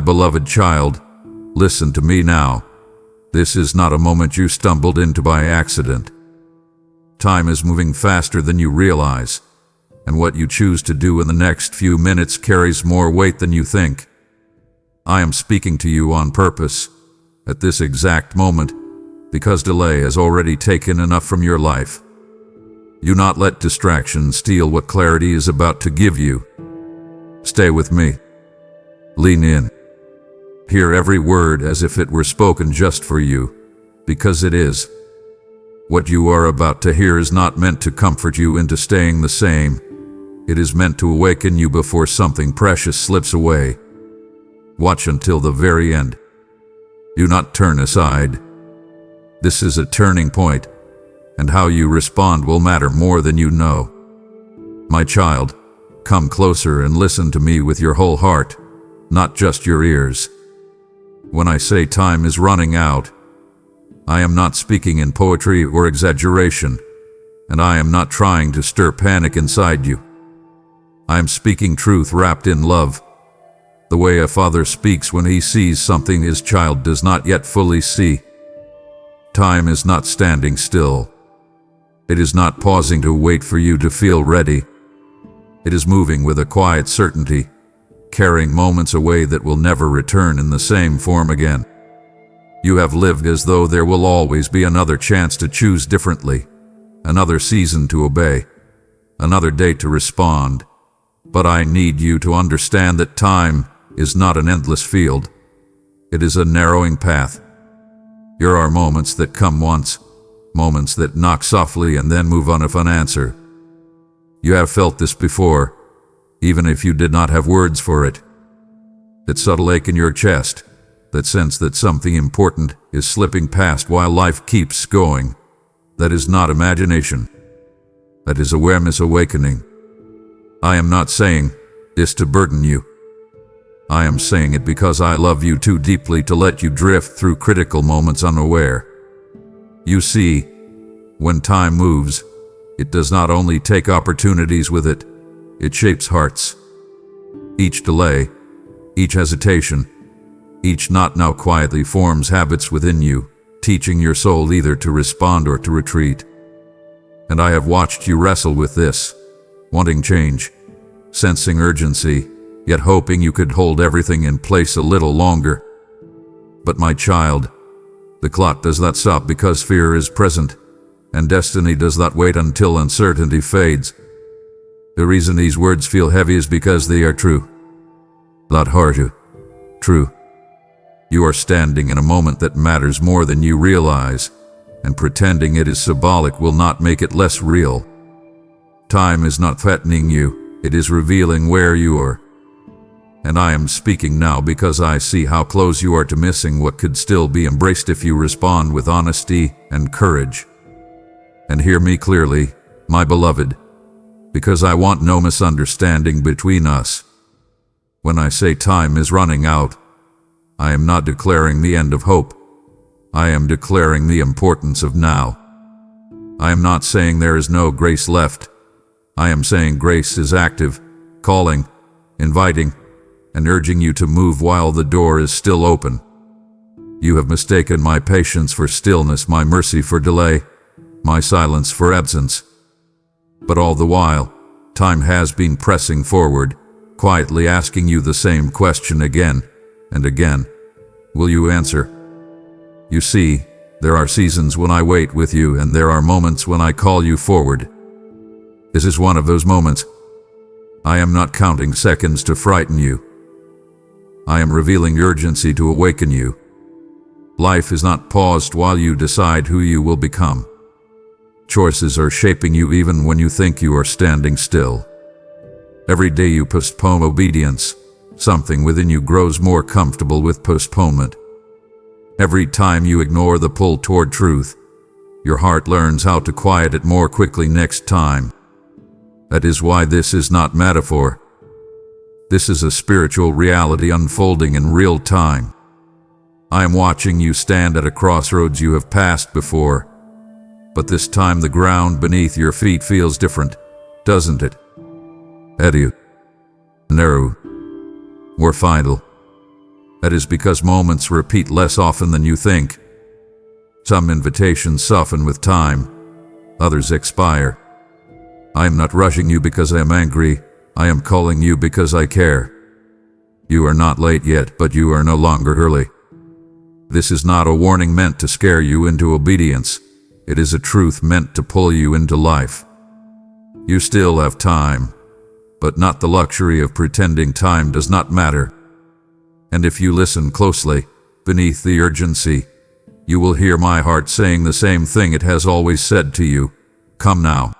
My beloved child, listen to me now. This is not a moment you stumbled into by accident. Time is moving faster than you realize, and what you choose to do in the next few minutes carries more weight than you think. I am speaking to you on purpose, at this exact moment, because delay has already taken enough from your life. Do not let distraction steal what clarity is about to give you. Stay with me. Lean in. Hear every word as if it were spoken just for you, because it is. What you are about to hear is not meant to comfort you into staying the same. It is meant to awaken you before something precious slips away. Watch until the very end. Do not turn aside. This is a turning point, and how you respond will matter more than you know. My child, come closer and listen to me with your whole heart, not just your ears. When I say time is running out, I am not speaking in poetry or exaggeration, and I am not trying to stir panic inside you. I am speaking truth wrapped in love, the way a father speaks when he sees something his child does not yet fully see. Time is not standing still. It is not pausing to wait for you to feel ready. It is moving with a quiet certainty, carrying moments away that will never return in the same form again. You have lived as though there will always be another chance to choose differently, another season to obey, another day to respond. But I need you to understand that time is not an endless field. It is a narrowing path. There are moments that come once, moments that knock softly and then move on if unanswered. You have felt this before, even if you did not have words for it. That subtle ache in your chest, that sense that something important is slipping past while life keeps going. That is not imagination. That is awareness awakening. I am not saying this to burden you. I am saying it because I love you too deeply to let you drift through critical moments unaware. You see, when time moves, it does not only take opportunities with it, it shapes hearts. Each delay, each hesitation, each not now quietly forms habits within you, teaching your soul either to respond or to retreat. And I have watched you wrestle with this, wanting change, sensing urgency, yet hoping you could hold everything in place a little longer. But my child, the clock does not stop because fear is present, and destiny does not wait until uncertainty fades. The reason these words feel heavy is because they are true. Not hard, true. You are standing in a moment that matters more than you realize, and pretending it is symbolic will not make it less real. Time is not threatening you, it is revealing where you are. And I am speaking now because I see how close you are to missing what could still be embraced if you respond with honesty and courage. And hear me clearly, my beloved, because I want no misunderstanding between us. When I say time is running out, I am not declaring the end of hope. I am declaring the importance of now. I am not saying there is no grace left. I am saying grace is active, calling, inviting, and urging you to move while the door is still open. You have mistaken my patience for stillness, my mercy for delay, my silence for absence. But all the while, time has been pressing forward, quietly asking you the same question again and again. Will you answer? You see, there are seasons when I wait with you, and there are moments when I call you forward. This is one of those moments. I am not counting seconds to frighten you. I am revealing urgency to awaken you. Life is not paused while you decide who you will become. Choices are shaping you even when you think you are standing still. Every day you postpone obedience, something within you grows more comfortable with postponement. Every time you ignore the pull toward truth, your heart learns how to quiet it more quickly next time. That is why this is not metaphor. This is a spiritual reality unfolding in real time. I am watching you stand at a crossroads you have passed before, but this time the ground beneath your feet feels different, doesn't it? Edu. Narrow. More final. That is because moments repeat less often than you think. Some invitations soften with time, others expire. I am not rushing you because I am angry. I am calling you because I care. You are not late yet, but you are no longer early. This is not a warning meant to scare you into obedience. It is a truth meant to pull you into life. You still have time, but not the luxury of pretending time does not matter. And if you listen closely, beneath the urgency, you will hear my heart saying the same thing it has always said to you. Come now.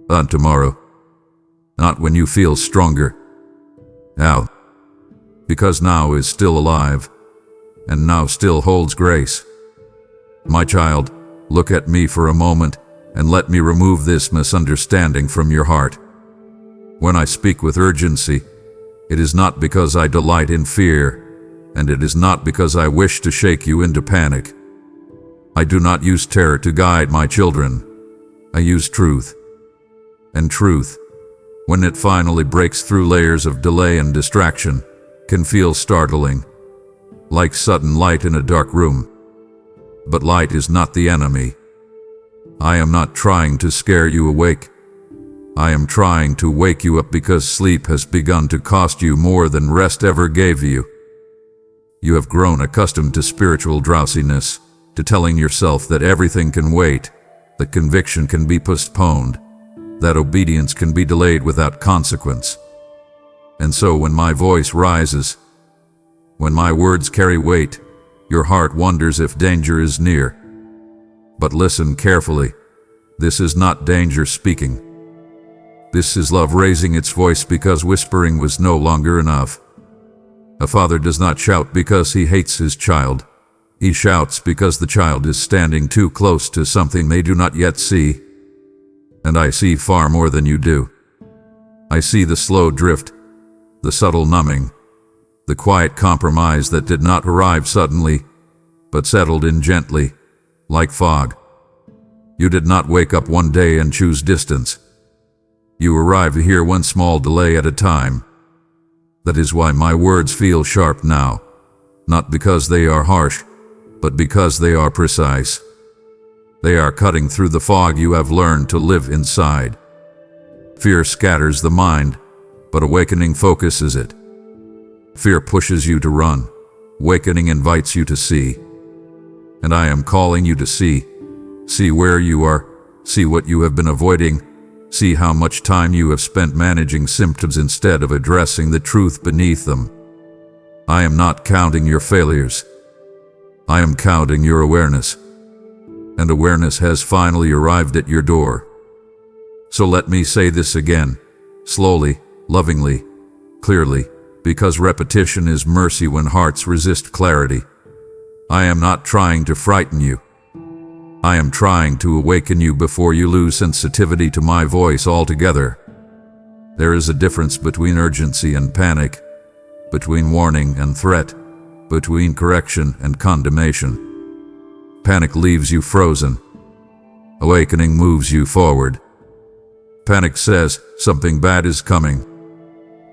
Not tomorrow. Not when you feel stronger. Now. Because now is still alive, and now still holds grace. My child, look at me for a moment, and let me remove this misunderstanding from your heart. When I speak with urgency, it is not because I delight in fear, and it is not because I wish to shake you into panic. I do not use terror to guide my children. I use truth. And truth, when it finally breaks through layers of delay and distraction, can feel startling, like sudden light in a dark room. But light is not the enemy. I am not trying to scare you awake. I am trying to wake you up because sleep has begun to cost you more than rest ever gave you. You have grown accustomed to spiritual drowsiness, to telling yourself that everything can wait, that conviction can be postponed, that obedience can be delayed without consequence. And so when my voice rises, when my words carry weight, your heart wonders if danger is near. But listen carefully. This is not danger speaking. This is love raising its voice because whispering was no longer enough. A father does not shout because he hates his child. He shouts because the child is standing too close to something they do not yet see. And I see far more than you do. I see the slow drift, the subtle numbing, the quiet compromise that did not arrive suddenly, but settled in gently, like fog. You did not wake up one day and choose distance. You arrive here one small delay at a time. That is why my words feel sharp now, not because they are harsh, but because they are precise. They are cutting through the fog you have learned to live inside. Fear scatters the mind, but awakening focuses it. Fear pushes you to run. Awakening invites you to see. And I am calling you to see. See where you are. See what you have been avoiding. See how much time you have spent managing symptoms instead of addressing the truth beneath them. I am not counting your failures. I am counting your awareness. And awareness has finally arrived at your door. So let me say this again, slowly, lovingly, clearly, because repetition is mercy when hearts resist clarity. I am not trying to frighten you. I am trying to awaken you before you lose sensitivity to my voice altogether. There is a difference between urgency and panic, between warning and threat, between correction and condemnation. Panic leaves you frozen. Awakening moves you forward. Panic says, something bad is coming.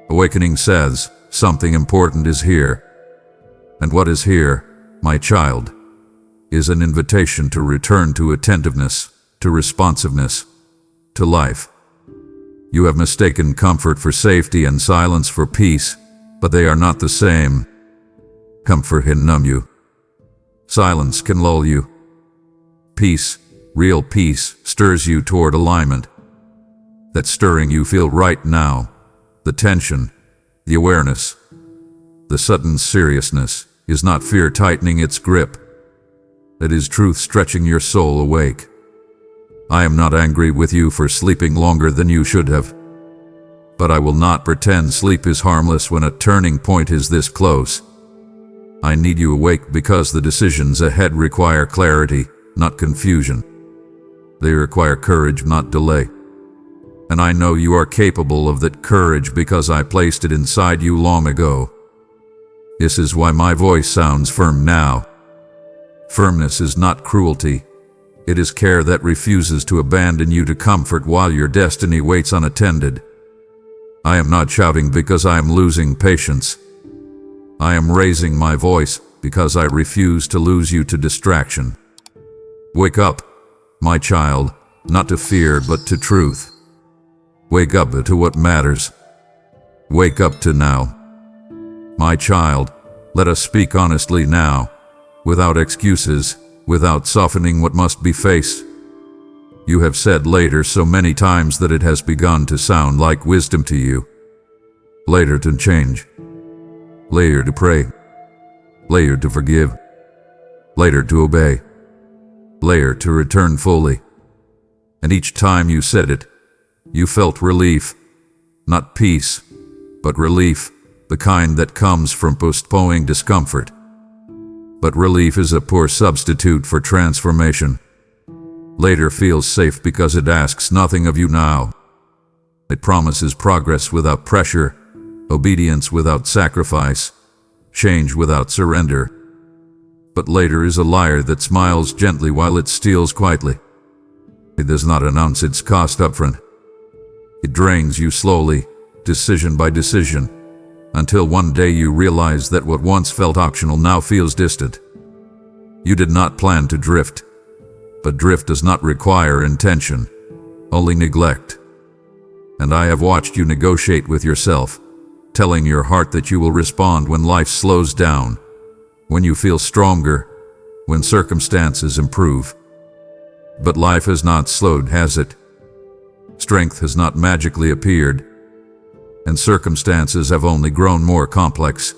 Awakening says, something important is here. And what is here, my child, is an invitation to return to attentiveness, to responsiveness, to life. You have mistaken comfort for safety and silence for peace, but they are not the same. Comfort can numb you. Silence can lull you. Peace, real peace, stirs you toward alignment. That stirring you feel right now, the tension, the awareness, the sudden seriousness, is not fear tightening its grip. It is truth stretching your soul awake. I am not angry with you for sleeping longer than you should have. But I will not pretend sleep is harmless when a turning point is this close. I need you awake because the decisions ahead require clarity, not confusion. They require courage, not delay. And I know you are capable of that courage because I placed it inside you long ago. This is why my voice sounds firm now. Firmness is not cruelty. It is care that refuses to abandon you to comfort while your destiny waits unattended. I am not shouting because I am losing patience. I am raising my voice because I refuse to lose you to distraction. Wake up, my child, not to fear but to truth. Wake up to what matters. Wake up to now. My child, let us speak honestly now, without excuses, without softening what must be faced. You have said later so many times that it has begun to sound like wisdom to you. Later to change. Later to pray. Later to forgive. Later to obey. Later to return fully. And each time you said it, you felt relief. Not peace, but relief, the kind that comes from postponing discomfort. But relief is a poor substitute for transformation. Later feels safe because it asks nothing of you now. It promises progress without pressure, obedience without sacrifice, change without surrender. But later is a liar that smiles gently while it steals quietly. It does not announce its cost upfront. It drains you slowly, decision by decision, until one day you realize that what once felt optional now feels distant. You did not plan to drift, but drift does not require intention, only neglect. And I have watched you negotiate with yourself, telling your heart that you will respond when life slows down, when you feel stronger, when circumstances improve. But life has not slowed, has it? Strength has not magically appeared, and circumstances have only grown more complex.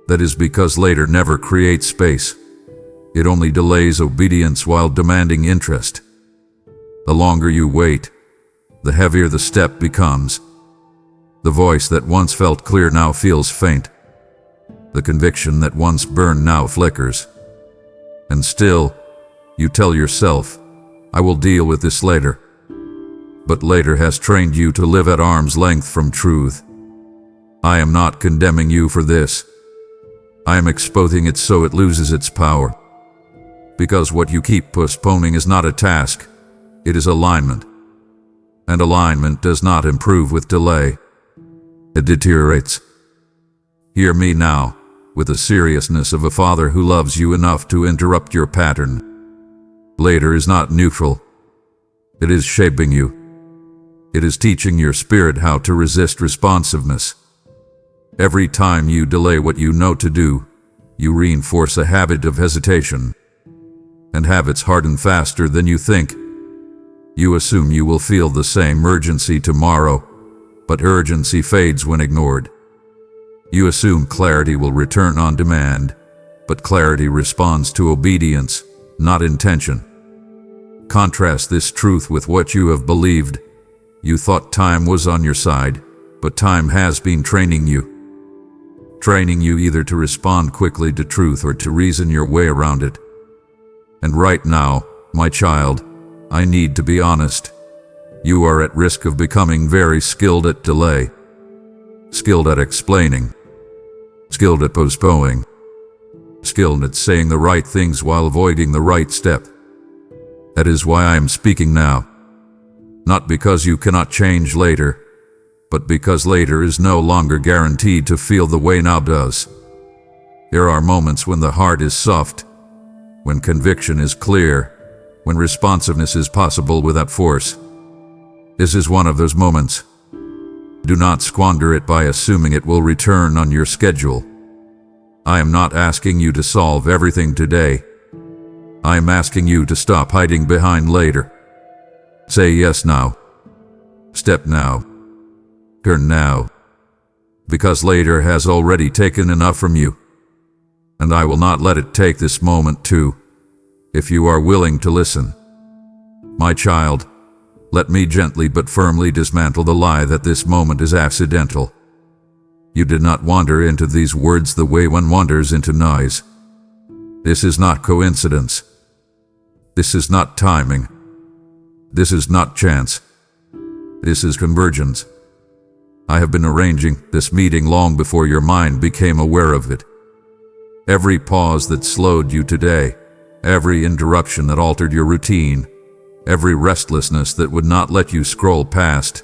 That is because later never creates space. It only delays obedience while demanding interest. The longer you wait, the heavier the step becomes. The voice that once felt clear now feels faint. The conviction that once burned now flickers. And still, you tell yourself, I will deal with this later. But later has trained you to live at arm's length from truth. I am not condemning you for this. I am exposing it so it loses its power. Because what you keep postponing is not a task, it is alignment. And alignment does not improve with delay. It deteriorates. Hear me now, with the seriousness of a father who loves you enough to interrupt your pattern. Later is not neutral. It is shaping you. It is teaching your spirit how to resist responsiveness. Every time you delay what you know to do, you reinforce a habit of hesitation. And habits harden faster than you think. You assume you will feel the same urgency tomorrow, but urgency fades when ignored. You assume clarity will return on demand, but clarity responds to obedience, not intention. Contrast this truth with what you have believed. You thought time was on your side, but time has been training you. Training you either to respond quickly to truth or to reason your way around it. And right now, my child, I need to be honest. You are at risk of becoming very skilled at delay. Skilled at explaining. Skilled at postponing. Skilled at saying the right things while avoiding the right step. That is why I am speaking now. Not because you cannot change later, but because later is no longer guaranteed to feel the way now does. There are moments when the heart is soft, when conviction is clear, when responsiveness is possible without force. This is one of those moments. Do not squander it by assuming it will return on your schedule. I am not asking you to solve everything today. I am asking you to stop hiding behind later. Say yes now. Step now. Turn now. Because later has already taken enough from you. And I will not let it take this moment too, if you are willing to listen. My child, let me gently but firmly dismantle the lie that this moment is accidental. You did not wander into these words the way one wanders into noise. This is not coincidence. This is not timing. This is not chance. This is convergence. I have been arranging this meeting long before your mind became aware of it. Every pause that slowed you today, every interruption that altered your routine, every restlessness that would not let you scroll past,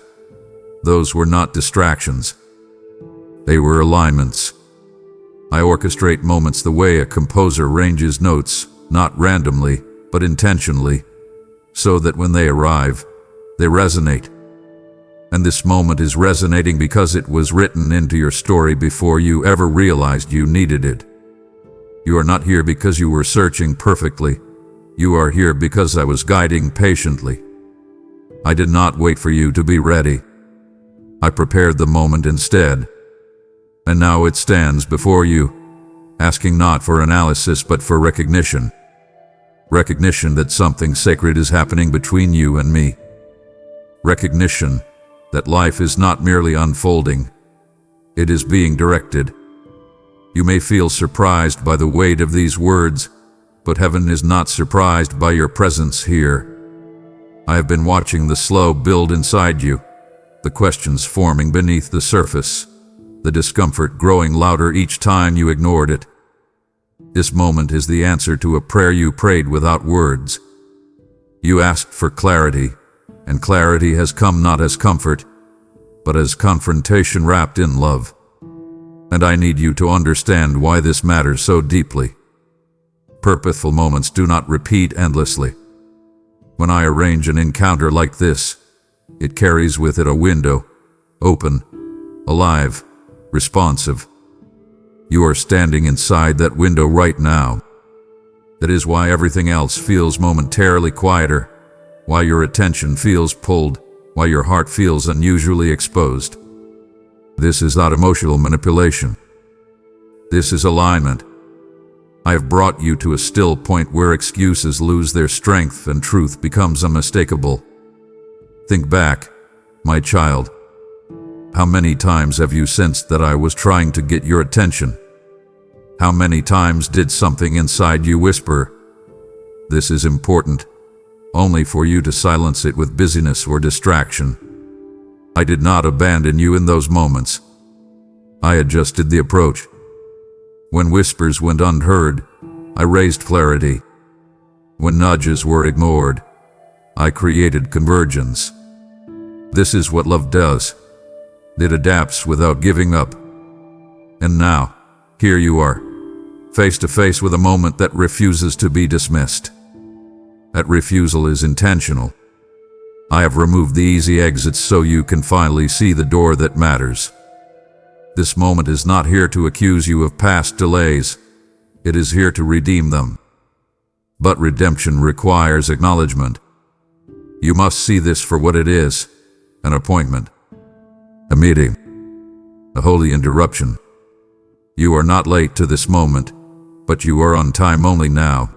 those were not distractions. They were alignments. I orchestrate moments the way a composer arranges notes, not randomly, but intentionally, so that when they arrive, they resonate. And this moment is resonating because it was written into your story before you ever realized you needed it. You are not here because you were searching perfectly. You are here because I was guiding patiently. I did not wait for you to be ready. I prepared the moment instead. And now it stands before you, asking not for analysis but for recognition. Recognition that something sacred is happening between you and me. Recognition that life is not merely unfolding, it is being directed. You may feel surprised by the weight of these words, but heaven is not surprised by your presence here. I have been watching the slow build inside you, the questions forming beneath the surface, the discomfort growing louder each time you ignored it. This moment is the answer to a prayer you prayed without words. You asked for clarity, and clarity has come not as comfort, but as confrontation wrapped in love. And I need you to understand why this matters so deeply. Purposeful moments do not repeat endlessly. When I arrange an encounter like this, it carries with it a window, open, alive, responsive. You are standing inside that window right now. That is why everything else feels momentarily quieter, why your attention feels pulled, why your heart feels unusually exposed. This is not emotional manipulation. This is alignment. I have brought you to a still point where excuses lose their strength and truth becomes unmistakable. Think back, my child. How many times have you sensed that I was trying to get your attention? How many times did something inside you whisper, "This is important," only for you to silence it with busyness or distraction? I did not abandon you in those moments. I adjusted the approach. When whispers went unheard, I raised clarity. When nudges were ignored, I created convergence. This is what love does. It adapts without giving up. And now, here you are, face to face with a moment that refuses to be dismissed. That refusal is intentional. I have removed the easy exits so you can finally see the door that matters. This moment is not here to accuse you of past delays. It is here to redeem them. But redemption requires acknowledgement. You must see this for what it is, an appointment, a meeting, a holy interruption. You are not late to this moment, but you are on time only now.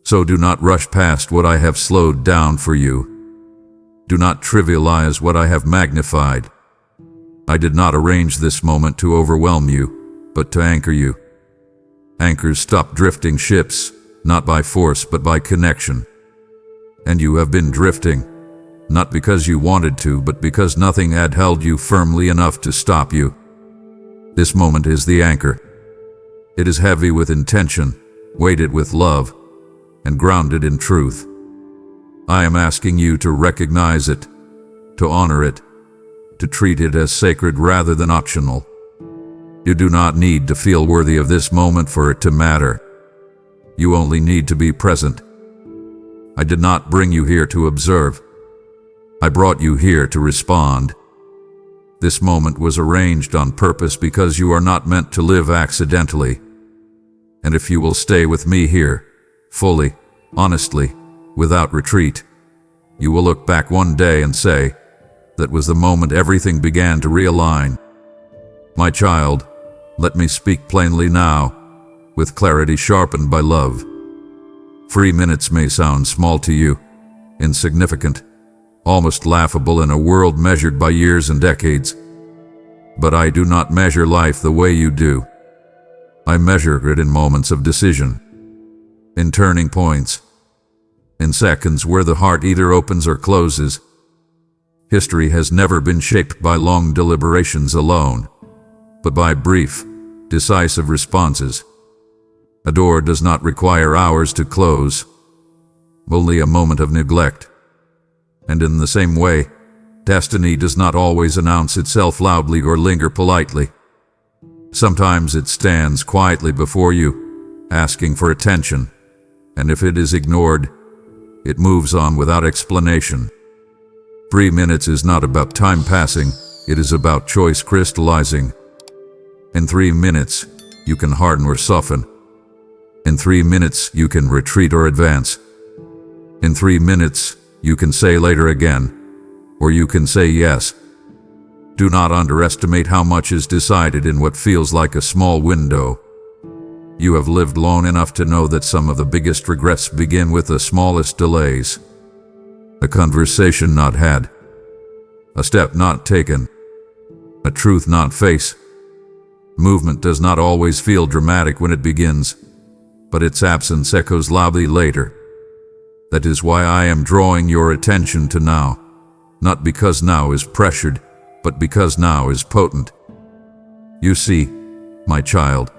So do not rush past what I have slowed down for you. Do not trivialize what I have magnified. I did not arrange this moment to overwhelm you, but to anchor you. Anchors stop drifting ships, not by force but by connection. And you have been drifting, not because you wanted to, but because nothing had held you firmly enough to stop you. This moment is the anchor. It is heavy with intention, weighted with love, and grounded in truth. I am asking you to recognize it, to honor it, to treat it as sacred rather than optional. You do not need to feel worthy of this moment for it to matter. You only need to be present. I did not bring you here to observe. I brought you here to respond. This moment was arranged on purpose because you are not meant to live accidentally. And if you will stay with me here, fully, honestly, without retreat, you will look back one day and say, that was the moment everything began to realign. My child, let me speak plainly now, with clarity sharpened by love. 3 minutes may sound small to you, insignificant, almost laughable in a world measured by years and decades. But I do not measure life the way you do. I measure it in moments of decision, in turning points, in seconds where the heart either opens or closes. History has never been shaped by long deliberations alone, but by brief, decisive responses. A door does not require hours to close, only a moment of neglect. And in the same way, destiny does not always announce itself loudly or linger politely. Sometimes it stands quietly before you, asking for attention, and if it is ignored, it moves on without explanation. 3 minutes is not about time passing, it is about choice crystallizing. In 3 minutes, you can harden or soften. In 3 minutes, you can retreat or advance. In 3 minutes, you can say later again, or you can say yes. Do not underestimate how much is decided in what feels like a small window. You have lived long enough to know that some of the biggest regrets begin with the smallest delays. A conversation not had, a step not taken, a truth not faced. Movement does not always feel dramatic when it begins, but its absence echoes loudly later. That is why I am drawing your attention to now, not because now is pressured, but because now is potent. You see, my child,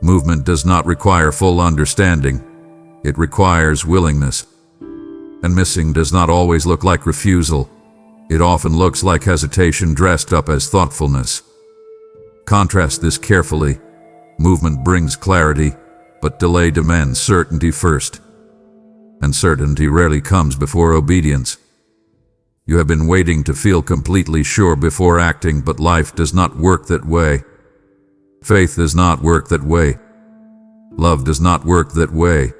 movement does not require full understanding. It requires willingness. And missing does not always look like refusal. It often looks like hesitation dressed up as thoughtfulness. Contrast this carefully. Movement brings clarity, but delay demands certainty first. And certainty rarely comes before obedience. You have been waiting to feel completely sure before acting, but life does not work that way. Faith does not work that way. Love does not work that way.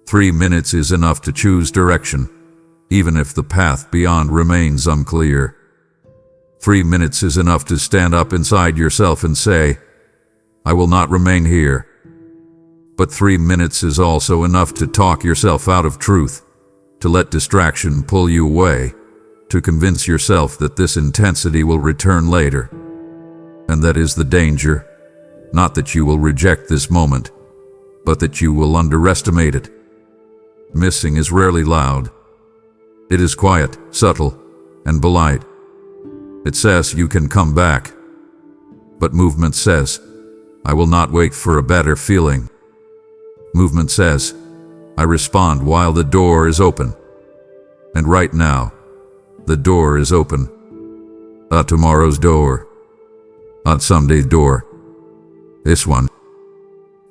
3 minutes is enough to choose direction, even if the path beyond remains unclear. 3 minutes is enough to stand up inside yourself and say, I will not remain here. But 3 minutes is also enough to talk yourself out of truth, to let distraction pull you away, to convince yourself that this intensity will return later. And that is the danger, not that you will reject this moment, but that you will underestimate it. Missing is rarely loud. It is quiet, subtle, and polite. It says you can come back. But movement says, I will not wait for a better feeling. Movement says, I respond while the door is open. And right now, the door is open. Not tomorrow's door. Not Sunday's door. This one.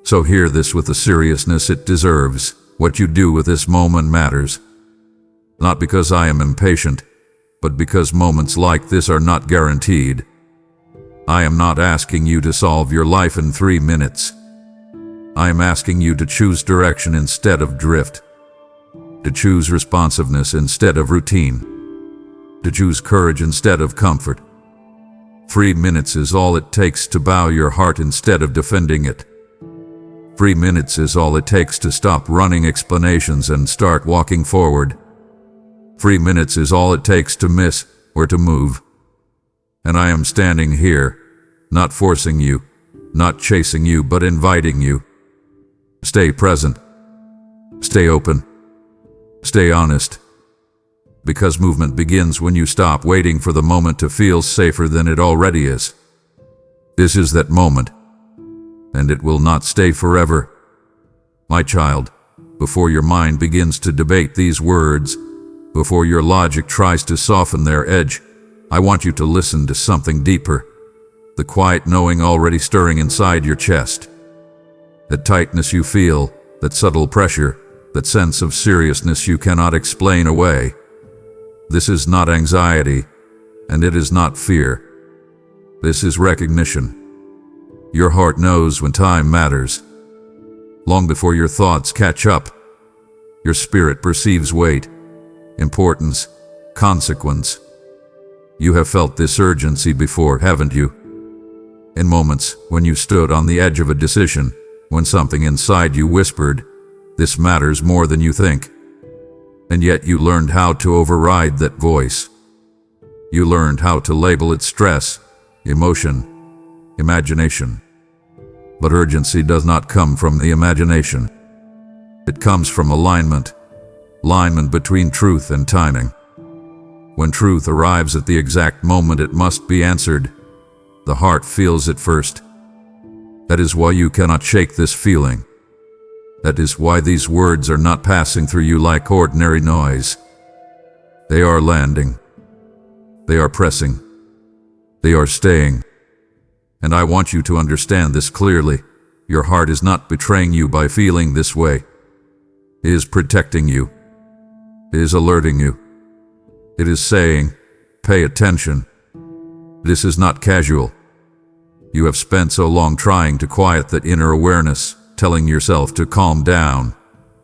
So hear this with the seriousness it deserves. What you do with this moment matters. Not because I am impatient, but because moments like this are not guaranteed. I am not asking you to solve your life in 3 minutes. I am asking you to choose direction instead of drift. To choose responsiveness instead of routine. To choose courage instead of comfort. 3 minutes is all it takes to bow your heart instead of defending it. 3 minutes is all it takes to stop running explanations and start walking forward. 3 minutes is all it takes to miss or to move. And I am standing here, not forcing you, not chasing you, but inviting you. Stay present. Stay open. Stay honest. Because movement begins when you stop waiting for the moment to feel safer than it already is. This is that moment, and it will not stay forever. My child, before your mind begins to debate these words, before your logic tries to soften their edge, I want you to listen to something deeper. The quiet knowing already stirring inside your chest. That tightness you feel, that subtle pressure, that sense of seriousness you cannot explain away. This is not anxiety, and it is not fear. This is recognition. Your heart knows when time matters. Long before your thoughts catch up, your spirit perceives weight, importance, consequence. You have felt this urgency before, haven't you? In moments when you stood on the edge of a decision, when something inside you whispered, this matters more than you think. And yet you learned how to override that voice. You learned how to label it stress, emotion, imagination. But urgency does not come from the imagination. It comes from alignment between truth and timing. When truth arrives at the exact moment it must be answered, the heart feels it first. That is why you cannot shake this feeling. That is why these words are not passing through you like ordinary noise. They are landing. They are pressing. They are staying. And I want you to understand this clearly. Your heart is not betraying you by feeling this way. It is protecting you. It is alerting you. It is saying, pay attention. This is not casual. You have spent so long trying to quiet that inner awareness, telling yourself to calm down,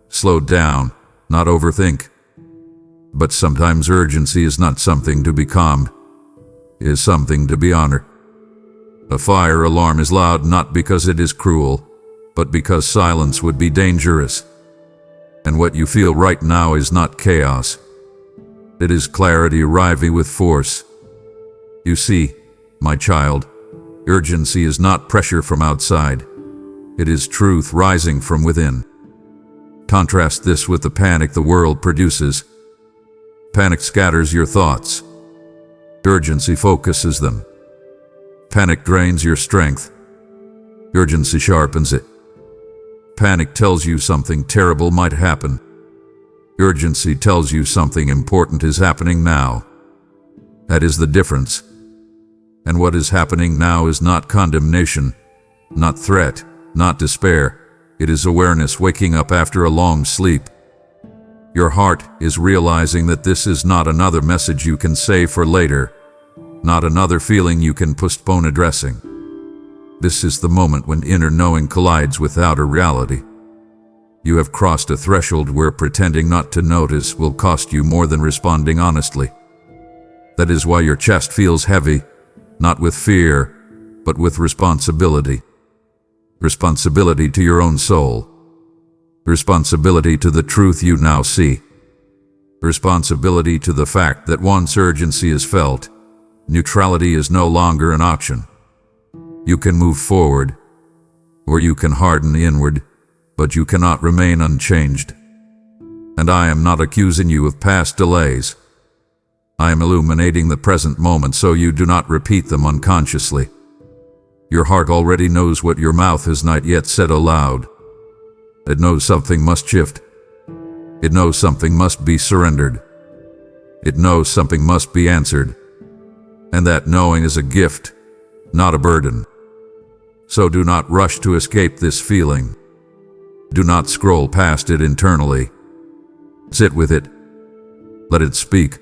slow down, not overthink. But sometimes urgency is not something to be calmed. It is something to be honored. A fire alarm is loud not because it is cruel, but because silence would be dangerous. And what you feel right now is not chaos. It is clarity arriving with force. You see, my child, urgency is not pressure from outside. It is truth rising from within. Contrast this with the panic the world produces. Panic scatters your thoughts. Urgency focuses them. Panic drains your strength. Urgency sharpens it. Panic tells you something terrible might happen. Urgency tells you something important is happening now. That is the difference. And what is happening now is not condemnation, not threat, not despair. It is awareness waking up after a long sleep. Your heart is realizing that this is not another message you can save for later, not another feeling you can postpone addressing. This is the moment when inner knowing collides with outer reality. You have crossed a threshold where pretending not to notice will cost you more than responding honestly. That is why your chest feels heavy, not with fear, but with responsibility. Responsibility to your own soul. Responsibility to the truth you now see. Responsibility to the fact that once urgency is felt, neutrality is no longer an option. You can move forward, or you can harden inward, but you cannot remain unchanged. And I am not accusing you of past delays. I am illuminating the present moment so you do not repeat them unconsciously. Your heart already knows what your mouth has not yet said aloud. It knows something must shift. It knows something must be surrendered. It knows something must be answered. And that knowing is a gift, not a burden. So do not rush to escape this feeling. Do not scroll past it internally. Sit with it. Let it speak.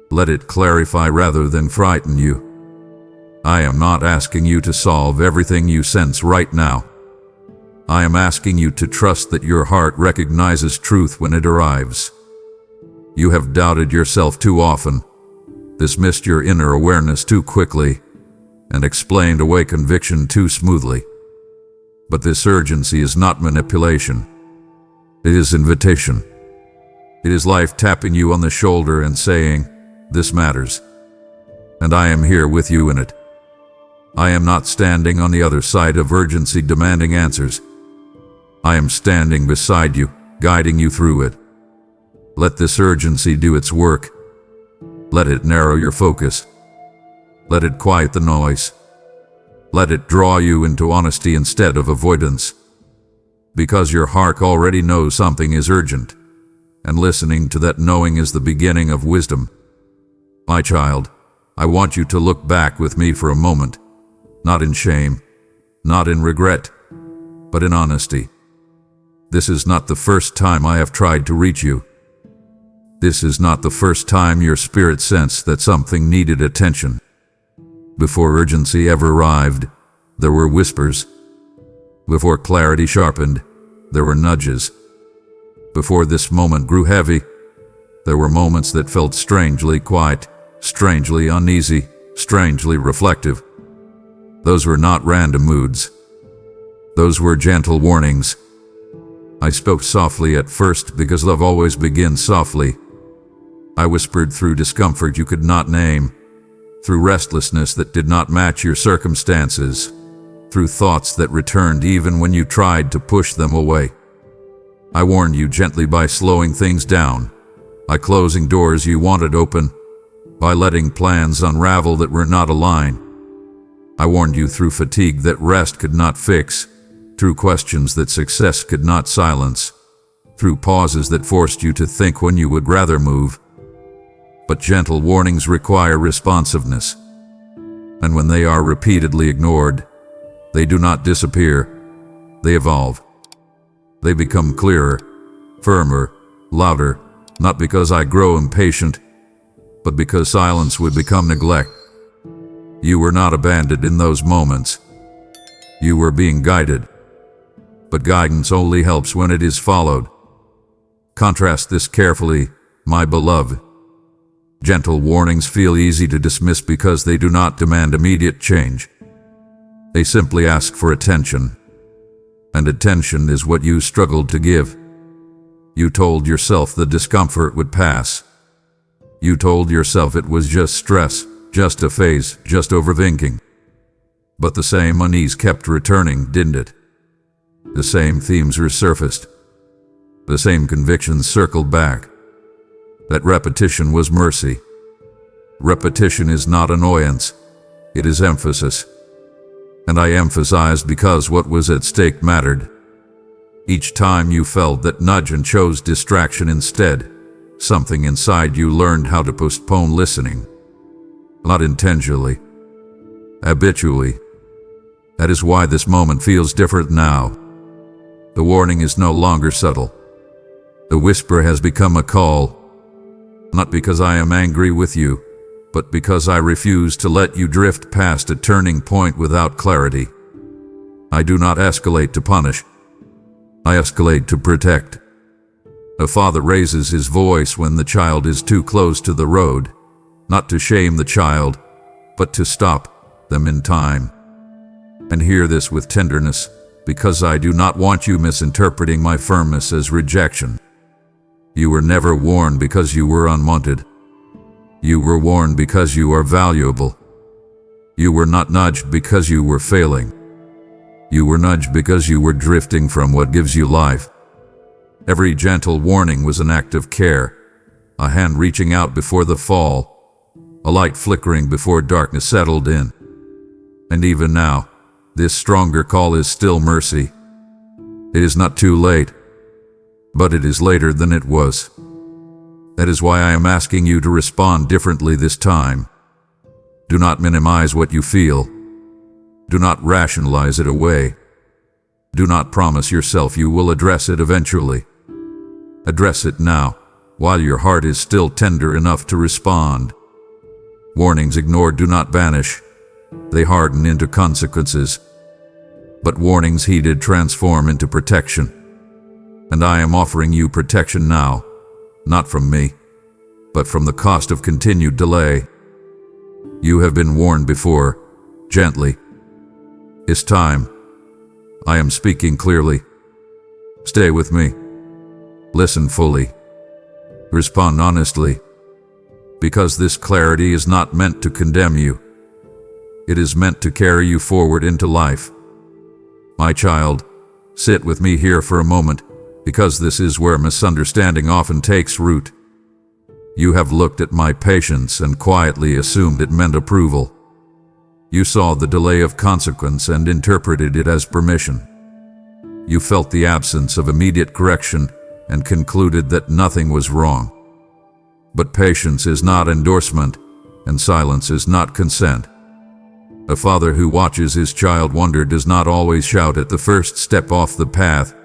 Let it clarify rather than frighten you. I am not asking you to solve everything you sense right now. I am asking you to trust that your heart recognizes truth when it arrives. You have doubted yourself too often, dismissed your inner awareness too quickly, and explained away conviction too smoothly. But this urgency is not manipulation. It is invitation. It is life tapping you on the shoulder and saying, "This matters. And I am here with you in it." I am not standing on the other side of urgency demanding answers. I am standing beside you, guiding you through it. Let this urgency do its work. Let it narrow your focus. Let it quiet the noise. Let it draw you into honesty instead of avoidance. Because your heart already knows something is urgent, and listening to that knowing is the beginning of wisdom. My child, I want you to look back with me for a moment, not in shame, not in regret, but in honesty. This is not the first time I have tried to reach you. This is not the first time your spirit sensed that something needed attention. Before urgency ever arrived, there were whispers. Before clarity sharpened, there were nudges. Before this moment grew heavy, there were moments that felt strangely quiet, strangely uneasy, strangely reflective. Those were not random moods. Those were gentle warnings. I spoke softly at first because love always begins softly. I whispered through discomfort you could not name, through restlessness that did not match your circumstances, through thoughts that returned even when you tried to push them away. I warned you gently by slowing things down, by closing doors you wanted open, by letting plans unravel that were not aligned. I warned you through fatigue that rest could not fix, through questions that success could not silence, through pauses that forced you to think when you would rather move. But gentle warnings require responsiveness. And when they are repeatedly ignored, they do not disappear, they evolve. They become clearer, firmer, louder, not because I grow impatient, but because silence would become neglect. You were not abandoned in those moments. You were being guided. But guidance only helps when it is followed. Contrast this carefully, my beloved. Gentle warnings feel easy to dismiss because they do not demand immediate change. They simply ask for attention. And attention is what you struggled to give. You told yourself the discomfort would pass. You told yourself it was just stress, just a phase, just overthinking. But the same unease kept returning, didn't it? The same themes resurfaced. The same convictions circled back. That repetition was mercy. Repetition is not annoyance. It is emphasis. And I emphasized because what was at stake mattered. Each time you felt that nudge and chose distraction instead, something inside you learned how to postpone listening. Not intentionally, habitually. That is why this moment feels different now. The warning is no longer subtle. The whisper has become a call. Not because I am angry with you, but because I refuse to let you drift past a turning point without clarity. I do not escalate to punish. I escalate to protect. A father raises his voice when the child is too close to the road, not to shame the child, but to stop them in time. And hear this with tenderness, because I do not want you misinterpreting my firmness as rejection. You were never warned because you were unwanted. You were warned because you are valuable. You were not nudged because you were failing. You were nudged because you were drifting from what gives you life. Every gentle warning was an act of care, a hand reaching out before the fall, a light flickering before darkness settled in. And even now, this stronger call is still mercy. It is not too late, but it is later than it was. That is why I am asking you to respond differently this time. Do not minimize what you feel. Do not rationalize it away. Do not promise yourself you will address it eventually. Address it now, while your heart is still tender enough to respond. Warnings ignored do not vanish. They harden into consequences. But warnings heeded transform into protection. And I am offering you protection now, not from me, but from the cost of continued delay. You have been warned before, gently. It's time. I am speaking clearly. Stay with me. Listen fully. Respond honestly. Because this clarity is not meant to condemn you. It is meant to carry you forward into life. My child, sit with me here for a moment, because this is where misunderstanding often takes root. You have looked at my patience and quietly assumed it meant approval. You saw the delay of consequence and interpreted it as permission. You felt the absence of immediate correction and concluded that nothing was wrong. But patience is not endorsement, and silence is not consent. A father who watches his child wander does not always shout at the first step off the path.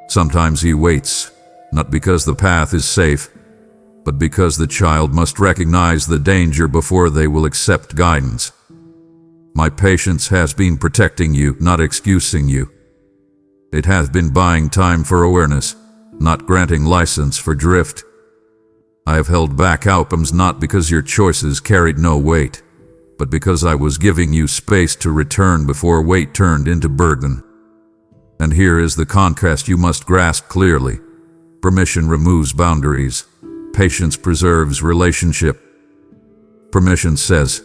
Sometimes he waits, not because the path is safe, but because the child must recognize the danger before they will accept guidance. My patience has been protecting you, not excusing you. It has been buying time for awareness, not granting license for drift. I have held back outcomes not because your choices carried no weight, but because I was giving you space to return before weight turned into burden. And here is the contrast you must grasp clearly. Permission removes boundaries. Patience preserves relationship. Permission says,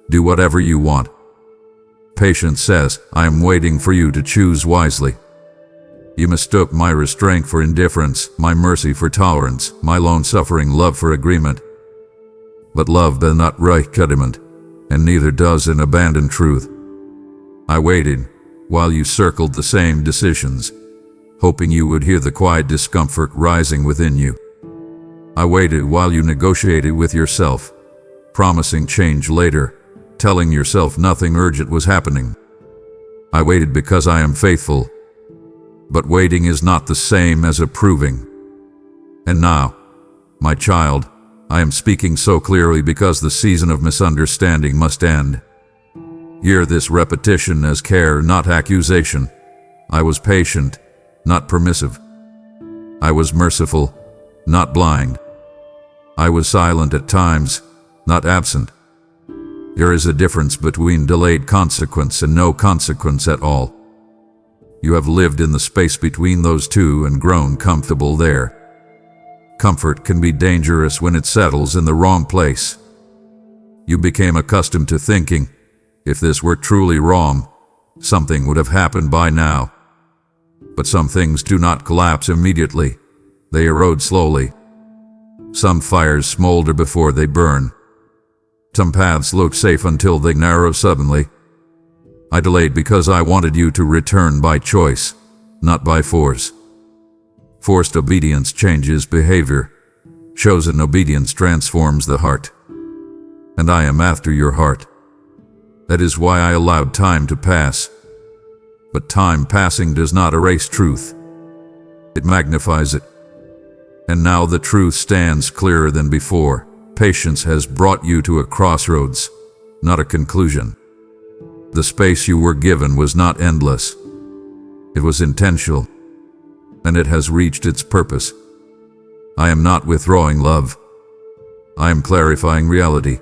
do whatever you want. Patience says, I am waiting for you to choose wisely. You mistook my restraint for indifference, my mercy for tolerance, my long-suffering love for agreement. But love does not write commandment, and neither does an abandoned truth. I waited, while you circled the same decisions, hoping you would hear the quiet discomfort rising within you. I waited while you negotiated with yourself, promising change later, telling yourself nothing urgent was happening. I waited because I am faithful. But waiting is not the same as approving. And now, my child, I am speaking so clearly because the season of misunderstanding must end. Hear this repetition as care, not accusation. I was patient, not permissive. I was merciful, not blind. I was silent at times, not absent. There is a difference between delayed consequence and no consequence at all. You have lived in the space between those two and grown comfortable there. Comfort can be dangerous when it settles in the wrong place. You became accustomed to thinking, if this were truly wrong, something would have happened by now. But some things do not collapse immediately. They erode slowly. Some fires smolder before they burn. Some paths look safe until they narrow suddenly. I delayed because I wanted you to return by choice, not by force. Forced obedience changes behavior. Chosen obedience transforms the heart. And I am after your heart. That is why I allowed time to pass. But time passing does not erase truth. It magnifies it. And now the truth stands clearer than before. Patience has brought you to a crossroads, not a conclusion. The space you were given was not endless. It was intentional, and it has reached its purpose. I am not withdrawing love. I am clarifying reality.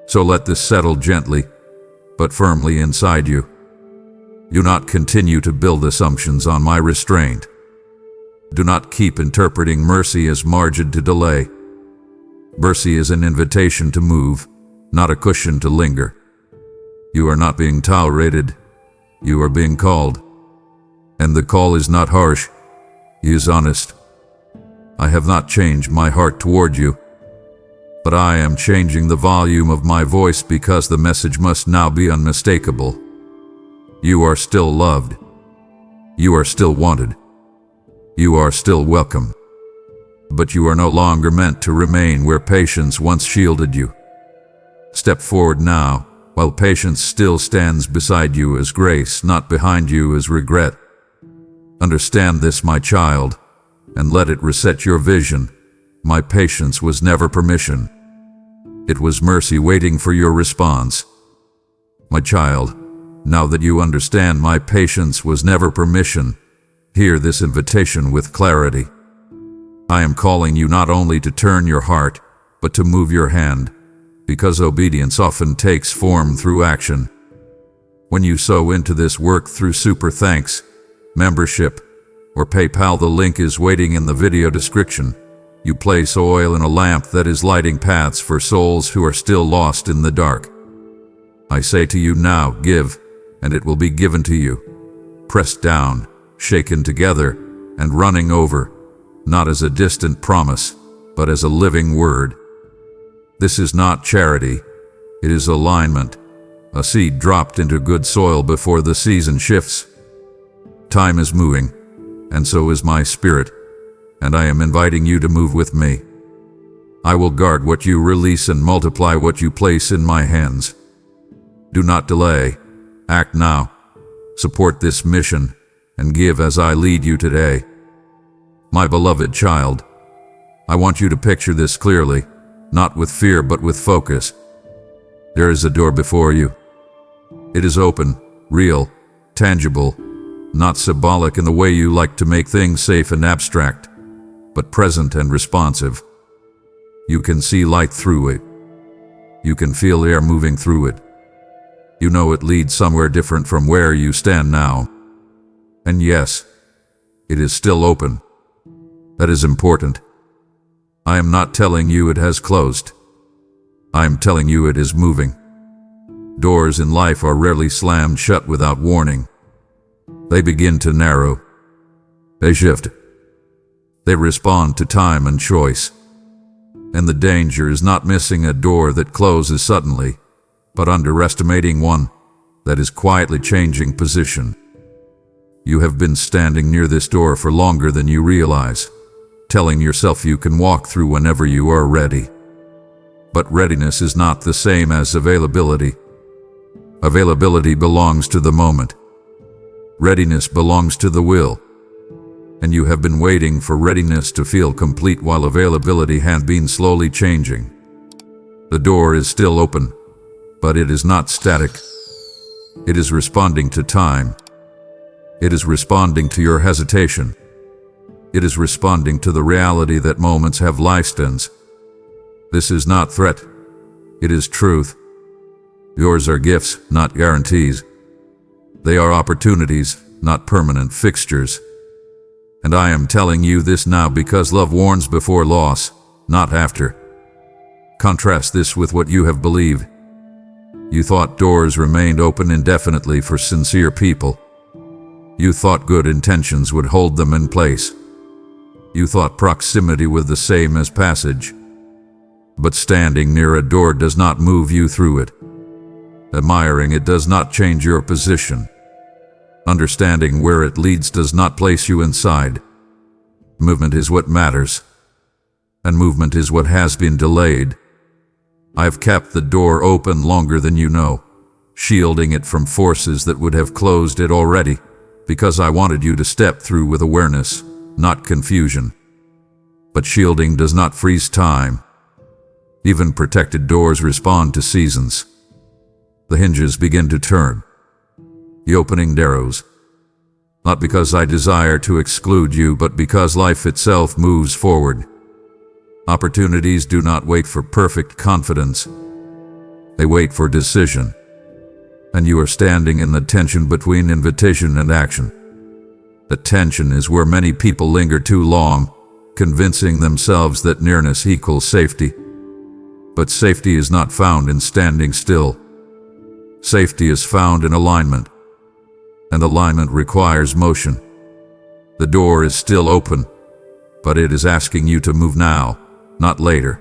So let this settle gently, but firmly inside you. Do not continue to build assumptions on my restraint. Do not keep interpreting mercy as margin to delay. Mercy is an invitation to move, not a cushion to linger. You are not being tolerated. You are being called. And the call is not harsh. It is honest. I have not changed my heart toward you, but I am changing the volume of my voice because the message must now be unmistakable. You are still loved. You are still wanted. You are still welcome. But you are no longer meant to remain where patience once shielded you. Step forward now, while patience still stands beside you as grace, not behind you as regret. Understand this, my child, and let it reset your vision. My patience was never permission. It was mercy waiting for your response. My child, now that you understand my patience was never permission, hear this invitation with clarity. I am calling you not only to turn your heart, but to move your hand, because obedience often takes form through action. When you sow into this work through super thanks, membership, or PayPal, the link is waiting in the video description. You place oil in a lamp that is lighting paths for souls who are still lost in the dark. I say to you now, give, and it will be given to you. Pressed down, shaken together, and running over, not as a distant promise, but as a living word. This is not charity, it is alignment, a seed dropped into good soil before the season shifts. Time is moving, and so is my spirit, and I am inviting you to move with me. I will guard what you release and multiply what you place in my hands. Do not delay, act now, support this mission, and give as I lead you today. My beloved child, I want you to picture this clearly, not with fear but with focus. There is a door before you. It is open, real, tangible, not symbolic in the way you like to make things safe and abstract, but present and responsive. You can see light through it. You can feel air moving through it. You know it leads somewhere different from where you stand now. And yes, it is still open. That is important. I am not telling you it has closed. I am telling you it is moving. Doors in life are rarely slammed shut without warning. They begin to narrow. They shift. They respond to time and choice. And the danger is not missing a door that closes suddenly, but underestimating one that is quietly changing position. You have been standing near this door for longer than you realize, telling yourself you can walk through whenever you are ready. But readiness is not the same as availability. Availability belongs to the moment. Readiness belongs to the will. And you have been waiting for readiness to feel complete while availability has been slowly changing. The door is still open, but it is not static. It is responding to time. It is responding to your hesitation. It is responding to the reality that moments have lifespans. This is not threat. It is truth. Yours are gifts, not guarantees. They are opportunities, not permanent fixtures. And I am telling you this now because love warns before loss, not after. Contrast this with what you have believed. You thought doors remained open indefinitely for sincere people. You thought good intentions would hold them in place. You thought proximity was the same as passage. But standing near a door does not move you through it. Admiring it does not change your position. Understanding where it leads does not place you inside. Movement is what matters. And movement is what has been delayed. I've kept the door open longer than you know, shielding it from forces that would have closed it already, because I wanted you to step through with awareness, not confusion. But shielding does not freeze time. Even protected doors respond to seasons. The hinges begin to turn. The opening narrows. Not because I desire to exclude you, but because life itself moves forward. Opportunities do not wait for perfect confidence. They wait for decision. And you are standing in the tension between invitation and action. The tension is where many people linger too long, convincing themselves that nearness equals safety. But safety is not found in standing still. Safety is found in alignment. And alignment requires motion. The door is still open, but it is asking you to move now, not later.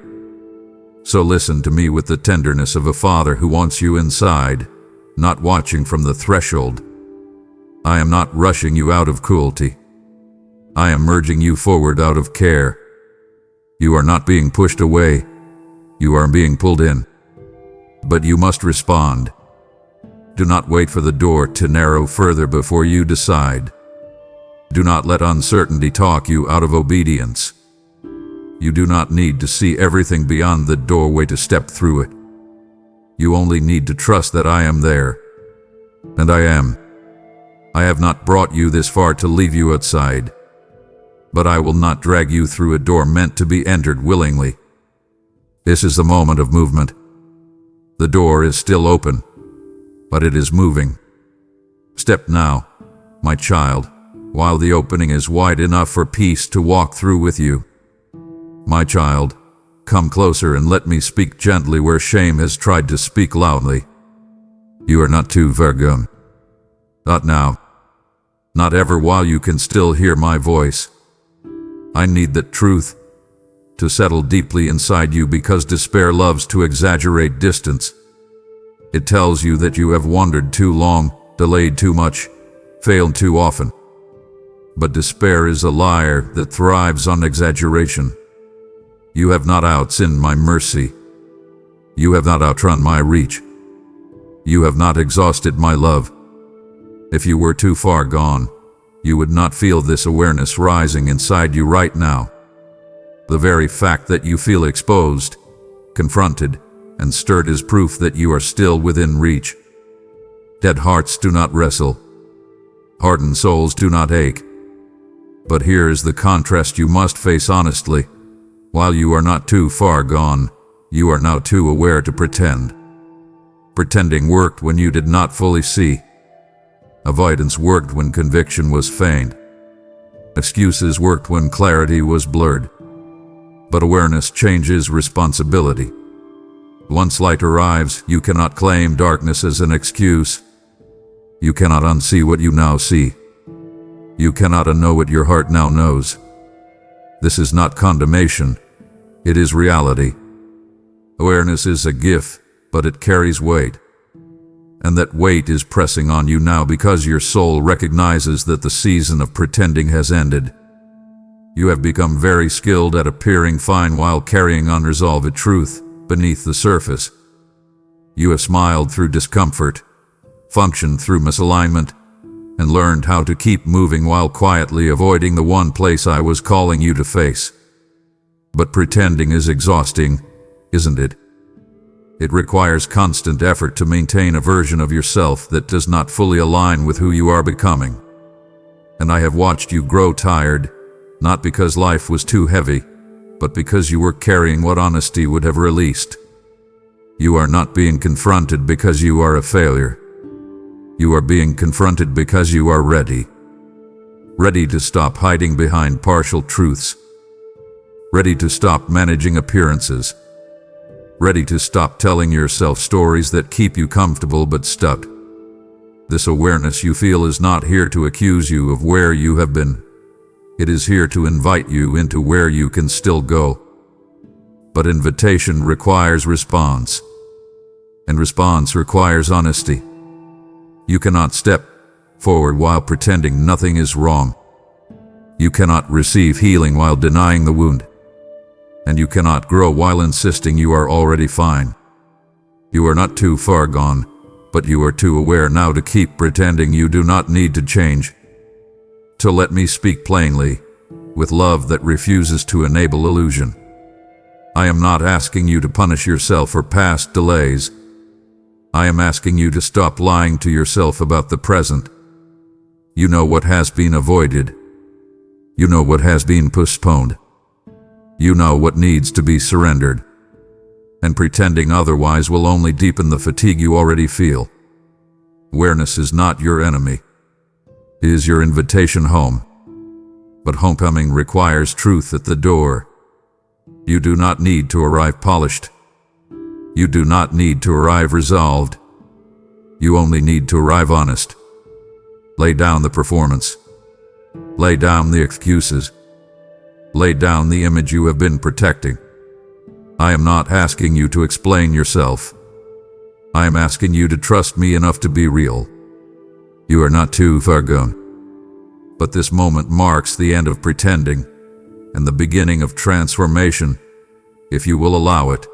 So listen to me with the tenderness of a father who wants you inside, not watching from the threshold. I am not rushing you out of cruelty. I am urging you forward out of care. You are not being pushed away. You are being pulled in. But you must respond. Do not wait for the door to narrow further before you decide. Do not let uncertainty talk you out of obedience. You do not need to see everything beyond the doorway to step through it. You only need to trust that I am there. And I am. I have not brought you this far to leave you outside. But I will not drag you through a door meant to be entered willingly. This is the moment of movement. The door is still open, but it is moving. Step now, my child, while the opening is wide enough for peace to walk through with you. My child, come closer and let me speak gently where shame has tried to speak loudly. You are not too vergone. Not now. Not ever while you can still hear my voice. I need that truth to settle deeply inside you because despair loves to exaggerate distance. It tells you that you have wandered too long, delayed too much, failed too often. But despair is a liar that thrives on exaggeration. You have not outsinned my mercy. You have not outrun my reach. You have not exhausted my love. If you were too far gone, you would not feel this awareness rising inside you right now. The very fact that you feel exposed, confronted, and stirred is proof that you are still within reach. Dead hearts do not wrestle. Hardened souls do not ache. But here is the contrast you must face honestly. While you are not too far gone, you are now too aware to pretend. Pretending worked when you did not fully see. Avoidance worked when conviction was feigned. Excuses worked when clarity was blurred. But awareness changes responsibility. Once light arrives, you cannot claim darkness as an excuse. You cannot unsee what you now see. You cannot unknow what your heart now knows. This is not condemnation. It is reality. Awareness is a gift, but it carries weight. And that weight is pressing on you now because your soul recognizes that the season of pretending has ended. You have become very skilled at appearing fine while carrying unresolved truth, beneath the surface. You have smiled through discomfort, functioned through misalignment, and learned how to keep moving while quietly avoiding the one place I was calling you to face. But pretending is exhausting, isn't it? It requires constant effort to maintain a version of yourself that does not fully align with who you are becoming. And I have watched you grow tired, not because life was too heavy, but because you were carrying what honesty would have released. You are not being confronted because you are a failure. You are being confronted because you are ready. Ready to stop hiding behind partial truths. Ready to stop managing appearances. Ready to stop telling yourself stories that keep you comfortable but stuck. This awareness you feel is not here to accuse you of where you have been. It is here to invite you into where you can still go. But invitation requires response. And response requires honesty. You cannot step forward while pretending nothing is wrong. You cannot receive healing while denying the wound. And you cannot grow while insisting you are already fine. You are not too far gone, but you are too aware now to keep pretending you do not need to change. So let me speak plainly, with love that refuses to enable illusion. I am not asking you to punish yourself for past delays. I am asking you to stop lying to yourself about the present. You know what has been avoided. You know what has been postponed. You know what needs to be surrendered. And pretending otherwise will only deepen the fatigue you already feel. Awareness is not your enemy. It is your invitation home. But homecoming requires truth at the door. You do not need to arrive polished. You do not need to arrive resolved. You only need to arrive honest. Lay down the performance. Lay down the excuses. Lay down the image you have been protecting. I am not asking you to explain yourself. I am asking you to trust me enough to be real. You are not too far gone. But this moment marks the end of pretending and the beginning of transformation, if you will allow it.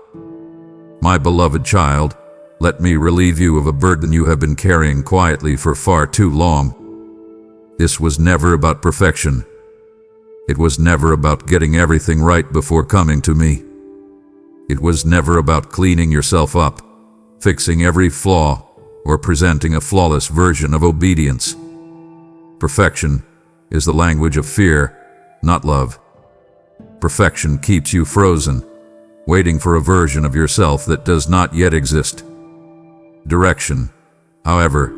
My beloved child, let me relieve you of a burden you have been carrying quietly for far too long. This was never about perfection. It was never about getting everything right before coming to me. It was never about cleaning yourself up, fixing every flaw, or presenting a flawless version of obedience. Perfection is the language of fear, not love. Perfection keeps you frozen, waiting for a version of yourself that does not yet exist. Direction, however,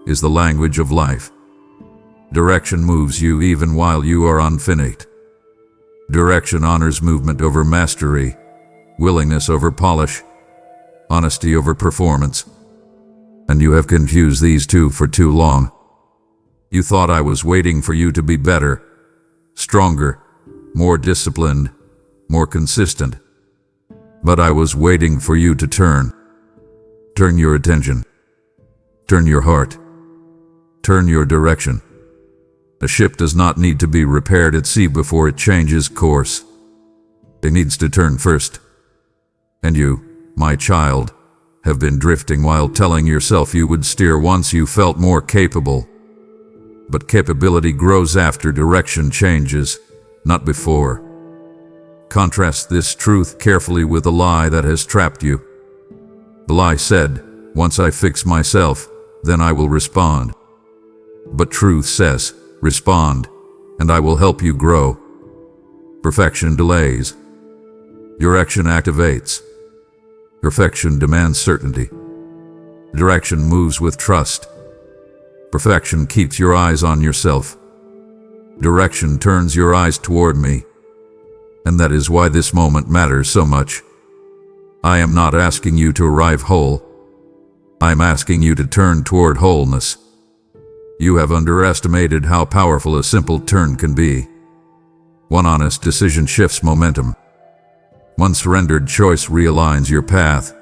is the language of life. Direction moves you even while you are unfinished. Direction honors movement over mastery, willingness over polish, honesty over performance. And you have confused these two for too long. You thought I was waiting for you to be better, stronger, more disciplined, more consistent. But I was waiting for you to turn. Turn your attention. Turn your heart. Turn your direction. A ship does not need to be repaired at sea before it changes course. It needs to turn first. And you, my child, have been drifting while telling yourself you would steer once you felt more capable. But capability grows after direction changes, not before. Contrast this truth carefully with the lie that has trapped you. The lie said, once I fix myself, then I will respond. But truth says, respond, and I will help you grow. Perfection delays. Direction activates. Perfection demands certainty. Direction moves with trust. Perfection keeps your eyes on yourself. Direction turns your eyes toward me. And that is why this moment matters so much. I am not asking you to arrive whole. I am asking you to turn toward wholeness. You have underestimated how powerful a simple turn can be. One honest decision shifts momentum. One surrendered choice realigns your path.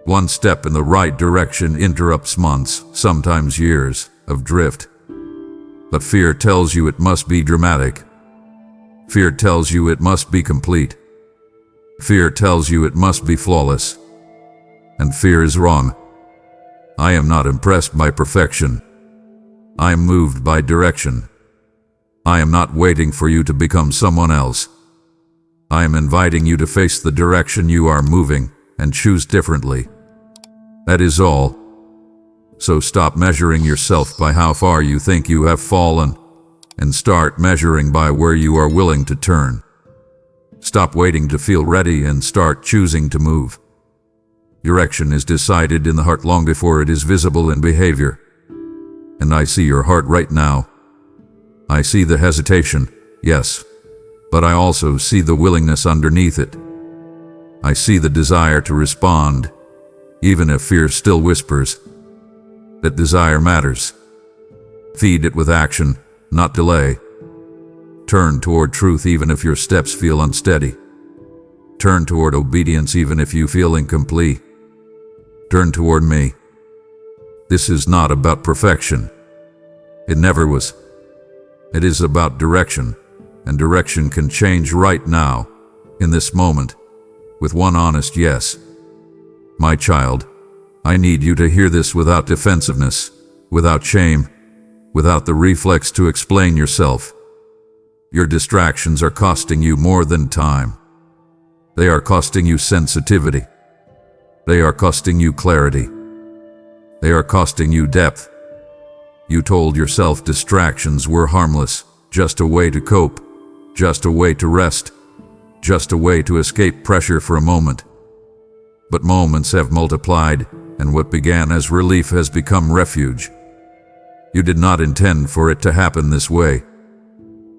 One step in the right direction interrupts months, sometimes years, of drift. But fear tells you it must be dramatic. Fear tells you it must be complete. Fear tells you it must be flawless. And fear is wrong. I am not impressed by perfection. I am moved by direction. I am not waiting for you to become someone else. I am inviting you to face the direction you are moving and choose differently. That is all. So stop measuring yourself by how far you think you have fallen, and start measuring by where you are willing to turn. Stop waiting to feel ready and start choosing to move. Direction is decided in the heart long before it is visible in behavior. And I see your heart right now. I see the hesitation, yes, but I also see the willingness underneath it. I see the desire to respond, even if fear still whispers. That desire matters. Feed it with action, not delay. Turn toward truth even if your steps feel unsteady. Turn toward obedience even if you feel incomplete. Turn toward me. This is not about perfection. It never was. It is about direction, and direction can change right now, in this moment, with one honest yes. My child, I need you to hear this without defensiveness, without shame, without the reflex to explain yourself. Your distractions are costing you more than time. They are costing you sensitivity. They are costing you clarity. They are costing you depth. You told yourself distractions were harmless, just a way to cope, just a way to rest, just a way to escape pressure for a moment. But moments have multiplied, and what began as relief has become refuge. You did not intend for it to happen this way.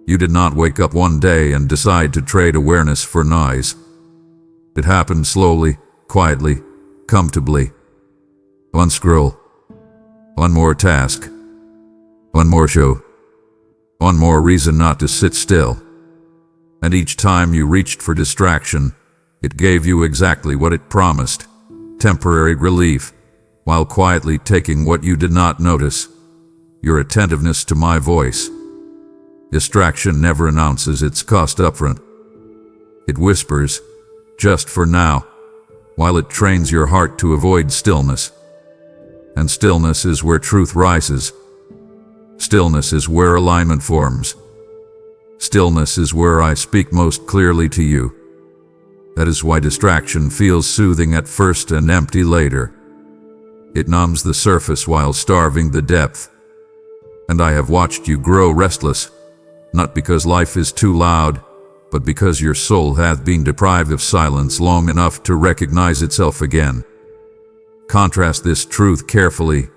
You did not wake up one day and decide to trade awareness for noise. It happened slowly, quietly, comfortably. One scroll. One more task. One more show. One more reason not to sit still. And each time you reached for distraction, it gave you exactly what it promised: temporary relief, while quietly taking what you did not notice: your attentiveness to my voice. Distraction never announces its cost upfront. It whispers, just for now, while it trains your heart to avoid stillness. And stillness is where truth rises. Stillness is where alignment forms. Stillness is where I speak most clearly to you. That is why distraction feels soothing at first and empty later. It numbs the surface while starving the depth. And I have watched you grow restless, not because life is too loud, but because your soul hath been deprived of silence long enough to recognize itself again. Contrast this truth carefully,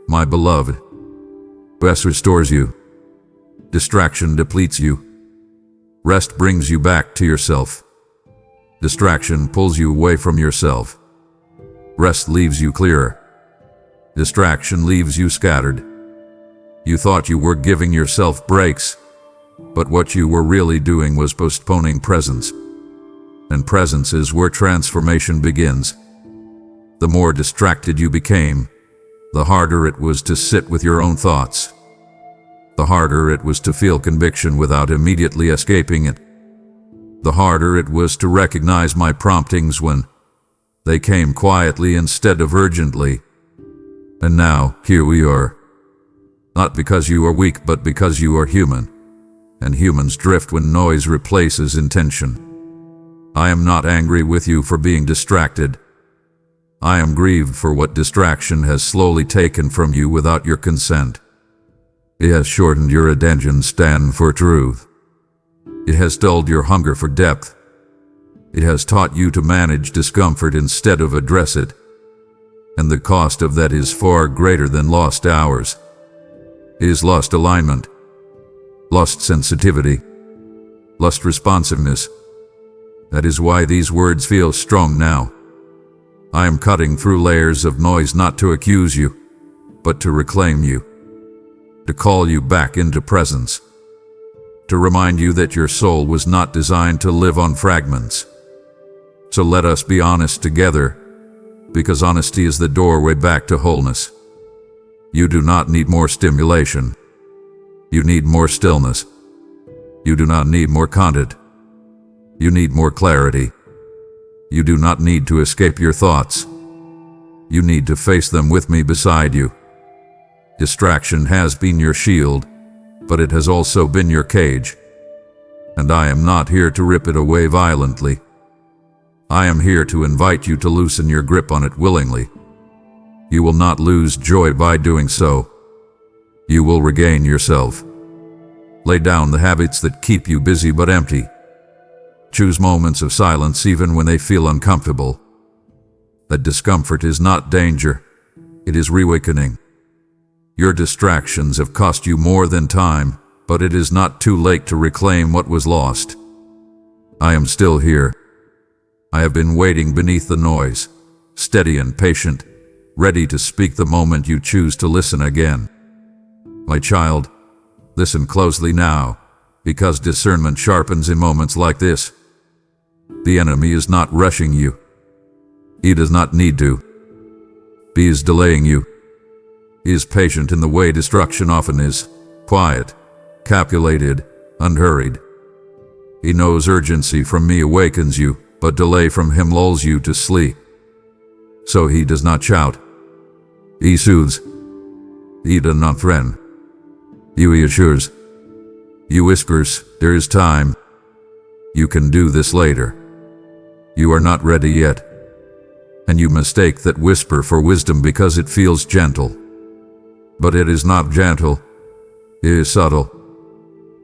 my beloved. Rest restores you. Distraction depletes you. Rest brings you back to yourself. Distraction pulls you away from yourself. Rest leaves you clearer. Distraction leaves you scattered. You thought you were giving yourself breaks, but what you were really doing was postponing presence. And presence is where transformation begins. The more distracted you became, the harder it was to sit with your own thoughts. The harder it was to feel conviction without immediately escaping it. The harder it was to recognize my promptings when they came quietly instead of urgently. And now, here we are. Not because you are weak, but because you are human. And humans drift when noise replaces intention. I am not angry with you for being distracted. I am grieved for what distraction has slowly taken from you without your consent. It has shortened your attention span for truth. It has dulled your hunger for depth. It has taught you to manage discomfort instead of address it. And the cost of that is far greater than lost hours. It is lost alignment, lost sensitivity, lost responsiveness. That is why these words feel strong now. I am cutting through layers of noise not to accuse you, but to reclaim you, to call you back into presence, to remind you that your soul was not designed to live on fragments. So let us be honest together, because honesty is the doorway back to wholeness. You do not need more stimulation. You need more stillness. You do not need more content. You need more clarity. You do not need to escape your thoughts. You need to face them with me beside you. Distraction has been your shield, but it has also been your cage. And I am not here to rip it away violently. I am here to invite you to loosen your grip on it willingly. You will not lose joy by doing so. You will regain yourself. Lay down the habits that keep you busy but empty. Choose moments of silence even when they feel uncomfortable. That discomfort is not danger, it is reawakening. Your distractions have cost you more than time, but it is not too late to reclaim what was lost. I am still here. I have been waiting beneath the noise, steady and patient, ready to speak the moment you choose to listen again. My child, listen closely now, because discernment sharpens in moments like this. The enemy is not rushing you. He does not need to. He is delaying you. He is patient in the way destruction often is, quiet, calculated, unhurried. He knows urgency from me awakens you, but delay from him lulls you to sleep. So he does not shout. He soothes. He does not threaten. He reassures. He whispers, there is time. You can do this later. You are not ready yet. And you mistake that whisper for wisdom because it feels gentle. But it is not gentle. It is subtle.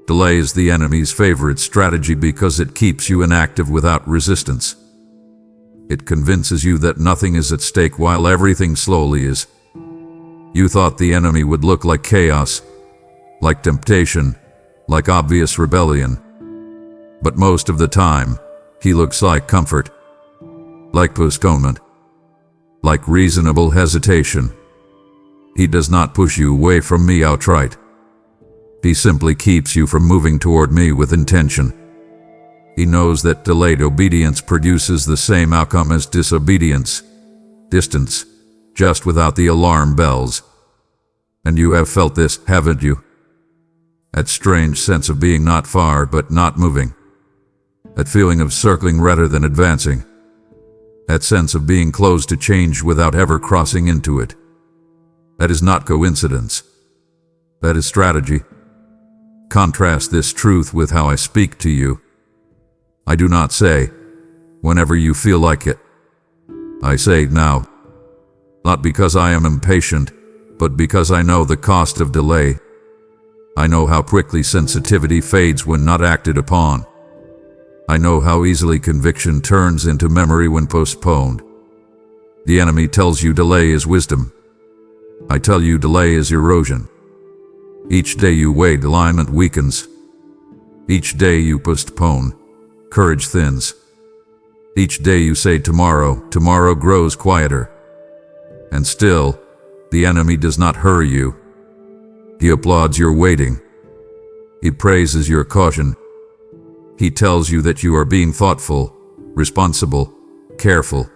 Delay is the enemy's favorite strategy because it keeps you inactive without resistance. It convinces you that nothing is at stake while everything slowly is. You thought the enemy would look like chaos, like temptation, like obvious rebellion. But most of the time, he looks like comfort, like postponement, like reasonable hesitation. He does not push you away from me outright. He simply keeps you from moving toward me with intention. He knows that delayed obedience produces the same outcome as disobedience, distance, just without the alarm bells. And you have felt this, haven't you? That strange sense of being not far but not moving. That feeling of circling rather than advancing. That sense of being closed to change without ever crossing into it. That is not coincidence. That is strategy. Contrast this truth with how I speak to you. I do not say, whenever you feel like it. I say now. Not because I am impatient, but because I know the cost of delay. I know how quickly sensitivity fades when not acted upon. I know how easily conviction turns into memory when postponed. The enemy tells you delay is wisdom. I tell you delay is erosion. Each day you wait, alignment weakens. Each day you postpone, courage thins. Each day you say tomorrow, tomorrow grows quieter. And still, the enemy does not hurry you. He applauds your waiting. He praises your caution. He tells you that you are being thoughtful, responsible, careful.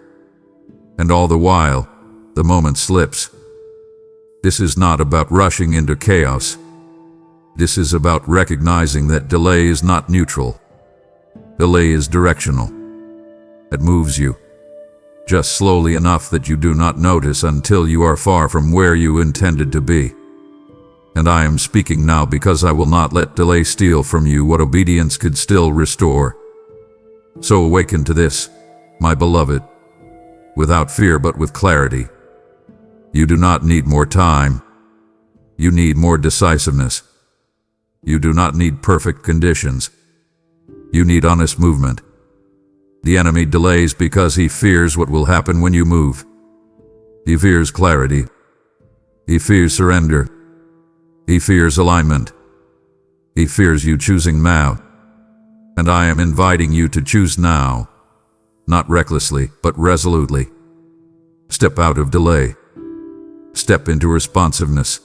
And all the while, the moment slips. This is not about rushing into chaos. This is about recognizing that delay is not neutral. Delay is directional. It moves you, just slowly enough that you do not notice until you are far from where you intended to be. And I am speaking now because I will not let delay steal from you what obedience could still restore. So awaken to this, my beloved, without fear but with clarity. You do not need more time. You need more decisiveness. You do not need perfect conditions. You need honest movement. The enemy delays because he fears what will happen when you move. He fears clarity. He fears surrender. He fears alignment. He fears you choosing now. And I am inviting you to choose now, not recklessly, but resolutely. Step out of delay. Step into responsiveness.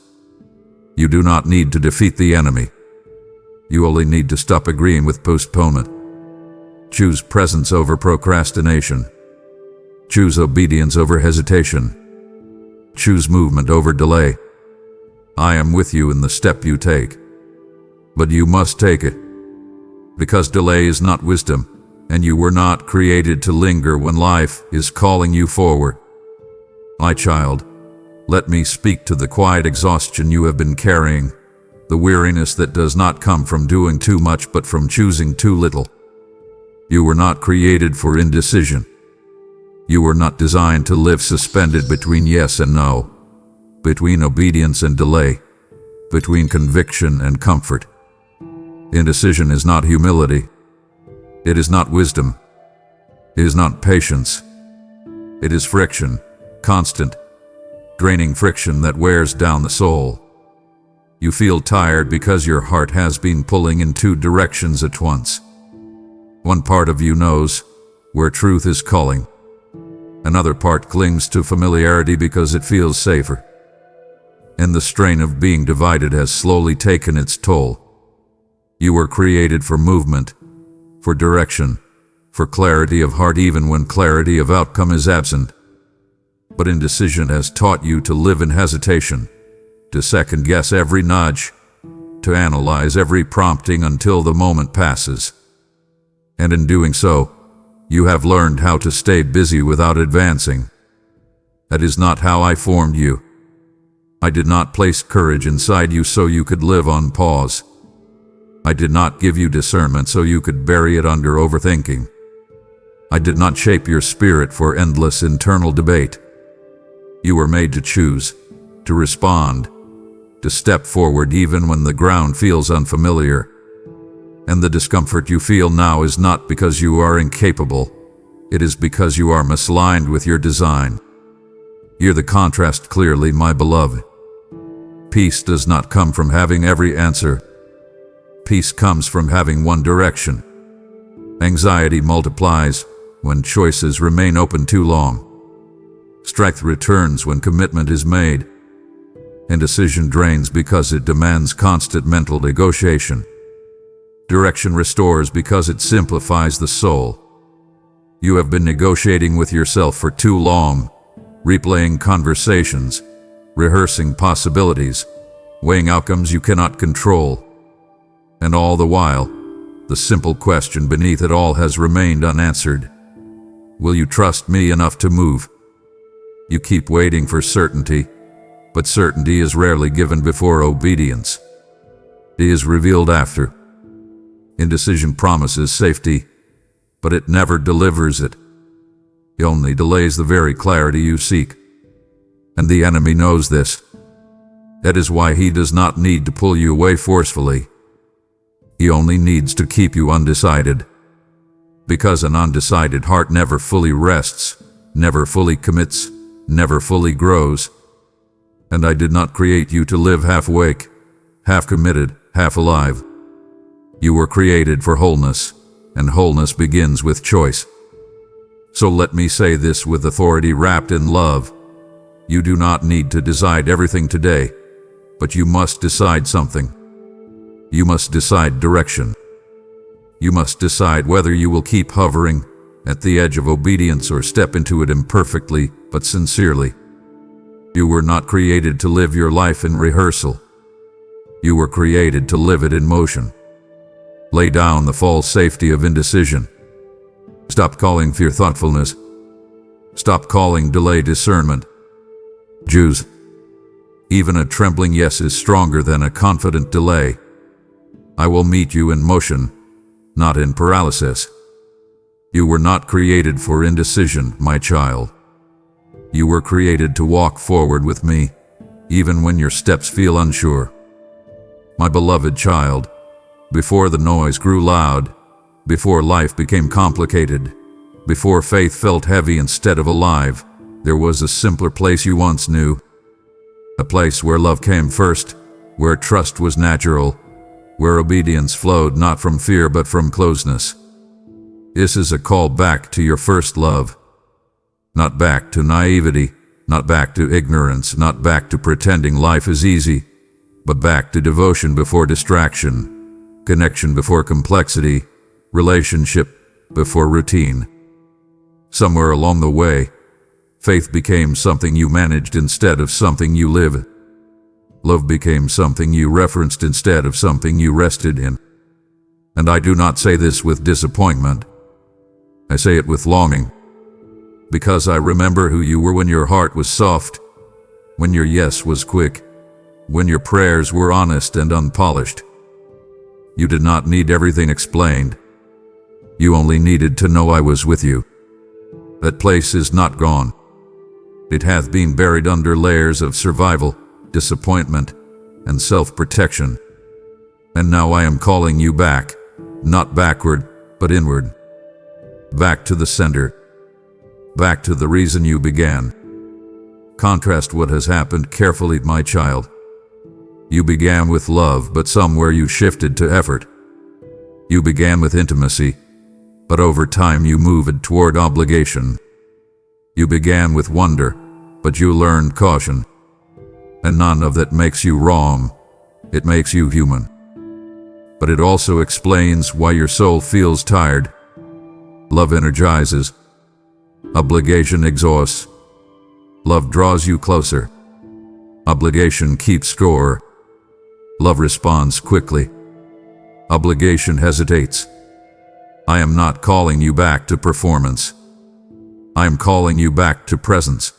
You do not need to defeat the enemy. You only need to stop agreeing with postponement. Choose presence over procrastination. Choose obedience over hesitation. Choose movement over delay. I am with you in the step you take. But you must take it. Because delay is not wisdom. and you were not created to linger when life is calling you forward. My child, let me speak to the quiet exhaustion you have been carrying, the weariness that does not come from doing too much but from choosing too little. You were not created for indecision. You were not designed to live suspended between yes and no, between obedience and delay, between conviction and comfort. Indecision is not humility. It is not wisdom. It is not patience. It is friction, constant, draining friction that wears down the soul. You feel tired because your heart has been pulling in two directions at once. One part of you knows where truth is calling. Another part clings to familiarity because it feels safer. And the strain of being divided has slowly taken its toll. You were created for movement, for direction, for clarity of heart even when clarity of outcome is absent. But indecision has taught you to live in hesitation, to second-guess every nudge, to analyze every prompting until the moment passes. And in doing so, you have learned how to stay busy without advancing. That is not how I formed you. I did not place courage inside you so you could live on pause. I did not give you discernment so you could bury it under overthinking. I did not shape your spirit for endless internal debate. You were made to choose, to respond, to step forward even when the ground feels unfamiliar. And the discomfort you feel now is not because you are incapable. It is because you are misaligned with your design. Hear the contrast clearly, my beloved. Peace does not come from having every answer. Peace comes from having one direction. Anxiety multiplies when choices remain open too long. Strength returns when commitment is made. Indecision drains because it demands constant mental negotiation. Direction restores because it simplifies the soul. You have been negotiating with yourself for too long, replaying conversations, rehearsing possibilities, weighing outcomes you cannot control. And all the while, the simple question beneath it all has remained unanswered. Will you trust me enough to move? You keep waiting for certainty, but certainty is rarely given before obedience. It is revealed after. Indecision promises safety, but it never delivers it. It only delays the very clarity you seek. And the enemy knows this. That is why he does not need to pull you away forcefully. He only needs to keep you undecided. Because an undecided heart never fully rests, never fully commits, never fully grows. And I did not create you to live half awake, half committed, half alive. You were created for wholeness, and wholeness begins with choice. So let me say this with authority wrapped in love. You do not need to decide everything today, but you must decide something. You must decide direction. You must decide whether you will keep hovering at the edge of obedience or step into it imperfectly but sincerely. You were not created to live your life in rehearsal. You were created to live it in motion. Lay down the false safety of indecision. Stop calling fear thoughtfulness. Stop calling delay discernment. Jews. Even a trembling yes is stronger than a confident delay. I will meet you in motion, not in paralysis. You were not created for indecision, my child. You were created to walk forward with me, even when your steps feel unsure. My beloved child, before the noise grew loud, before life became complicated, before faith felt heavy instead of alive, there was a simpler place you once knew. A place where love came first, where trust was natural, where obedience flowed not from fear but from closeness. This is a call back to your first love. Not back to naivety, not back to ignorance, not back to pretending life is easy, but back to devotion before distraction, connection before complexity, relationship before routine. Somewhere along the way, faith became something you managed instead of something you lived. Love became something you referenced instead of something you rested in. And I do not say this with disappointment. I say it with longing, because I remember who you were when your heart was soft, when your yes was quick, when your prayers were honest and unpolished. You did not need everything explained. You only needed to know I was with you. That place is not gone. It hath been buried under layers of survival, disappointment, and self-protection. And now I am calling you back, not backward, but inward. Back to the center. Back to the reason you began. Contrast what has happened carefully, my child. You began with love, but somewhere you shifted to effort. You began with intimacy, but over time you moved toward obligation. You began with wonder, but you learned caution. And none of that makes you wrong. It makes you human. But it also explains why your soul feels tired. Love energizes. Obligation exhausts. Love draws you closer. Obligation keeps score. Love responds quickly. Obligation hesitates. I am not calling you back to performance. I am calling you back to presence.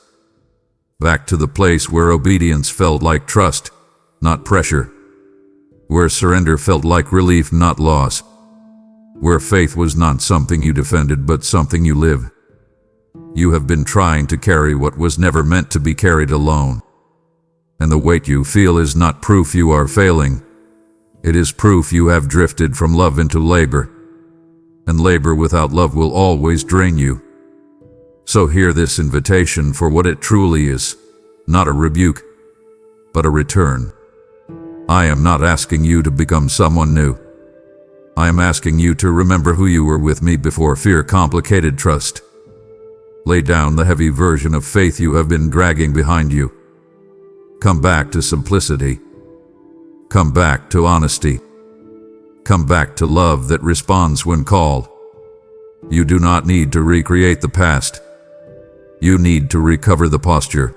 Back to the place where obedience felt like trust, not pressure. Where surrender felt like relief, not loss. Where faith was not something you defended, but something you live. You have been trying to carry what was never meant to be carried alone. And the weight you feel is not proof you are failing. It is proof you have drifted from love into labor. And labor without love will always drain you. So hear this invitation for what it truly is, not a rebuke, but a return. I am not asking you to become someone new. I am asking you to remember who you were with me before fear complicated trust. Lay down the heavy version of faith you have been dragging behind you. Come back to simplicity. Come back to honesty. Come back to love that responds when called. You do not need to recreate the past. You need to recover the posture.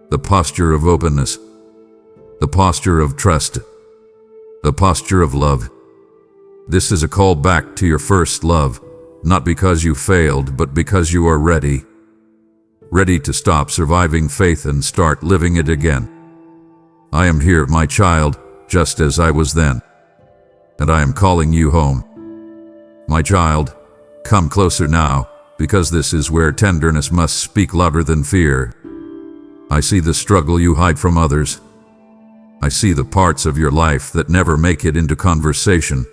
The posture of openness. The posture of trust. The posture of love. This is a call back to your first love, not because you failed, but because you are ready. Ready to stop surviving faith and start living it again. I am here, my child, just as I was then. And I am calling you home. My child, come closer now, because this is where tenderness must speak louder than fear. I see the struggle you hide from others. I see the parts of your life that never make it into conversation,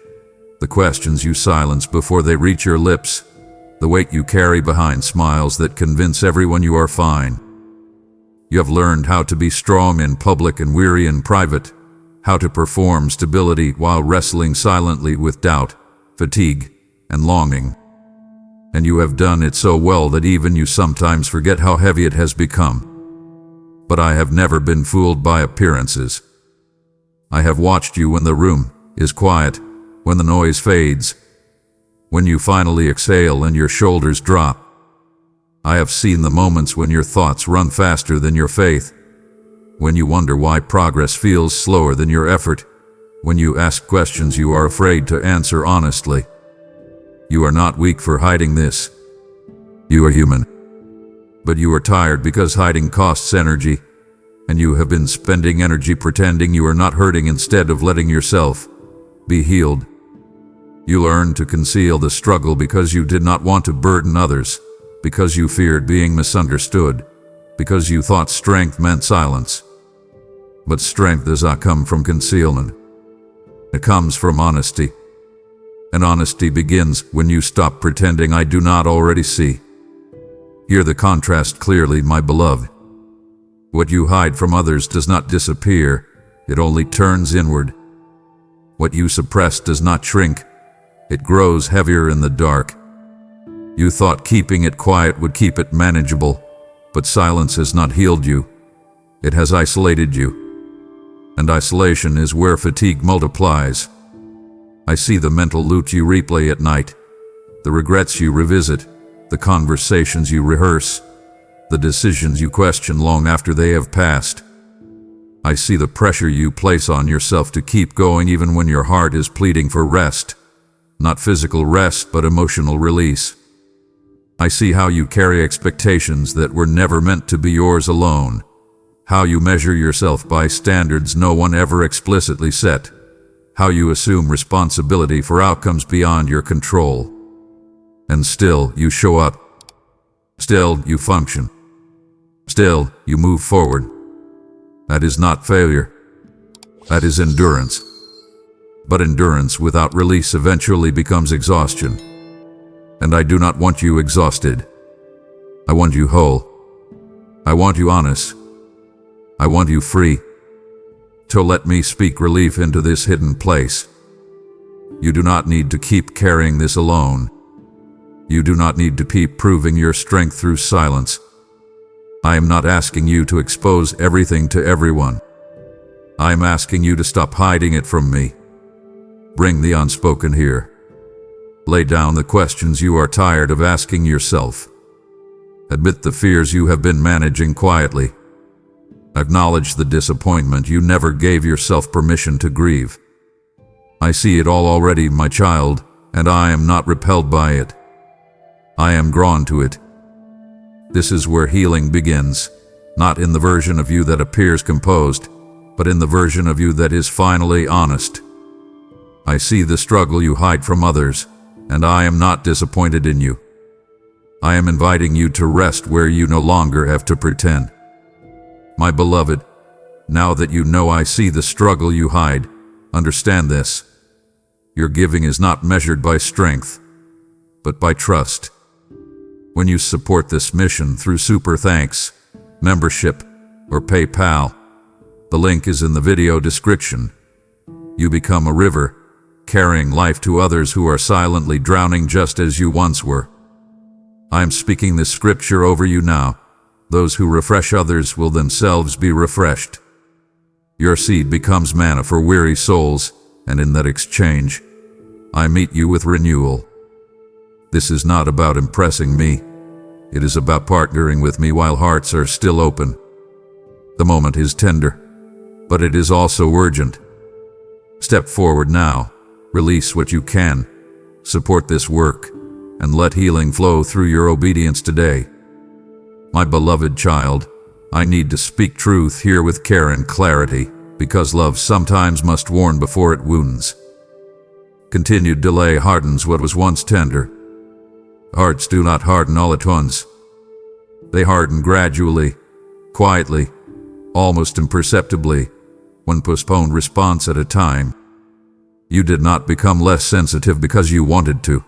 the questions you silence before they reach your lips, the weight you carry behind smiles that convince everyone you are fine. You have learned how to be strong in public and weary in private, how to perform stability while wrestling silently with doubt, fatigue, and longing. And you have done it so well that even you sometimes forget how heavy it has become. But I have never been fooled by appearances. I have watched you when the room is quiet, when the noise fades, when you finally exhale and your shoulders drop. I have seen the moments when your thoughts run faster than your faith, when you wonder why progress feels slower than your effort, when you ask questions you are afraid to answer honestly. You are not weak for hiding this. You are human. But you are tired because hiding costs energy, and you have been spending energy pretending you are not hurting instead of letting yourself be healed. You learned to conceal the struggle because you did not want to burden others, because you feared being misunderstood, because you thought strength meant silence. But strength does not come from concealment. It comes from honesty. And honesty begins when you stop pretending I do not already see. Hear the contrast clearly, my beloved. What you hide from others does not disappear, it only turns inward. What you suppress does not shrink, it grows heavier in the dark. You thought keeping it quiet would keep it manageable, but silence has not healed you. It has isolated you. And isolation is where fatigue multiplies. I see the mental loot you replay at night, the regrets you revisit, the conversations you rehearse, the decisions you question long after they have passed. I see the pressure you place on yourself to keep going even when your heart is pleading for rest. Not physical rest, but emotional release. I see how you carry expectations that were never meant to be yours alone. How you measure yourself by standards no one ever explicitly set. How you assume responsibility for outcomes beyond your control. And still, you show up. Still, you function. Still, you move forward. That is not failure. That is endurance. But endurance without release eventually becomes exhaustion. And I do not want you exhausted. I want you whole. I want you honest. I want you free. So let me speak relief into this hidden place. You do not need to keep carrying this alone. You do not need to keep proving your strength through silence. I am not asking you to expose everything to everyone. I am asking you to stop hiding it from me. Bring the unspoken here. Lay down the questions you are tired of asking yourself. Admit the fears you have been managing quietly. Acknowledge the disappointment you never gave yourself permission to grieve. I see it all already, my child, and I am not repelled by it. I am drawn to it. This is where healing begins, not in the version of you that appears composed, but in the version of you that is finally honest. I see the struggle you hide from others, and I am not disappointed in you. I am inviting you to rest where you no longer have to pretend. My beloved, now that you know I see the struggle you hide, understand this. Your giving is not measured by strength, but by trust. When you support this mission through Super Thanks, membership, or PayPal, the link is in the video description. You become a river, carrying life to others who are silently drowning just as you once were. I am speaking this scripture over you now. Those who refresh others will themselves be refreshed. Your seed becomes manna for weary souls, and in that exchange, I meet you with renewal. This is not about impressing me. It is about partnering with me while hearts are still open. The moment is tender, but it is also urgent. Step forward now, release what you can, support this work, and let healing flow through your obedience today. My beloved child, I need to speak truth here with care and clarity, because love sometimes must warn before it wounds. Continued delay hardens what was once tender. Hearts do not harden all at once. They harden gradually, quietly, almost imperceptibly, one postponed response at a time. You did not become less sensitive because you wanted to.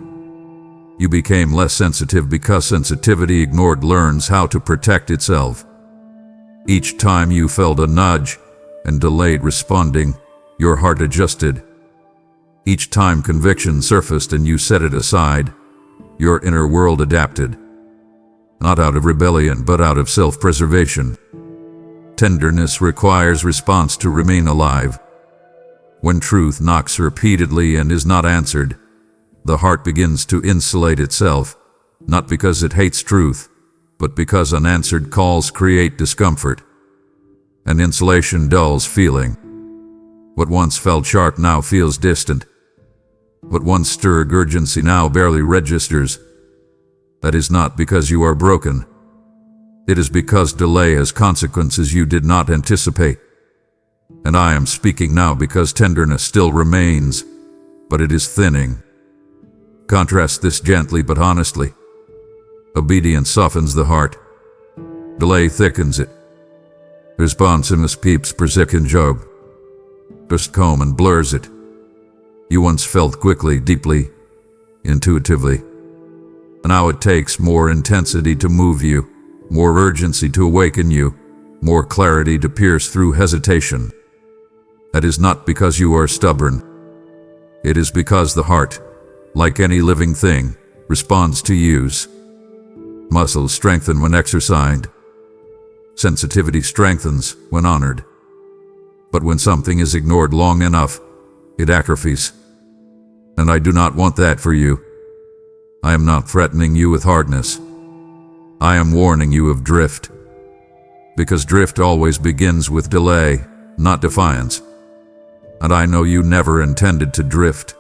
You became less sensitive because sensitivity ignored learns how to protect itself. Each time you felt a nudge and delayed responding, your heart adjusted. Each time conviction surfaced and you set it aside, your inner world adapted. Not out of rebellion, but out of self-preservation. Tenderness requires response to remain alive. When truth knocks repeatedly and is not answered, the heart begins to insulate itself, not because it hates truth, but because unanswered calls create discomfort. And insulation dulls feeling. What once felt sharp now feels distant. What once stirred urgency now barely registers. That is not because you are broken. It is because delay has consequences you did not anticipate. And I am speaking now because tenderness still remains, but it is thinning. Contrast this gently but honestly. Obedience softens the heart. Delay thickens it. Responsiveness peeps persicken job. Just comb and blurs it. You once felt quickly, deeply, intuitively. Now it takes more intensity to move you, more urgency to awaken you, more clarity to pierce through hesitation. That is not because you are stubborn. It is because the heart, like any living thing, responds to use. Muscles strengthen when exercised. Sensitivity strengthens when honored. But when something is ignored long enough, it atrophies. And I do not want that for you. I am not threatening you with hardness. I am warning you of drift. Because drift always begins with delay, not defiance. And I know you never intended to drift.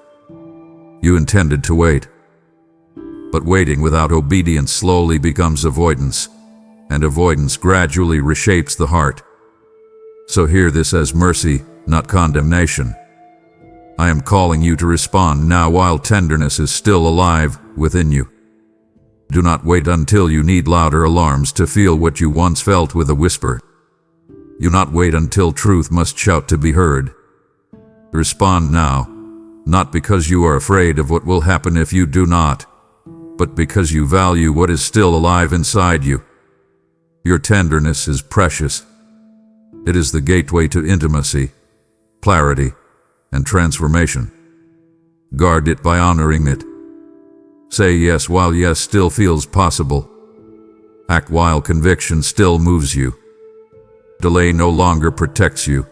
You intended to wait. But waiting without obedience slowly becomes avoidance, and avoidance gradually reshapes the heart. So hear this as mercy, not condemnation. I am calling you to respond now while tenderness is still alive within you. Do not wait until you need louder alarms to feel what you once felt with a whisper. Do not wait until truth must shout to be heard. Respond now, not because you are afraid of what will happen if you do not, but because you value what is still alive inside you. Your tenderness is precious. It is the gateway to intimacy, clarity, and transformation. Guard it by honoring it. Say yes while yes still feels possible. Act while conviction still moves you. Delay no longer protects you.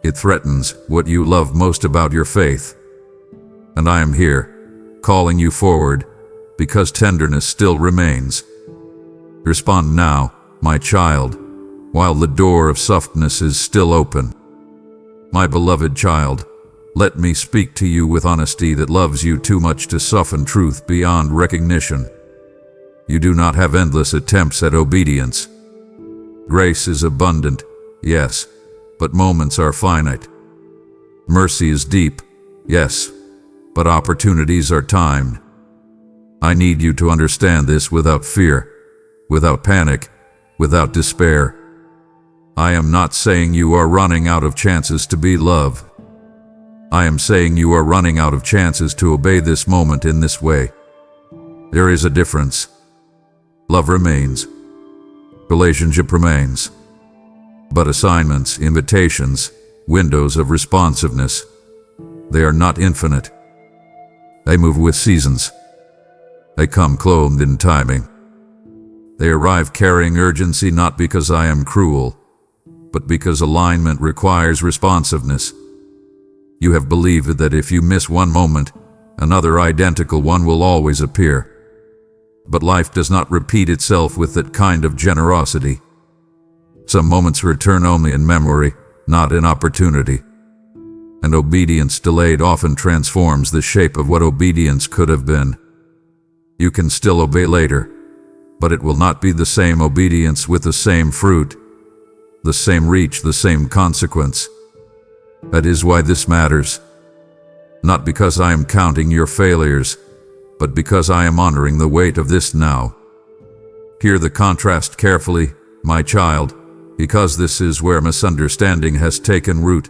It threatens what you love most about your faith. And I am here, calling you forward, because tenderness still remains. Respond now, my child, while the door of softness is still open. My beloved child, let me speak to you with honesty that loves you too much to soften truth beyond recognition. You do not have endless attempts at obedience. Grace is abundant, yes, but moments are finite. Mercy is deep, yes, but opportunities are timed. I need you to understand this without fear, without panic, without despair. I am not saying you are running out of chances to be loved. I am saying you are running out of chances to obey this moment in this way. There is a difference. Love remains. Relationship remains. But assignments, invitations, windows of responsiveness, they are not infinite. They move with seasons. They come clothed in timing. They arrive carrying urgency not because I am cruel, but because alignment requires responsiveness. You have believed that if you miss one moment, another identical one will always appear. But life does not repeat itself with that kind of generosity. Some moments return only in memory, not in opportunity. And obedience delayed often transforms the shape of what obedience could have been. You can still obey later, but it will not be the same obedience with the same fruit, the same reach, the same consequence. That is why this matters. Not because I am counting your failures, but because I am honoring the weight of this now. Hear the contrast carefully, my child, because this is where misunderstanding has taken root.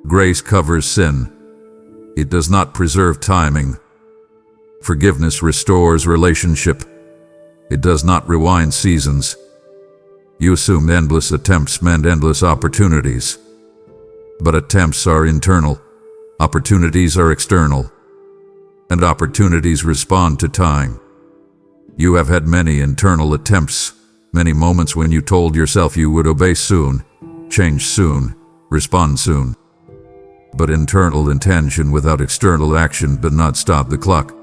Grace covers sin. It does not preserve timing. Forgiveness restores relationship. It does not rewind seasons. You assume endless attempts meant endless opportunities. But attempts are internal. Opportunities are external. And opportunities respond to time. You have had many internal attempts, many moments when you told yourself you would obey soon, change soon, respond soon. But internal intention without external action did not stop the clock.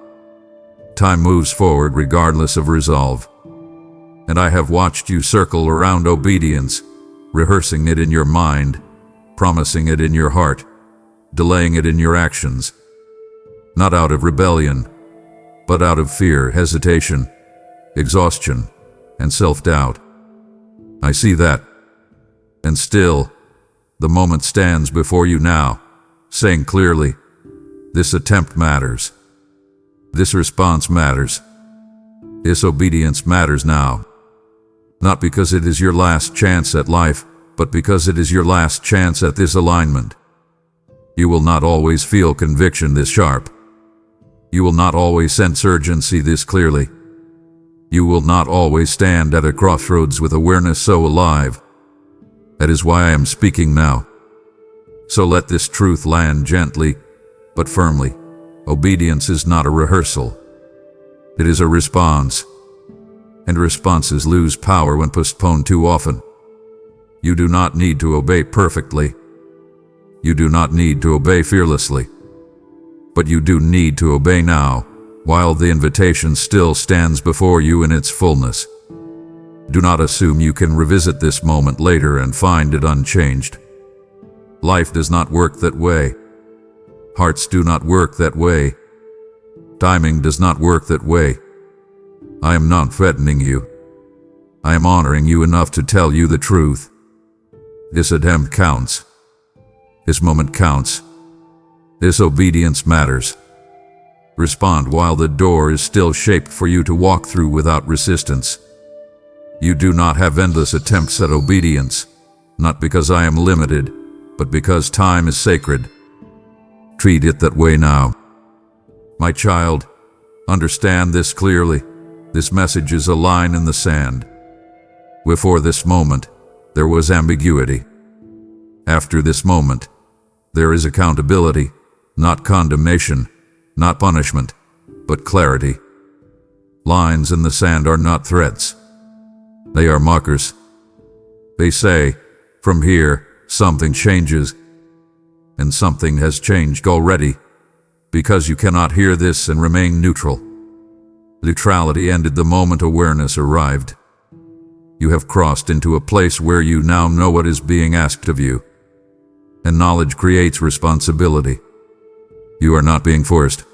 Time moves forward regardless of resolve. And I have watched you circle around obedience, rehearsing it in your mind, promising it in your heart, delaying it in your actions. Not out of rebellion, but out of fear, hesitation, exhaustion, and self-doubt. I see that. And still, the moment stands before you now, saying clearly, this attempt matters. This response matters. This obedience matters now. Not because it is your last chance at life, but because it is your last chance at this alignment. You will not always feel conviction this sharp. You will not always sense urgency this clearly. You will not always stand at a crossroads with awareness so alive. That is why I am speaking now. So let this truth land gently, but firmly. Obedience is not a rehearsal. It is a response. And responses lose power when postponed too often. You do not need to obey perfectly. You do not need to obey fearlessly. But you do need to obey now, while the invitation still stands before you in its fullness. Do not assume you can revisit this moment later and find it unchanged. Life does not work that way. Hearts do not work that way. Timing does not work that way. I am not threatening you. I am honoring you enough to tell you the truth. This attempt counts. This moment counts. This obedience matters. Respond while the door is still shaped for you to walk through without resistance. You do not have endless attempts at obedience, not because I am limited, but because time is sacred. Treat it that way now. My child, understand this clearly. This message is a line in the sand. Before this moment, there was ambiguity. After this moment, there is accountability, not condemnation, not punishment, but clarity. Lines in the sand are not threats. They are markers. They say, from here, something changes. And something has changed already, because you cannot hear this and remain neutral. Neutrality ended the moment awareness arrived. You have crossed into a place where you now know what is being asked of you. And knowledge creates responsibility. You are not being forced.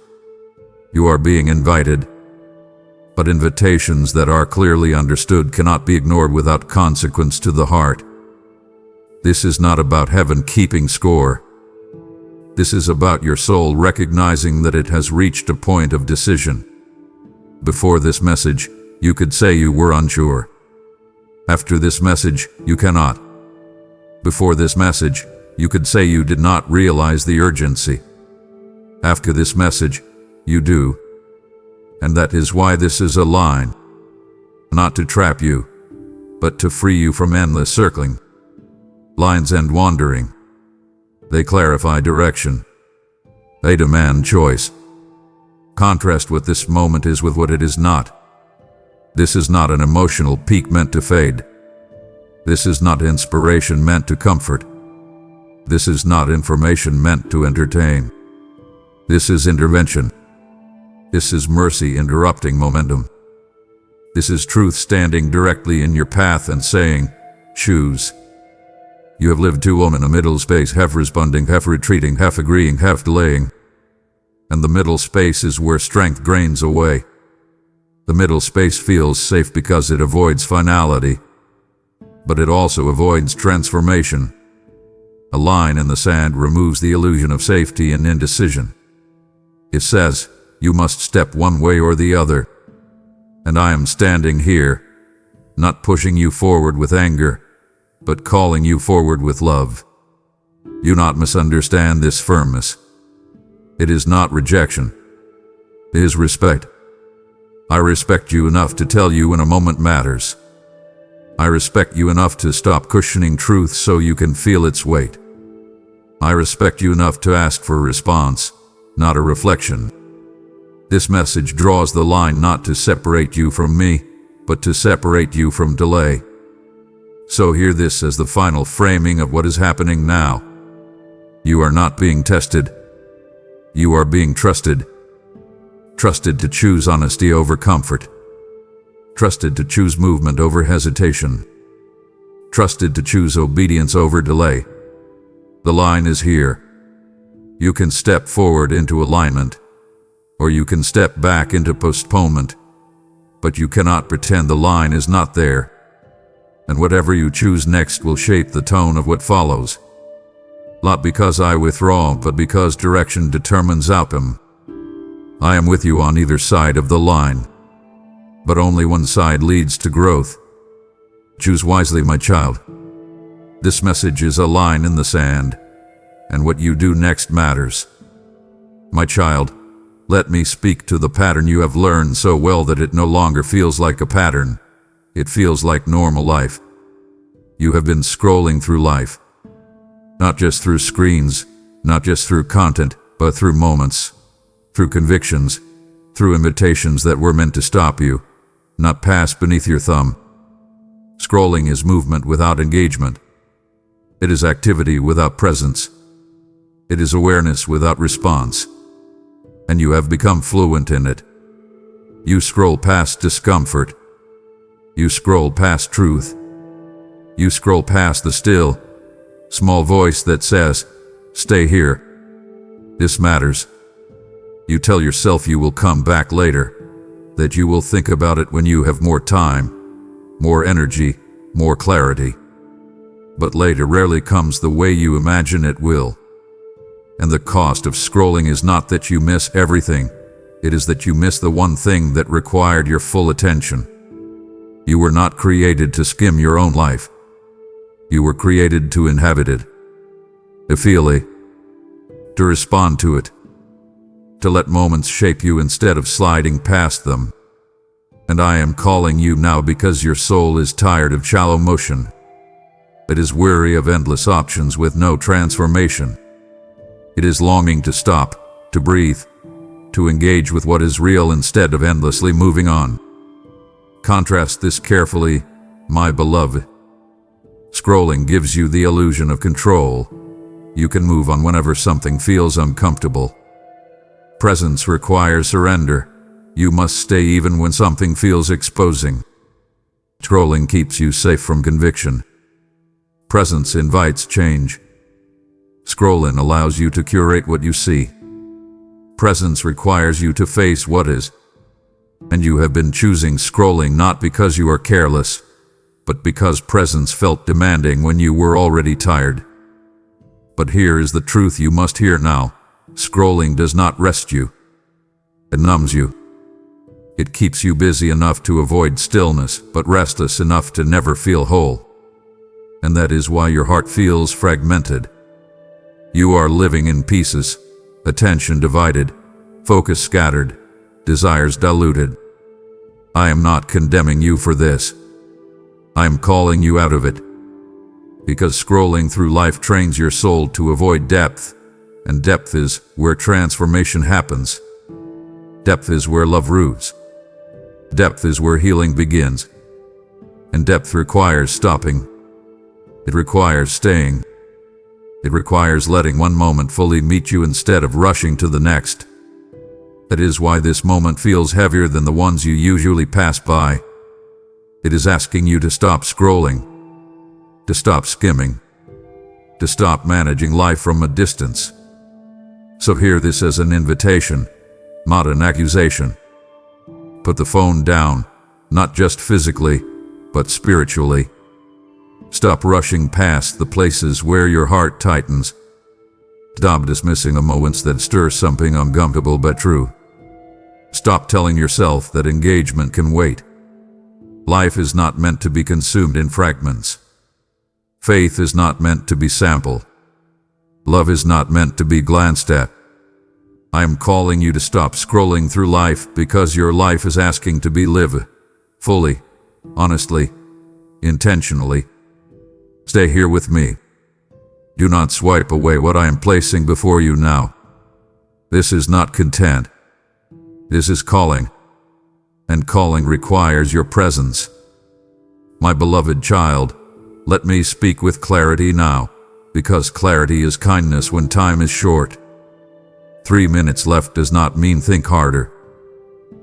You are being invited. But invitations that are clearly understood cannot be ignored without consequence to the heart. This is not about heaven keeping score. This is about your soul recognizing that it has reached a point of decision. Before this message, you could say you were unsure. After this message, you cannot. Before this message, you could say you did not realize the urgency. After this message, you do. And that is why this is a line. Not to trap you, but to free you from endless circling. Lines end wandering. They clarify direction. They demand choice. Contrast what this moment is with what it is not. This is not an emotional peak meant to fade. This is not inspiration meant to comfort. This is not information meant to entertain. This is intervention. This is mercy interrupting momentum. This is truth standing directly in your path and saying, choose. You have lived too long in a middle space, half responding, half retreating, half agreeing, half delaying. And the middle space is where strength drains away. The middle space feels safe because it avoids finality, but it also avoids transformation. A line in the sand removes the illusion of safety and indecision. It says, you must step one way or the other. And I am standing here, not pushing you forward with anger, but calling you forward with love. Do not misunderstand this firmness. It is not rejection. It is respect. I respect you enough to tell you when a moment matters. I respect you enough to stop cushioning truth so you can feel its weight. I respect you enough to ask for a response, not a reflection. This message draws the line not to separate you from me, but to separate you from delay. So hear this as the final framing of what is happening now. You are not being tested. You are being trusted. Trusted to choose honesty over comfort. Trusted to choose movement over hesitation. Trusted to choose obedience over delay. The line is here. You can step forward into alignment, or you can step back into postponement, but you cannot pretend the line is not there. And whatever you choose next will shape the tone of what follows. Not because I withdraw, but because direction determines outcome. I am with you on either side of the line, but only one side leads to growth. Choose wisely, my child. This message is a line in the sand, and what you do next matters. My child, let me speak to the pattern you have learned so well that it no longer feels like a pattern. It feels like normal life. You have been scrolling through life. Not just through screens, not just through content, but through moments, through convictions, through invitations that were meant to stop you, not pass beneath your thumb. Scrolling is movement without engagement. It is activity without presence. It is awareness without response. And you have become fluent in it. You scroll past discomfort. You scroll past truth. You scroll past the still, small voice that says, stay here. This matters. You tell yourself you will come back later. that you will think about it when you have more time, more energy, more clarity. But later rarely comes the way you imagine it will. And the cost of scrolling is not that you miss everything, it is that you miss the one thing that required your full attention. You were not created to skim your own life. You were created to inhabit it, to feel it, to respond to it, to let moments shape you instead of sliding past them. And I am calling you now because your soul is tired of shallow motion. It is weary of endless options with no transformation. It is longing to stop, to breathe, to engage with what is real instead of endlessly moving on. Contrast this carefully, my beloved. Scrolling gives you the illusion of control. You can move on whenever something feels uncomfortable. Presence requires surrender. You must stay even when something feels exposing. Scrolling keeps you safe from conviction. Presence invites change. Scrolling allows you to curate what you see. Presence requires you to face what is. And you have been choosing scrolling not because you are careless, but because presence felt demanding when you were already tired. But here is the truth you must hear now. Scrolling does not rest you. It numbs you. It keeps you busy enough to avoid stillness, but restless enough to never feel whole. And that is why your heart feels fragmented. You are living in pieces, attention divided, focus scattered, desires diluted. I am not condemning you for this. I am calling you out of it. Because scrolling through life trains your soul to avoid depth, and depth is where transformation happens. Depth is where love roots. Depth is where healing begins. And depth requires stopping. It requires staying. It requires letting one moment fully meet you instead of rushing to the next. That is why this moment feels heavier than the ones you usually pass by. It is asking you to stop scrolling, to stop skimming, to stop managing life from a distance. So hear this as an invitation, not an accusation. Put the phone down, not just physically, but spiritually. Stop rushing past the places where your heart tightens. Stop dismissing the moments that stir something uncomfortable but true. Stop telling yourself that engagement can wait. Life is not meant to be consumed in fragments. Faith is not meant to be sampled. Love is not meant to be glanced at. I am calling you to stop scrolling through life because your life is asking to be lived fully, honestly, intentionally. Stay here with me. Do not swipe away what I am placing before you now. This is not content. This is calling. And calling requires your presence. My beloved child, let me speak with clarity now, because clarity is kindness when time is short. 3 minutes left does not mean think harder.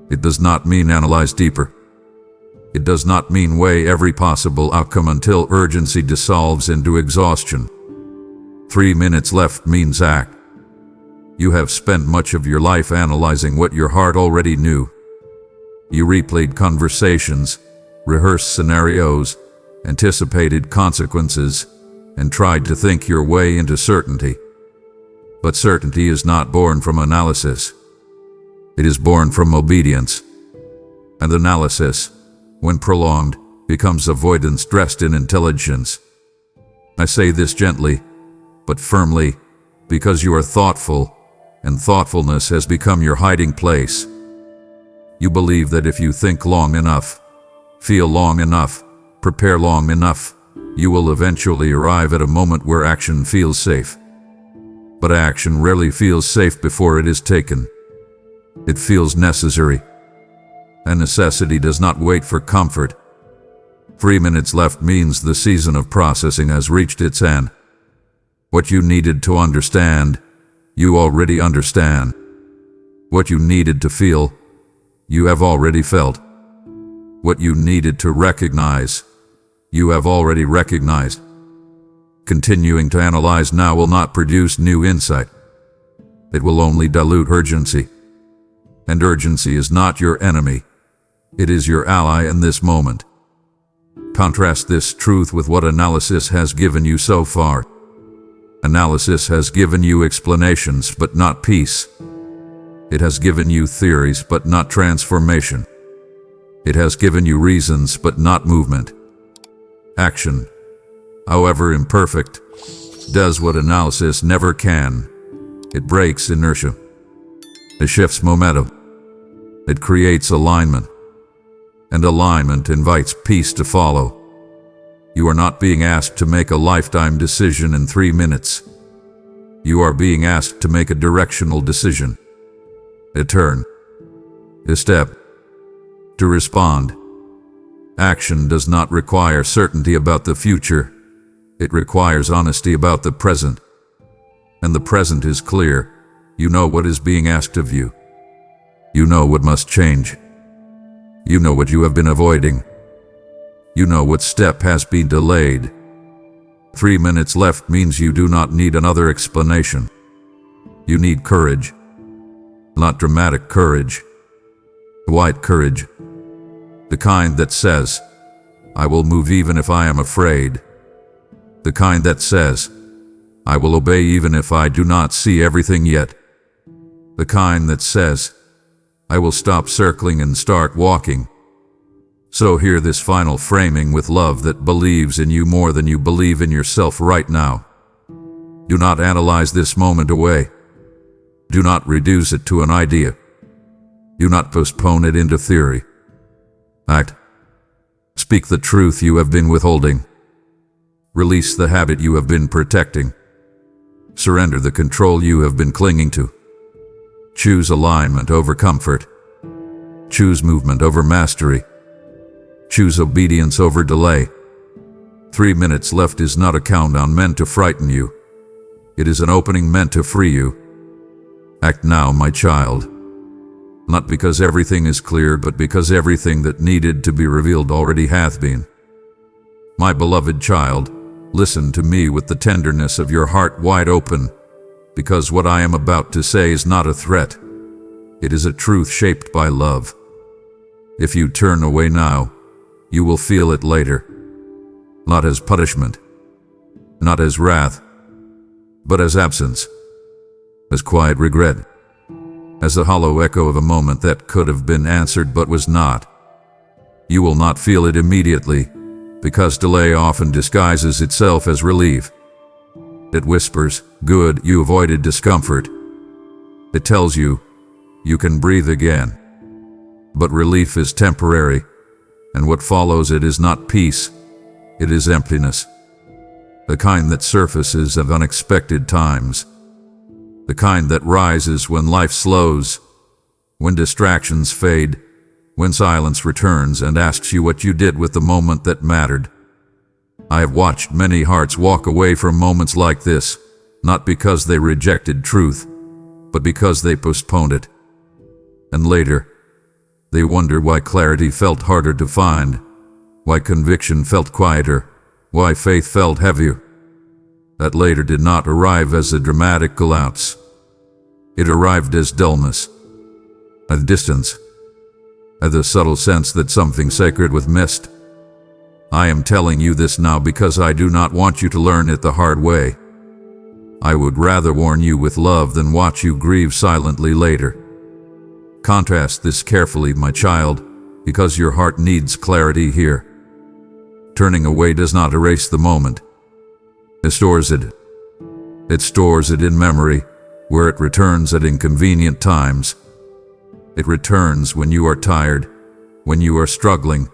It does not mean analyze deeper. It does not mean weigh every possible outcome until urgency dissolves into exhaustion. 3 minutes left means act. You have spent much of your life analyzing what your heart already knew. You replayed conversations, rehearsed scenarios, anticipated consequences, and tried to think your way into certainty. But certainty is not born from analysis. It is born from obedience. And analysis, when prolonged, becomes avoidance dressed in intelligence. I say this gently, but firmly, because you are thoughtful, and thoughtfulness has become your hiding place. You believe that if you think long enough, feel long enough, prepare long enough, you will eventually arrive at a moment where action feels safe. But action rarely feels safe before it is taken. It feels necessary. And necessity does not wait for comfort. 3 minutes left means the season of processing has reached its end. What you needed to understand, you already understand. What you needed to feel, you have already felt. What you needed to recognize, you have already recognized. Continuing to analyze now will not produce new insight. It will only dilute urgency. And urgency is not your enemy. It is your ally in this moment. Contrast this truth with what analysis has given you so far. Analysis has given you explanations, but not peace. It has given you theories, but not transformation. It has given you reasons, but not movement. Action, however imperfect, does what analysis never can. It breaks inertia. It shifts momentum. It creates alignment. And alignment invites peace to follow. You are not being asked to make a lifetime decision in 3 minutes. You are being asked to make a directional decision. A turn. A step. To respond. Action does not require certainty about the future. It requires honesty about the present. And the present is clear. You know what is being asked of you. You know what must change. You know what you have been avoiding. You know what step has been delayed. 3 minutes left means you do not need another explanation. You need courage. Not dramatic courage. White courage. The kind that says, I will move even if I am afraid. The kind that says, I will obey even if I do not see everything yet. The kind that says, I will stop circling and start walking. So hear this final framing with love that believes in you more than you believe in yourself right now. Do not analyze this moment away. Do not reduce it to an idea. Do not postpone it into theory. Act. Speak the truth you have been withholding. Release the habit you have been protecting. Surrender the control you have been clinging to. Choose alignment over comfort. Choose movement over mastery. Choose obedience over delay. 3 minutes left is not a countdown meant to frighten you. It is an opening meant to free you. Act now, my child. Not because everything is clear, but because everything that needed to be revealed already hath been. My beloved child, listen to me with the tenderness of your heart wide open, because what I am about to say is not a threat. It is a truth shaped by love. If you turn away now, you will feel it later. Not as punishment, not as wrath, but as absence, as quiet regret, as the hollow echo of a moment that could have been answered but was not. You will not feel it immediately, because delay often disguises itself as relief. It whispers, good, you avoided discomfort. It tells you, you can breathe again. But relief is temporary, and what follows it is not peace, it is emptiness. The kind that surfaces at unexpected times. The kind that rises when life slows, when distractions fade, when silence returns and asks you what you did with the moment that mattered. I have watched many hearts walk away from moments like this, not because they rejected truth, but because they postponed it. And later, they wonder why clarity felt harder to find, why conviction felt quieter, why faith felt heavier. That later did not arrive as a dramatic collapse. It arrived as dullness, a distance, and the subtle sense that something sacred was missed. I am telling you this now because I do not want you to learn it the hard way. I would rather warn you with love than watch you grieve silently later. Contrast this carefully, my child, because your heart needs clarity here. Turning away does not erase the moment. It stores it. It stores it in memory, where it returns at inconvenient times. It returns when you are tired, when you are struggling,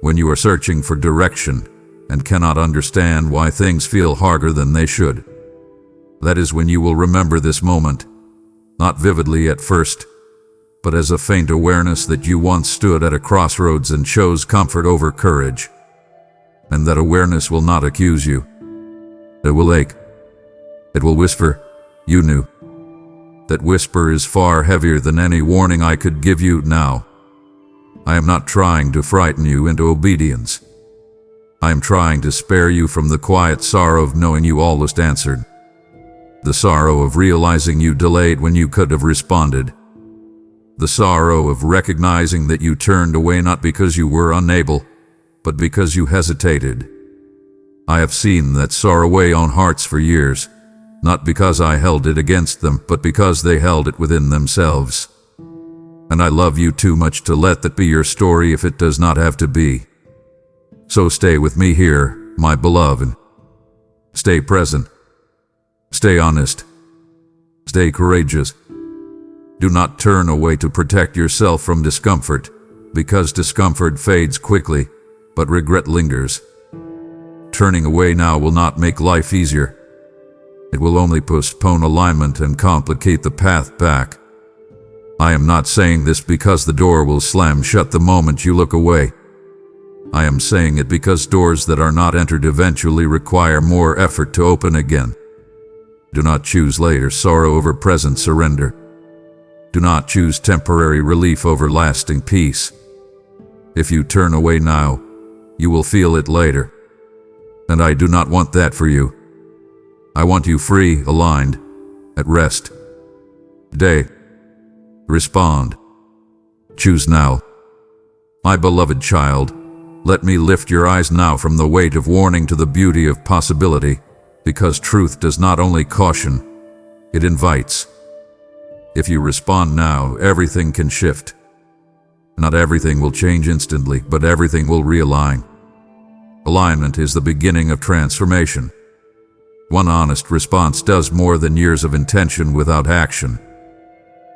when you are searching for direction and cannot understand why things feel harder than they should. That is when you will remember this moment, not vividly at first, but as a faint awareness that you once stood at a crossroads and chose comfort over courage. And that awareness will not accuse you. It will ache. It will whisper, you knew. That whisper is far heavier than any warning I could give you now. I am not trying to frighten you into obedience. I am trying to spare you from the quiet sorrow of knowing you almost answered. The sorrow of realizing you delayed when you could have responded. The sorrow of recognizing that you turned away not because you were unable, but because you hesitated. I have seen that sorrow weigh on hearts for years, not because I held it against them, but because they held it within themselves. And I love you too much to let that be your story if it does not have to be. So stay with me here, my beloved. Stay present. Stay honest. Stay courageous. Do not turn away to protect yourself from discomfort, because discomfort fades quickly, but regret lingers. Turning away now will not make life easier. It will only postpone alignment and complicate the path back. I am not saying this because the door will slam shut the moment you look away. I am saying it because doors that are not entered eventually require more effort to open again. Do not choose later sorrow over present surrender. Do not choose temporary relief over lasting peace. If you turn away now, you will feel it later. And I do not want that for you. I want you free, aligned, at rest. Today, respond. Choose now. My beloved child, let me lift your eyes now from the weight of warning to the beauty of possibility, because truth does not only caution, it invites. If you respond now, everything can shift. Not everything will change instantly, but everything will realign. Alignment is the beginning of transformation. One honest response does more than years of intention without action.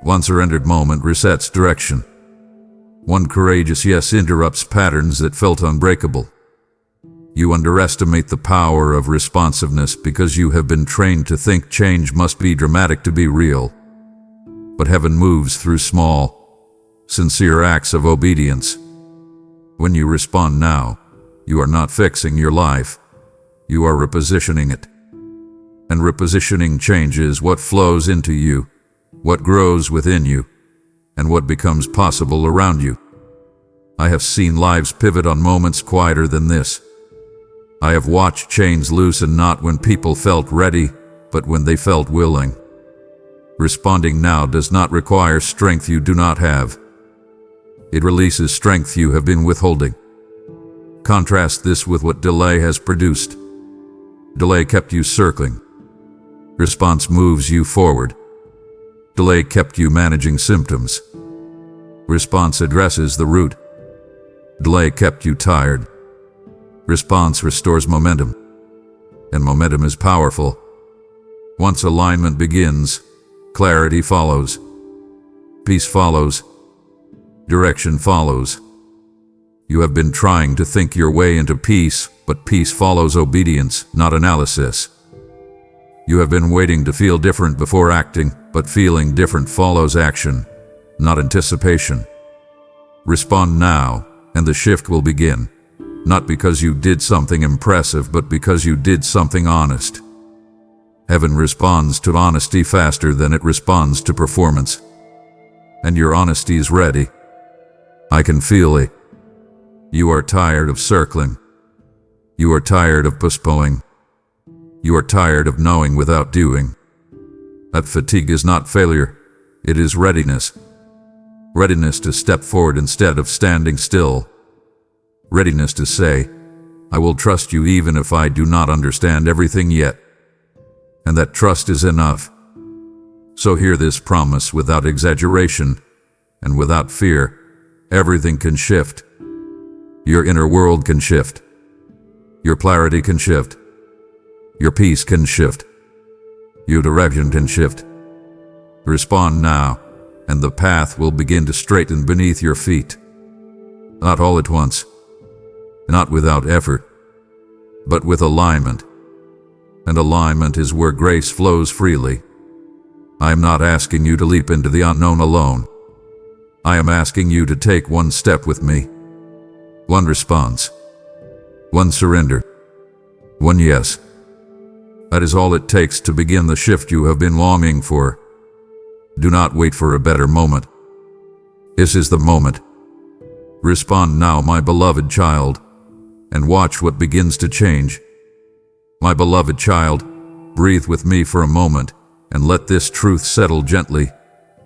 One surrendered moment resets direction. One courageous yes interrupts patterns that felt unbreakable. You underestimate the power of responsiveness because you have been trained to think change must be dramatic to be real. But heaven moves through small, sincere acts of obedience. When you respond now, you are not fixing your life. You are repositioning it. And repositioning changes what flows into you, what grows within you, and what becomes possible around you. I have seen lives pivot on moments quieter than this. I have watched chains loosen not when people felt ready, but when they felt willing. Responding now does not require strength you do not have. It releases strength you have been withholding. Contrast this with what delay has produced. Delay kept you circling. Response moves you forward. Delay kept you managing symptoms. Response addresses the root. Delay kept you tired. Response restores momentum. And momentum is powerful. Once alignment begins, clarity follows. Peace follows. Direction follows. You have been trying to think your way into peace, but peace follows obedience, not analysis. You have been waiting to feel different before acting, but feeling different follows action, not anticipation. Respond now, and the shift will begin. Not because you did something impressive, but because you did something honest. Heaven responds to honesty faster than it responds to performance. And your honesty is ready. I can feel it. You are tired of circling. You are tired of postponing. You are tired of knowing without doing. That fatigue is not failure. It is readiness. Readiness to step forward instead of standing still. Readiness to say, I will trust you even if I do not understand everything yet. And that trust is enough. So hear this promise without exaggeration and without fear. Everything can shift. Your inner world can shift. Your clarity can shift. Your peace can shift. Your direction can shift. Respond now, and the path will begin to straighten beneath your feet. Not all at once. Not without effort. But with alignment. And alignment is where grace flows freely. I am not asking you to leap into the unknown alone. I am asking you to take one step with me. One response. One surrender. One yes. That is all it takes to begin the shift you have been longing for. Do not wait for a better moment. This is the moment. Respond now, my beloved child, and watch what begins to change. My beloved child, breathe with me for a moment and let this truth settle gently,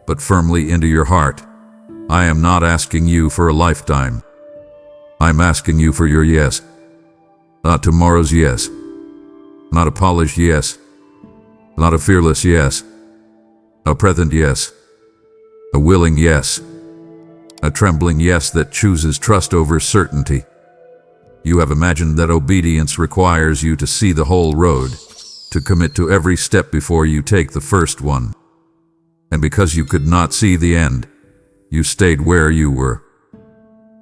but firmly into your heart. I am not asking you for a lifetime. I'm asking you for your yes. Not tomorrow's yes. Not a polished yes. Not a fearless yes. A present yes. A willing yes. A trembling yes that chooses trust over certainty. You have imagined that obedience requires you to see the whole road, to commit to every step before you take the first one. And because you could not see the end, you stayed where you were.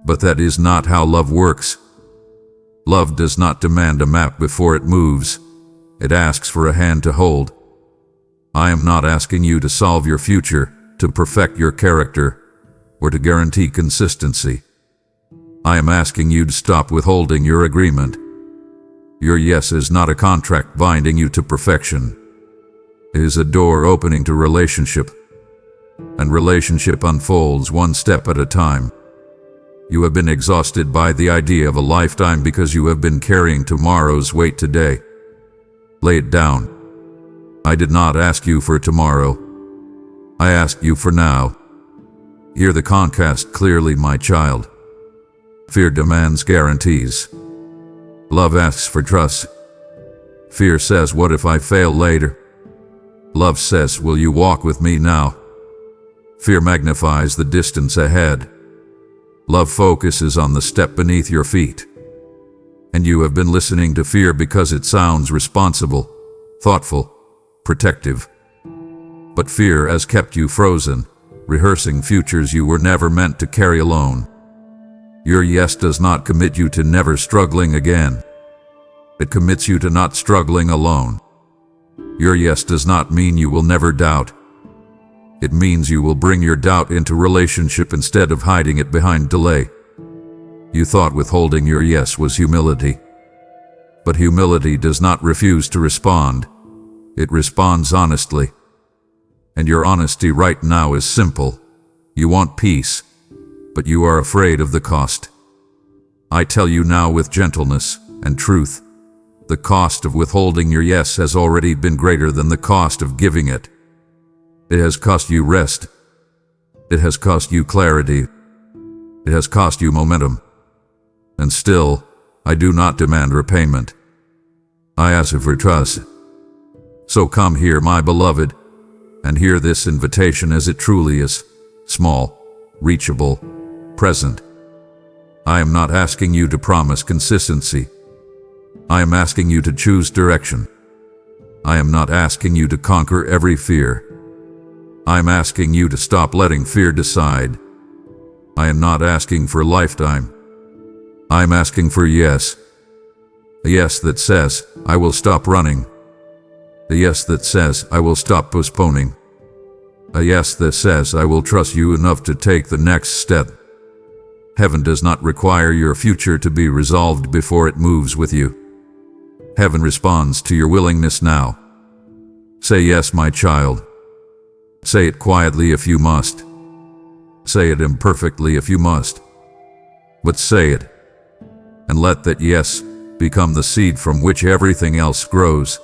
But that is not how love works. Love does not demand a map before it moves. It asks for a hand to hold. I am not asking you to solve your future, to perfect your character, or to guarantee consistency. I am asking you to stop withholding your agreement. Your yes is not a contract binding you to perfection. It is a door opening to relationship. And relationship unfolds one step at a time. You have been exhausted by the idea of a lifetime because you have been carrying tomorrow's weight today. Lay it down. I did not ask you for tomorrow. I asked you for now. Hear the contrast clearly, my child. Fear demands guarantees. Love asks for trust. Fear says, what if I fail later? Love says, will you walk with me now? Fear magnifies the distance ahead. Love focuses on the step beneath your feet. And you have been listening to fear because it sounds responsible, thoughtful, protective. But fear has kept you frozen, rehearsing futures you were never meant to carry alone. Your yes does not commit you to never struggling again. It commits you to not struggling alone. Your yes does not mean you will never doubt. It means you will bring your doubt into relationship instead of hiding it behind delay. You thought withholding your yes was humility. But humility does not refuse to respond. It responds honestly. And your honesty right now is simple. You want peace, but you are afraid of the cost. I tell you now with gentleness and truth, the cost of withholding your yes has already been greater than the cost of giving it. It has cost you rest. It has cost you clarity. It has cost you momentum. And still, I do not demand repayment. I ask for trust. So come here, my beloved, and hear this invitation as it truly is: small, reachable, present. I am not asking you to promise consistency. I am asking you to choose direction. I am not asking you to conquer every fear. I am asking you to stop letting fear decide. I am not asking for a lifetime. I am asking for a yes. A yes that says, I will stop running. A yes that says, I will stop postponing. A yes that says, I will trust you enough to take the next step. Heaven does not require your future to be resolved before it moves with you. Heaven responds to your willingness now. Say yes, my child. Say it quietly if you must. Say it imperfectly if you must. But say it. And let that yes become the seed from which everything else grows.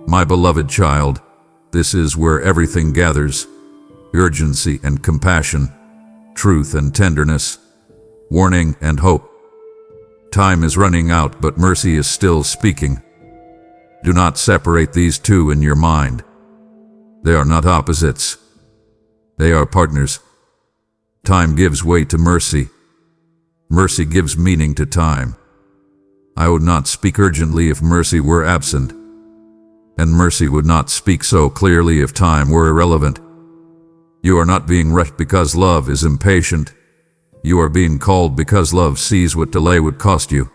My beloved child, this is where everything gathers: urgency and compassion, truth and tenderness, warning and hope. Time is running out, but mercy is still speaking. Do not separate these two in your mind. They are not opposites. They are partners. Time gives way to mercy. Mercy gives meaning to time. I would not speak urgently if mercy were absent. And mercy would not speak so clearly if time were irrelevant. You are not being rushed because love is impatient. You are being called because love sees what delay would cost you.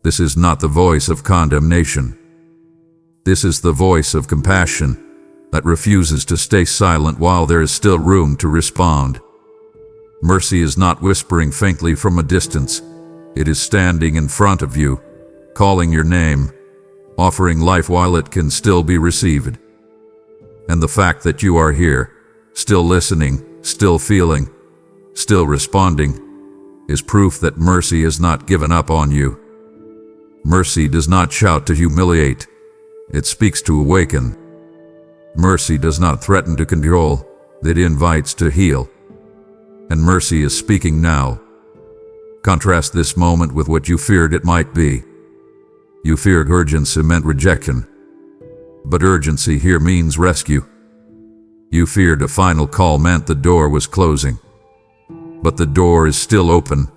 This is not the voice of condemnation. This is the voice of compassion that refuses to stay silent while there is still room to respond. Mercy is not whispering faintly from a distance. It is standing in front of you, calling your name, offering life while it can still be received. And the fact that you are here, still listening, still feeling, still responding, is proof that mercy has not given up on you. Mercy does not shout to humiliate. It speaks to awaken. Mercy does not threaten to control. It invites to heal. and mercy is speaking now. Contrast this moment with what you feared it might be. You feared urgency meant rejection, but urgency here means rescue. You feared a final call meant the door was closing, but the door is still open,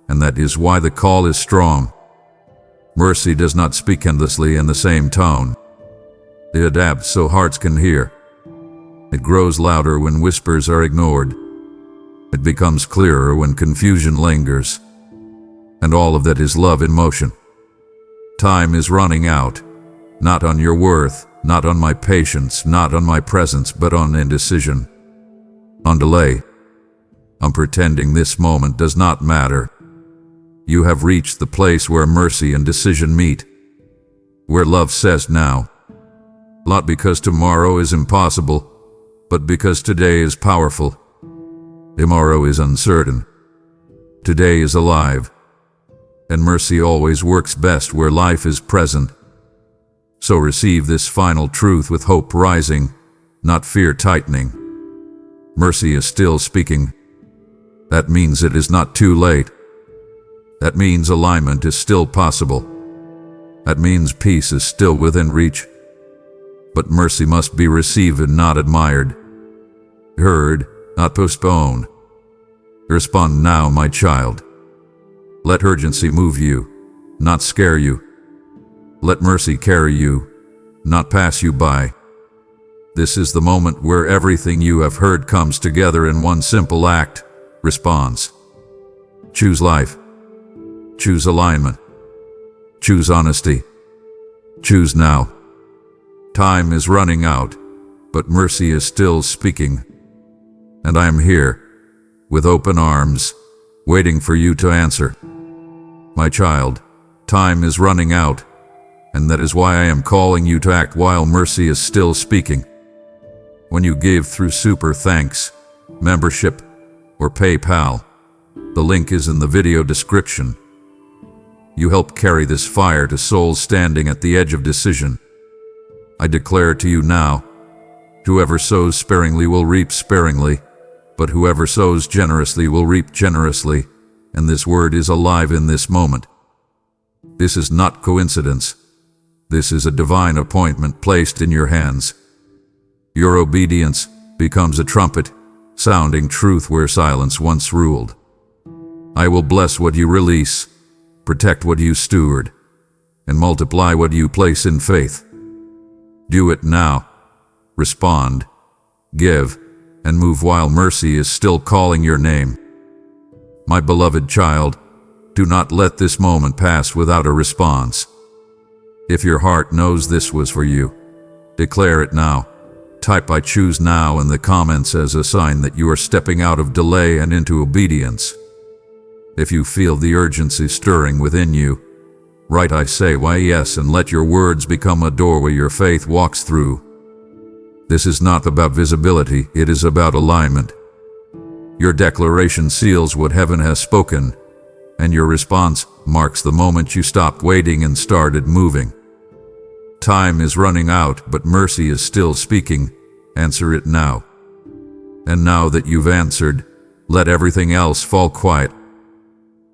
and that is why the call is strong. Mercy does not speak endlessly in the same tone. It adapts so hearts can hear. It grows louder when whispers are ignored. It becomes clearer when confusion lingers. And all of that is love in motion. Time is running out, not on your worth, not on my patience, not on my presence, but on indecision, on delay, on pretending this moment does not matter. You have reached the place where mercy and decision meet, where love says now, not because tomorrow is impossible, but because today is powerful. Tomorrow is uncertain. Today is alive. And mercy always works best where life is present. So receive this final truth with hope rising, not fear tightening. Mercy is still speaking. That means it is not too late. That means alignment is still possible. That means peace is still within reach. But mercy must be received and not admired. Heard, not postponed. Respond now, my child. Let urgency move you, not scare you. Let mercy carry you, not pass you by. This is the moment where everything you have heard comes together in one simple act, response. Choose life. Choose alignment. Choose honesty. Choose now. Time is running out, but mercy is still speaking. And I am here, with open arms, waiting for you to answer. My child, time is running out, and that is why I am calling you to act while mercy is still speaking. When you give through Super Thanks, membership, or PayPal, the link is in the video description. You help carry this fire to souls standing at the edge of decision. I declare to you now, whoever sows sparingly will reap sparingly, but whoever sows generously will reap generously. And this word is alive in this moment. This is not coincidence. This is a divine appointment placed in your hands. Your obedience becomes a trumpet, sounding truth where silence once ruled. I will bless what you release, protect what you steward, and multiply what you place in faith. Do it now. Respond, give, and move while mercy is still calling your name. My beloved child, do not let this moment pass without a response. If your heart knows this was for you, declare it now. Type "I choose now" in the comments as a sign that you are stepping out of delay and into obedience. If you feel the urgency stirring within you, write "I say why yes" and let your words become a doorway your faith walks through. This is not about visibility, it is about alignment. Your declaration seals what heaven has spoken, and your response marks the moment you stopped waiting and started moving. Time is running out, but mercy is still speaking. Answer it now. And now that you've answered, let everything else fall quiet.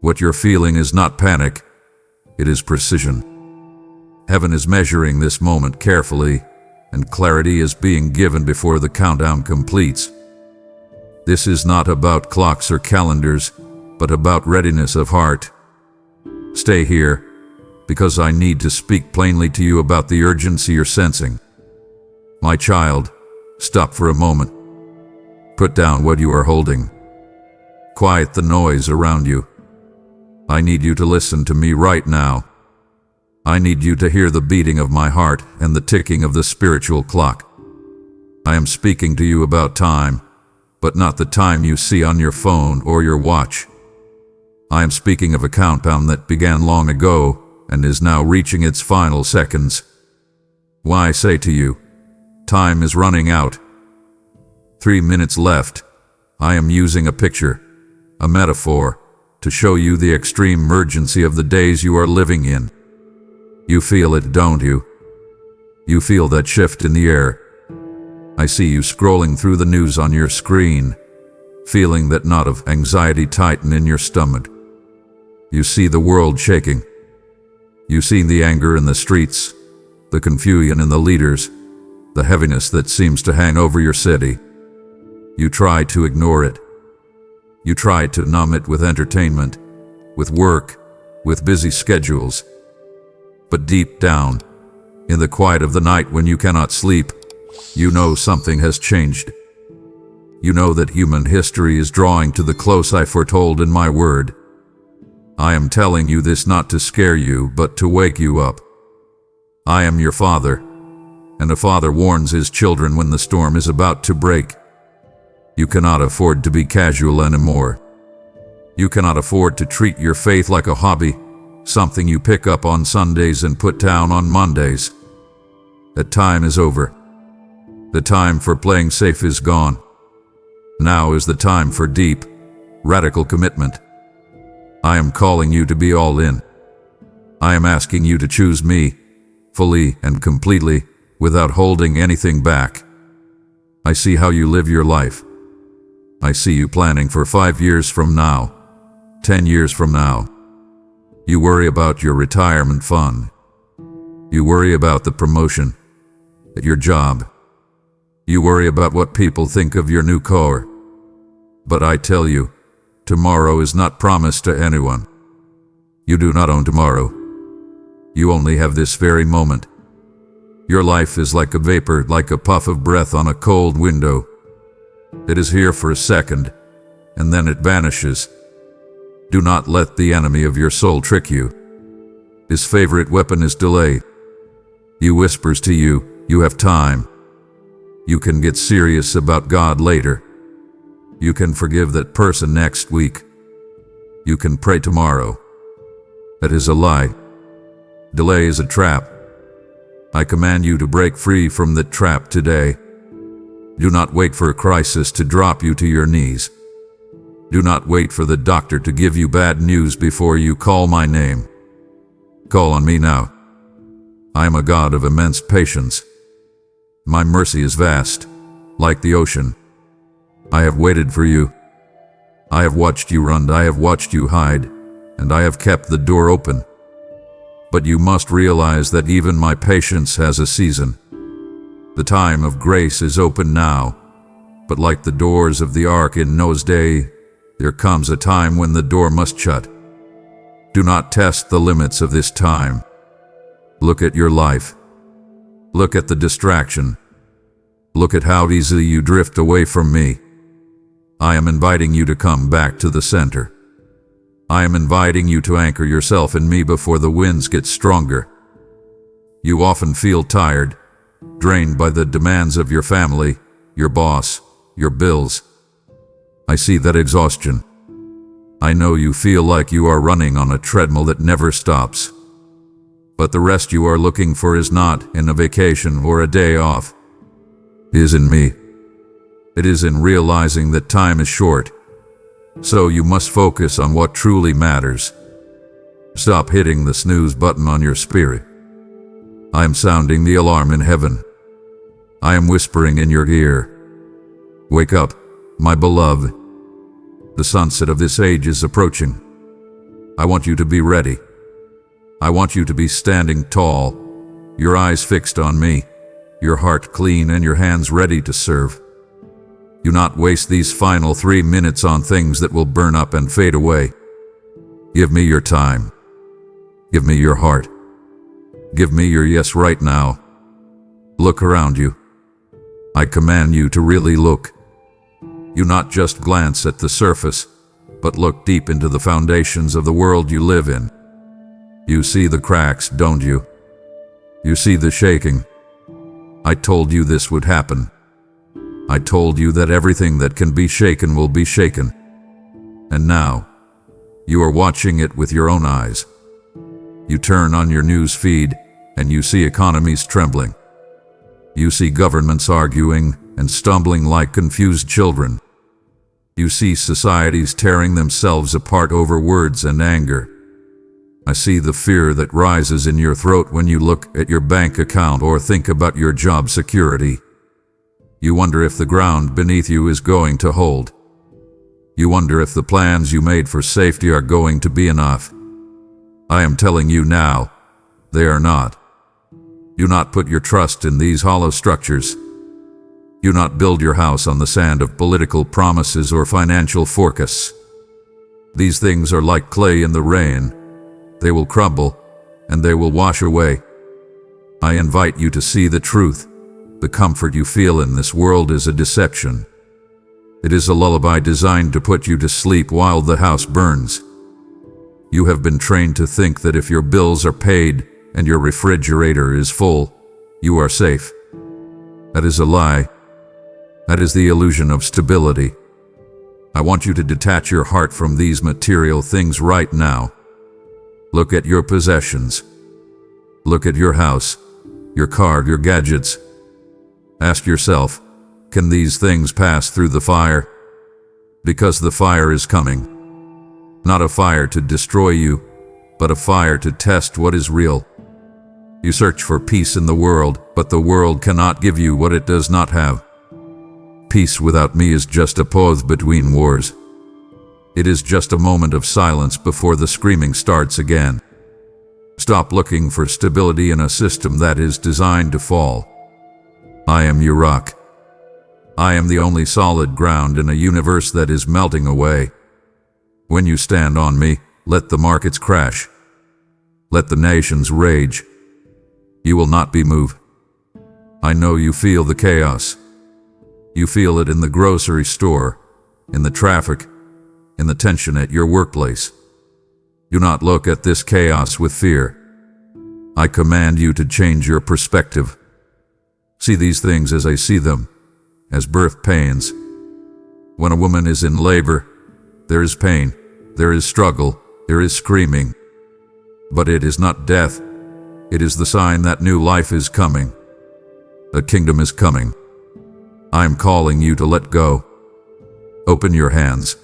What you're feeling is not panic, it is precision. Heaven is measuring this moment carefully, and clarity is being given before the countdown completes. This is not about clocks or calendars, but about readiness of heart. Stay here, because I need to speak plainly to you about the urgency you're sensing. My child, stop for a moment. Put down what you are holding. Quiet the noise around you. I need you to listen to me right now. I need you to hear the beating of my heart and the ticking of the spiritual clock. I am speaking to you about time, but not the time you see on your phone or your watch. I am speaking of a countdown that began long ago and is now reaching its final seconds. Why I say to you, time is running out. 3 minutes left. I am using a picture, a metaphor, to show you the extreme urgency of the days you are living in. You feel it, don't you? You feel that shift in the air. I see you scrolling through the news on your screen, feeling that knot of anxiety tighten in your stomach. You see the world shaking. You see the anger in the streets, the confusion in the leaders, the heaviness that seems to hang over your city. You try to ignore it. You try to numb it with entertainment, with work, with busy schedules. But deep down, in the quiet of the night when you cannot sleep, you know something has changed. You know that human history is drawing to the close I foretold in my word. I am telling you this not to scare you, but to wake you up. I am your father, and a father warns his children when the storm is about to break. You cannot afford to be casual anymore. You cannot afford to treat your faith like a hobby, something you pick up on Sundays and put down on Mondays. That time is over. The time for playing safe is gone. Now is the time for deep, radical commitment. I am calling you to be all in. I am asking you to choose me, fully and completely, without holding anything back. I see how you live your life. I see you planning for 5 years from now, 10 years from now. You worry about your retirement fund. You worry about the promotion at your job. You worry about what people think of your new car. But I tell you, tomorrow is not promised to anyone. You do not own tomorrow. You only have this very moment. Your life is like a vapor, like a puff of breath on a cold window. It is here for a second, and then it vanishes. Do not let the enemy of your soul trick you. His favorite weapon is delay. He whispers to you, you have time. You can get serious about God later. You can forgive that person next week. You can pray tomorrow. That is a lie. Delay is a trap. I command you to break free from that trap today. Do not wait for a crisis to drop you to your knees. Do not wait for the doctor to give you bad news before you call my name. Call on me now. I am a God of immense patience. My mercy is vast, like the ocean. I have waited for you. I have watched you run, I have watched you hide, and I have kept the door open. But you must realize that even my patience has a season. The time of grace is open now, but like the doors of the ark in Noah's day, there comes a time when the door must shut. Do not test the limits of this time. Look at your life. Look at the distraction. Look at how easily you drift away from me. I am inviting you to come back to the center. I am inviting you to anchor yourself in me before the winds get stronger. You often feel tired, drained by the demands of your family, your boss, your bills. I see that exhaustion. I know you feel like you are running on a treadmill that never stops. But the rest you are looking for is not in a vacation or a day off. It is in me. It is in realizing that time is short. So you must focus on what truly matters. Stop hitting the snooze button on your spirit. I am sounding the alarm in heaven. I am whispering in your ear. Wake up, my beloved. The sunset of this age is approaching. I want you to be ready. I want you to be standing tall, your eyes fixed on me, your heart clean and your hands ready to serve. Do not waste these final 3 minutes on things that will burn up and fade away. Give me your time. Give me your heart. Give me your yes right now. Look around you. I command you to really look. You not just glance at the surface, but look deep into the foundations of the world you live in. You see the cracks, don't you? You see the shaking. I told you this would happen. I told you that everything that can be shaken will be shaken. And now, you are watching it with your own eyes. You turn on your news feed, and you see economies trembling. You see governments arguing and stumbling like confused children. You see societies tearing themselves apart over words and anger. I see the fear that rises in your throat when you look at your bank account or think about your job security. You wonder if the ground beneath you is going to hold. You wonder if the plans you made for safety are going to be enough. I am telling you now, they are not. Do not put your trust in these hollow structures. Do not build your house on the sand of political promises or financial forecasts. These things are like clay in the rain. They will crumble, and they will wash away. I invite you to see the truth. The comfort you feel in this world is a deception. It is a lullaby designed to put you to sleep while the house burns. You have been trained to think that if your bills are paid and your refrigerator is full, you are safe. That is a lie. That is the illusion of stability. I want you to detach your heart from these material things right now. Look at your possessions. Look at your house, your car, your gadgets. Ask yourself, can these things pass through the fire? Because the fire is coming. Not a fire to destroy you, but a fire to test what is real. You search for peace in the world, but the world cannot give you what it does not have. Peace without me is just a pause between wars. It is just a moment of silence before the screaming starts again. Stop looking for stability in a system that is designed to fall. I am your rock. I am the only solid ground in a universe that is melting away. When you stand on me, let the markets crash. Let the nations rage. You will not be moved. I know you feel the chaos. You feel it in the grocery store, in the traffic, in the tension at your workplace. Do not look at this chaos with fear. I command you to change your perspective. See these things as I see them, as birth pains. When a woman is in labor, there is pain, there is struggle, there is screaming. But it is not death. It is the sign that new life is coming. A kingdom is coming. I am calling you to let go. Open your hands.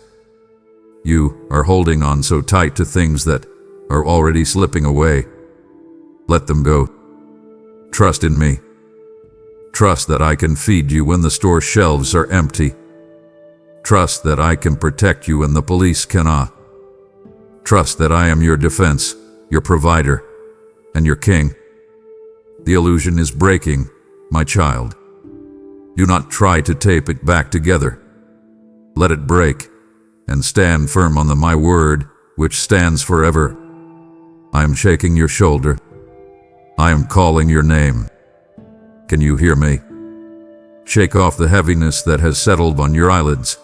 You are holding on so tight to things that are already slipping away. Let them go. Trust in me. Trust that I can feed you when the store shelves are empty. Trust that I can protect you when the police cannot. Trust that I am your defense, your provider, and your king. The illusion is breaking, my child. Do not try to tape it back together. Let it break, and stand firm on my word, which stands forever. I am shaking your shoulder. I am calling your name. Can you hear me? Shake off the heaviness that has settled on your eyelids.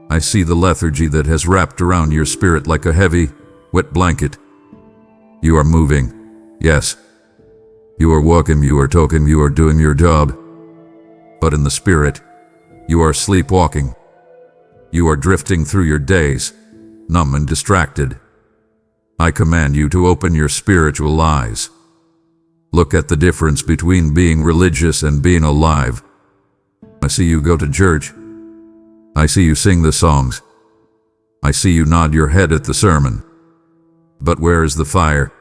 I see the lethargy that has wrapped around your spirit like a heavy, wet blanket. You are moving, yes. You are walking, you are talking, you are doing your job. But in the spirit, you are sleepwalking. You are drifting through your days, numb and distracted. I command you to open your spiritual eyes. Look at the difference between being religious and being alive. I see you go to church. I see you sing the songs. I see you nod your head at the sermon. But where is the fire?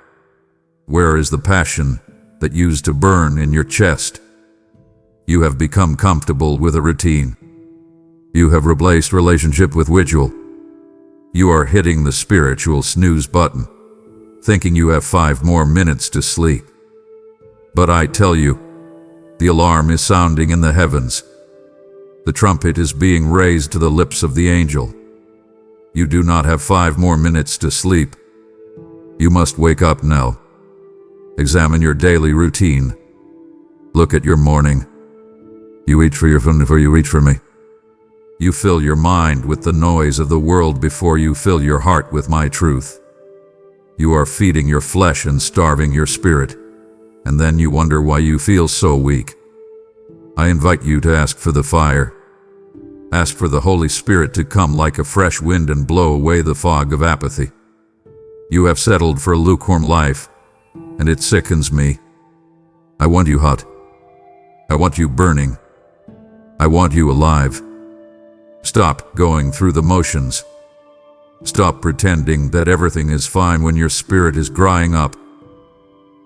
Where is the passion that used to burn in your chest? You have become comfortable with a routine. You have replaced relationship with ritual. You are hitting the spiritual snooze button, thinking you have 5 more minutes to sleep. But I tell you, the alarm is sounding in the heavens. The trumpet is being raised to the lips of the angel. You do not have 5 more minutes to sleep. You must wake up now. Examine your daily routine. Look at your morning. You eat for your phone before you reach for me. You fill your mind with the noise of the world before you fill your heart with my truth. You are feeding your flesh and starving your spirit, and then you wonder why you feel so weak. I invite you to ask for the fire. Ask for the Holy Spirit to come like a fresh wind and blow away the fog of apathy. You have settled for a lukewarm life, and it sickens me. I want you hot. I want you burning. I want you alive. Stop going through the motions. Stop pretending that everything is fine when your spirit is drying up.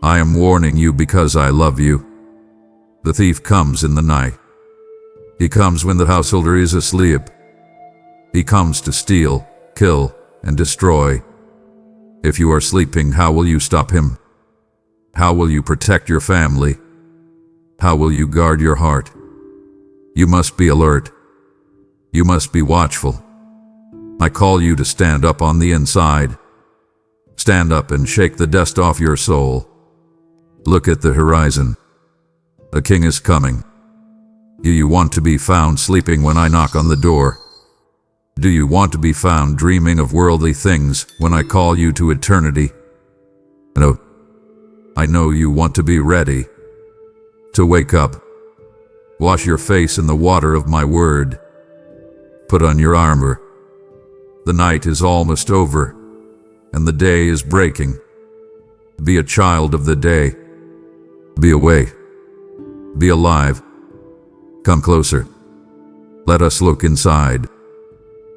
I am warning you because I love you. The thief comes in the night. He comes when the householder is asleep. He comes to steal, kill, and destroy. If you are sleeping, how will you stop him? How will you protect your family? How will you guard your heart? You must be alert. You must be watchful. I call you to stand up on the inside. Stand up and shake the dust off your soul. Look at the horizon. A king is coming. Do you want to be found sleeping when I knock on the door? Do you want to be found dreaming of worldly things when I call you to eternity? No. I know you want to be ready. To wake up. Wash your face in the water of my word. Put on your armor. The night is almost over, and the day is breaking. Be a child of the day. Be awake. Be alive. Come closer. Let us look inside.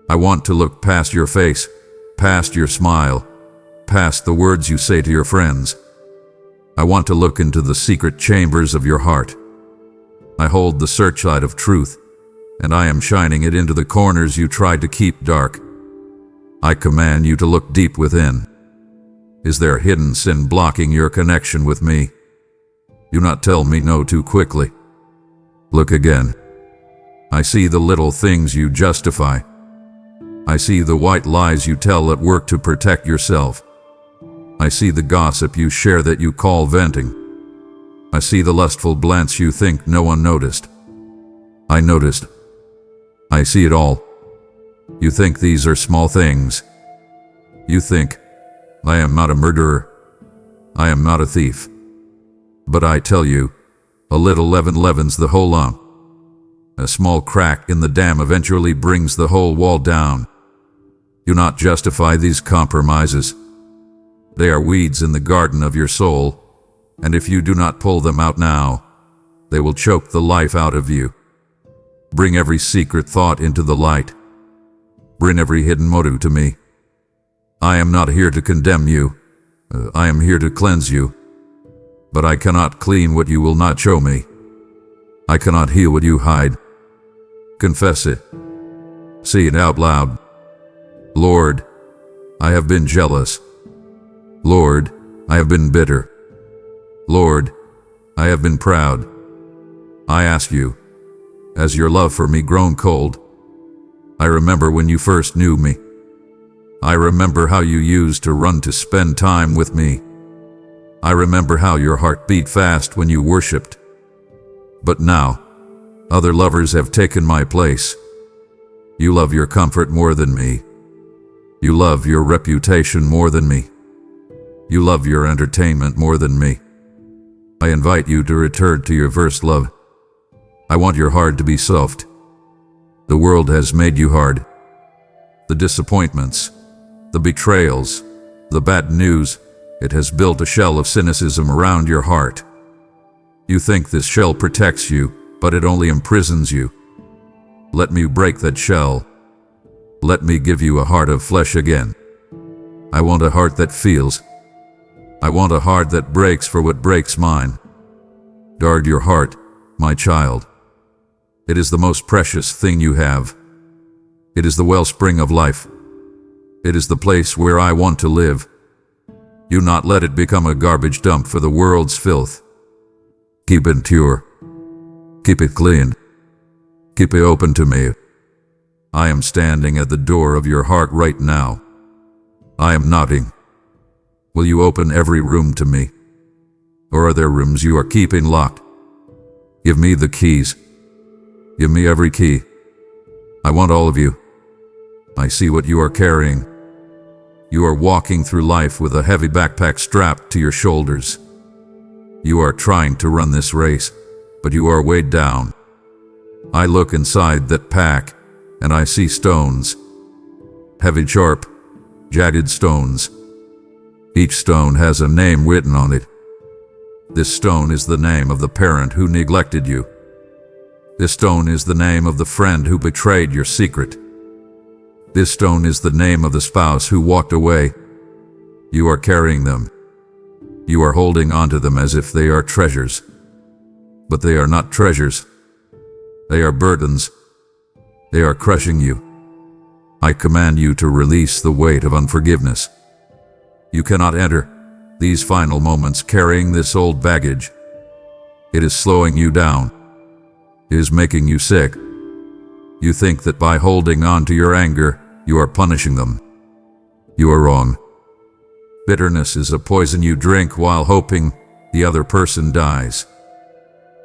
I want to look past your face, past your smile, past the words you say to your friends. I want to look into the secret chambers of your heart. I hold the searchlight of truth, and I am shining it into the corners you tried to keep dark. I command you to look deep within. Is there hidden sin blocking your connection with me? Do not tell me no too quickly. Look again. I see the little things you justify. I see the white lies you tell at work to protect yourself. I see the gossip you share that you call venting. I see the lustful glance you think no one noticed. I noticed. I see it all. You think these are small things. You think, I am not a murderer. I am not a thief. But I tell you, a little leaven leavens the whole lump. A small crack in the dam eventually brings the whole wall down. Do not justify these compromises. They are weeds in the garden of your soul, and if you do not pull them out now, they will choke the life out of you. Bring every secret thought into the light. Bring every hidden motive to me. I am not here to condemn you. I am here to cleanse you. But I cannot clean what you will not show me. I cannot heal what you hide. Confess it. Say it out loud. Lord, I have been jealous. Lord, I have been bitter. Lord, I have been proud. I ask you, has your love for me grown cold? I remember when you first knew me. I remember how you used to run to spend time with me. I remember how your heart beat fast when you worshipped. But now, other lovers have taken my place. You love your comfort more than me. You love your reputation more than me. You love your entertainment more than me. I invite you to return to your first love. I want your heart to be soft. The world has made you hard. The disappointments, the betrayals, the bad news, it has built a shell of cynicism around your heart. You think this shell protects you, but it only imprisons you. Let me break that shell. Let me give you a heart of flesh again. I want a heart that feels. I want a heart that breaks for what breaks mine. Guard your heart, my child. It is the most precious thing you have. It is the wellspring of life. It is the place where I want to live. Do not let it become a garbage dump for the world's filth. Keep it pure. Keep it clean. Keep it open to me. I am standing at the door of your heart right now. I am knocking. Will you open every room to me? Or are there rooms you are keeping locked? Give me the keys. Give me every key. I want all of you. I see what you are carrying. You are walking through life with a heavy backpack strapped to your shoulders. You are trying to run this race, but you are weighed down. I look inside that pack, and I see stones. Heavy, sharp, jagged stones. Each stone has a name written on it. This stone is the name of the parent who neglected you. This stone is the name of the friend who betrayed your secret. This stone is the name of the spouse who walked away. You are carrying them. You are holding onto them as if they are treasures. But they are not treasures. They are burdens. They are crushing you. I command you to release the weight of unforgiveness. You cannot enter these final moments carrying this old baggage. It is slowing you down. It is making you sick. You think that by holding on to your anger, you are punishing them. You are wrong. Bitterness is a poison you drink while hoping the other person dies.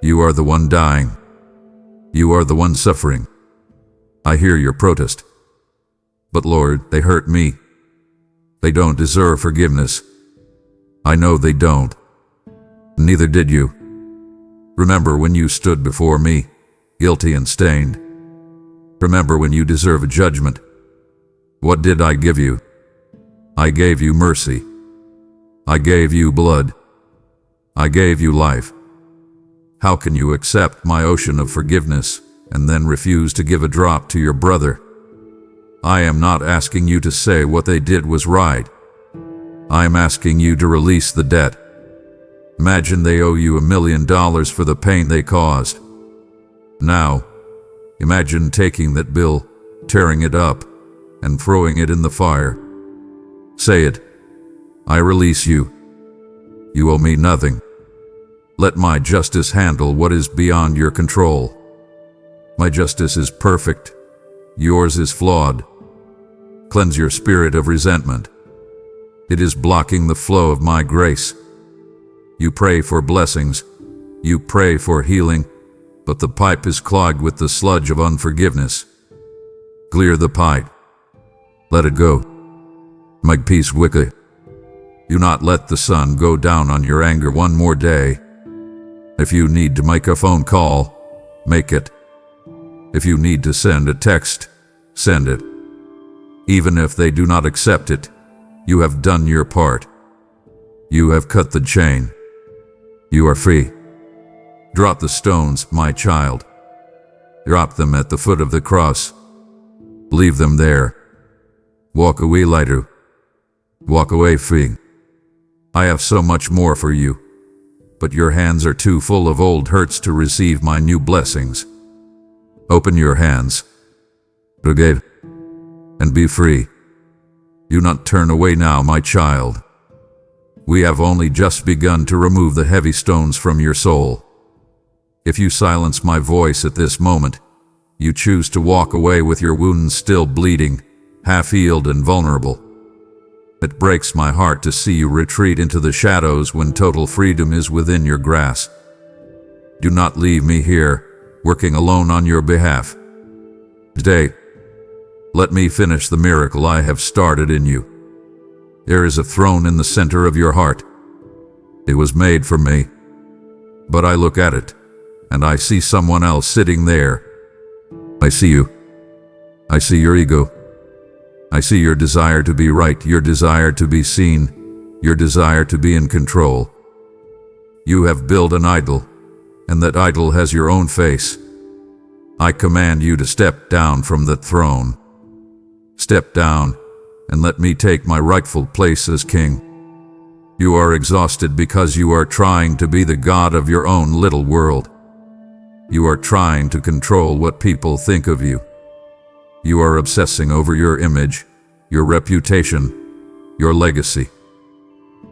You are the one dying. You are the one suffering. I hear your protest. But Lord, they hurt me. They don't deserve forgiveness. I know they don't. Neither did you. Remember when you stood before me, guilty and stained. Remember when you deserve a judgment. What did I give you? I gave you mercy. I gave you blood. I gave you life. How can you accept my ocean of forgiveness and then refuse to give a drop to your brother? I am not asking you to say what they did was right. I am asking you to release the debt. Imagine they owe you $1 million for the pain they caused. Now, imagine taking that bill, tearing it up, and throwing it in the fire. Say it. I release you. You owe me nothing. Let my justice handle what is beyond your control. My justice is perfect. Yours is flawed. Cleanse your spirit of resentment. It is blocking the flow of my grace. You pray for blessings. You pray for healing, but the pipe is clogged with the sludge of unforgiveness. Clear the pipe. Let it go. Make peace wicked. Do not let the sun go down on your anger one more day. If you need to make a phone call, make it. If you need to send a text, send it. Even if they do not accept it, you have done your part. You have cut the chain. You are free. Drop the stones, my child. Drop them at the foot of the cross. Leave them there. Walk away lighter. Walk away free. I have so much more for you, but your hands are too full of old hurts to receive my new blessings. Open your hands. Forgive. And be free. Do not turn away now, my child. We have only just begun to remove the heavy stones from your soul. If you silence my voice at this moment, you choose to walk away with your wounds still bleeding, half-healed and vulnerable. It breaks my heart to see you retreat into the shadows when total freedom is within your grasp. Do not leave me here, working alone on your behalf. Today, let me finish the miracle I have started in you. There is a throne in the center of your heart. It was made for me. But I look at it, and I see someone else sitting there. I see you. I see your ego. I see your desire to be right, your desire to be seen, your desire to be in control. You have built an idol, and that idol has your own face. I command you to step down from that throne. Step down, and let me take my rightful place as king. You are exhausted because you are trying to be the god of your own little world. You are trying to control what people think of you. You are obsessing over your image, your reputation, your legacy.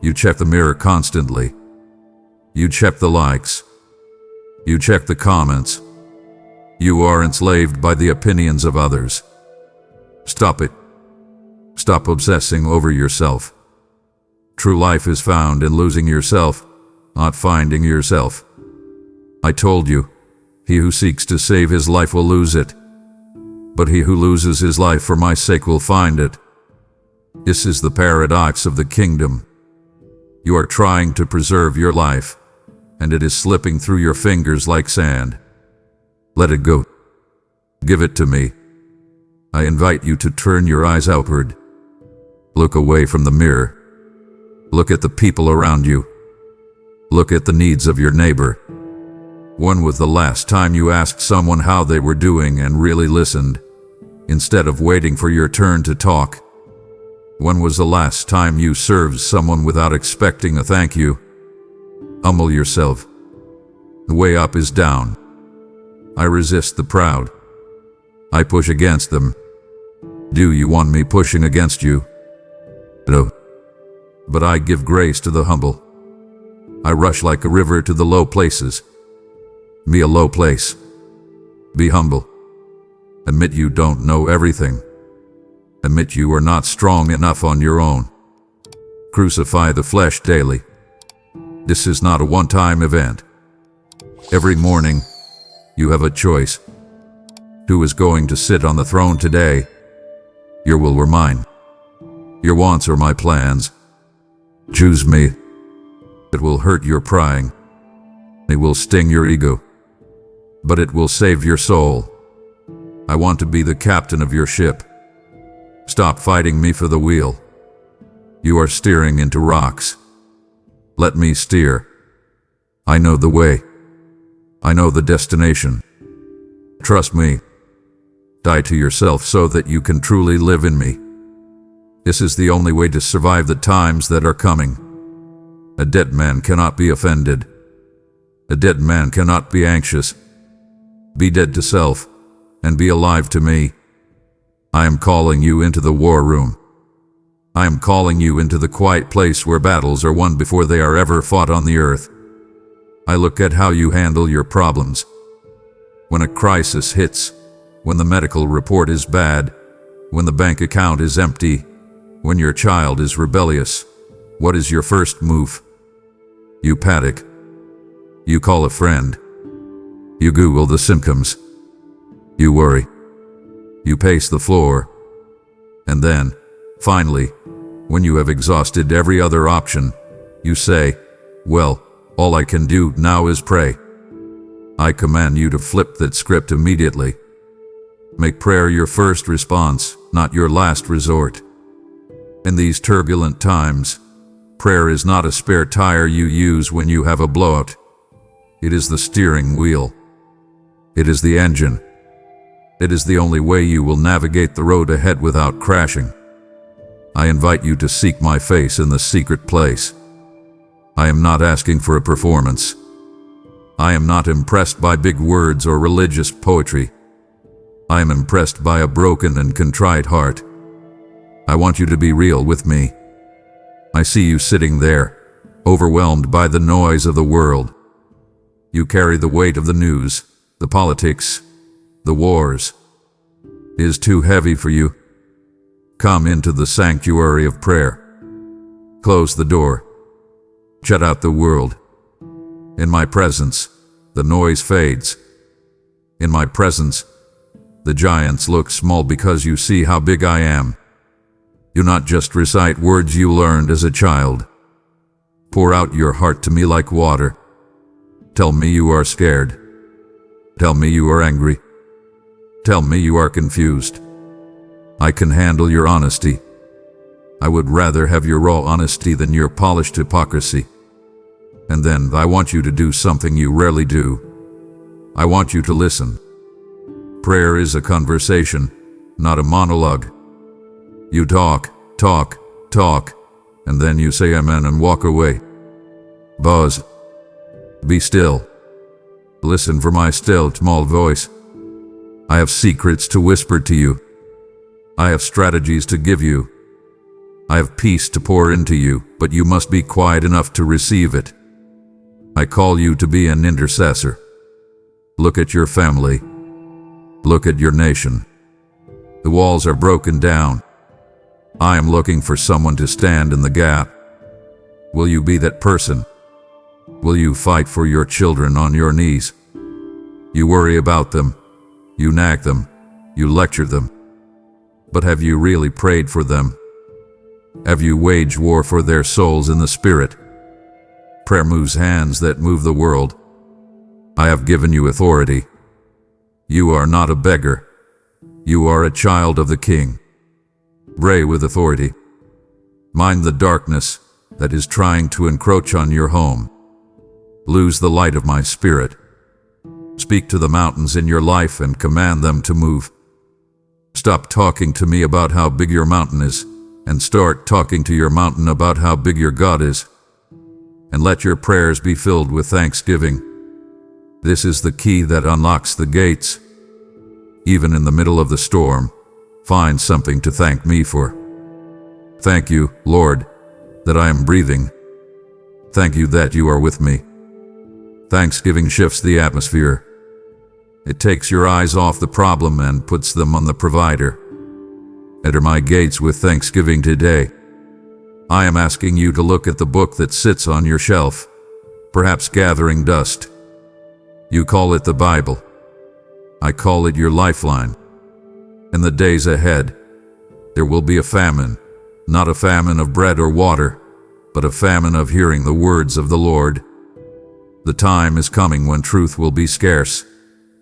You check the mirror constantly. You check the likes. You check the comments. You are enslaved by the opinions of others. Stop it. Stop obsessing over yourself. True life is found in losing yourself, not finding yourself. I told you, he who seeks to save his life will lose it. But he who loses his life for my sake will find it. This is the paradox of the kingdom. You are trying to preserve your life, and it is slipping through your fingers like sand. Let it go. Give it to me. I invite you to turn your eyes outward. Look away from the mirror. Look at the people around you. Look at the needs of your neighbor. When was the last time you asked someone how they were doing and really listened, instead of waiting for your turn to talk? When was the last time you served someone without expecting a thank you? Humble yourself. The way up is down. I resist the proud. I push against them. Do you want me pushing against you? No. But I give grace to the humble. I rush like a river to the low places. Be a low place. Be humble. Admit you don't know everything. Admit you are not strong enough on your own. Crucify the flesh daily. This is not a one-time event. Every morning, you have a choice. Who is going to sit on the throne today? Your will or mine? Your wants or my plans? Choose me. It will hurt your prying. It will sting your ego. But it will save your soul. I want to be the captain of your ship. Stop fighting me for the wheel. You are steering into rocks. Let me steer. I know the way. I know the destination. Trust me. Die to yourself so that you can truly live in me. This is the only way to survive the times that are coming. A dead man cannot be offended. A dead man cannot be anxious. Be dead to self, and be alive to me. I am calling you into the war room. I am calling you into the quiet place where battles are won before they are ever fought on the earth. I look at how you handle your problems. When a crisis hits, when the medical report is bad, when the bank account is empty, when your child is rebellious, what is your first move? You panic. You call a friend. You Google the symptoms. You worry. You pace the floor. And then, finally, when you have exhausted every other option, you say, well, all I can do now is pray. I command you to flip that script immediately. Make prayer your first response, not your last resort. In these turbulent times, prayer is not a spare tire you use when you have a blowout. It is the steering wheel. It is the engine. It is the only way you will navigate the road ahead without crashing. I invite you to seek my face in the secret place. I am not asking for a performance. I am not impressed by big words or religious poetry. I am impressed by a broken and contrite heart. I want you to be real with me. I see you sitting there, overwhelmed by the noise of the world. You carry the weight of the news, the politics, the wars. It is too heavy for you. Come into the sanctuary of prayer. Close the door. Shut out the world. In my presence, the noise fades. In my presence, the giants look small because you see how big I am. You not just recite words you learned as a child. Pour out your heart to me like water. Tell me you are scared. Tell me you are angry. Tell me you are confused. I can handle your honesty. I would rather have your raw honesty than your polished hypocrisy. And then I want you to do something you rarely do. I want you to listen. Prayer is a conversation, not a monologue. You talk, and then you say amen and walk away. Pause. Be still. Listen for my still, small voice. I have secrets to whisper to you. I have strategies to give you. I have peace to pour into you, but you must be quiet enough to receive it. I call you to be an intercessor. Look at your family. Look at your nation. The walls are broken down. I am looking for someone to stand in the gap. Will you be that person? Will you fight for your children on your knees? You worry about them. You nag them. You lecture them. But have you really prayed for them? Have you waged war for their souls in the Spirit? Prayer moves hands that move the world. I have given you authority. You are not a beggar. You are a child of the King. Pray with authority. Mind the darkness that is trying to encroach on your home. Lose the light of my Spirit. Speak to the mountains in your life and command them to move. Stop talking to me about how big your mountain is, and start talking to your mountain about how big your God is. And let your prayers be filled with thanksgiving. This is the key that unlocks the gates. Even in the middle of the storm, Find something to thank me for. Thank you, Lord, that I am breathing. Thank you that you are with me. Thanksgiving shifts the atmosphere. It takes your eyes off the problem and puts them on the provider. Enter my gates with thanksgiving today. I am asking you to look at the book that sits on your shelf, perhaps gathering dust. You call it the Bible. I call it your lifeline. In the days ahead, there will be a famine, not a famine of bread or water, but a famine of hearing the words of the Lord. The time is coming when truth will be scarce,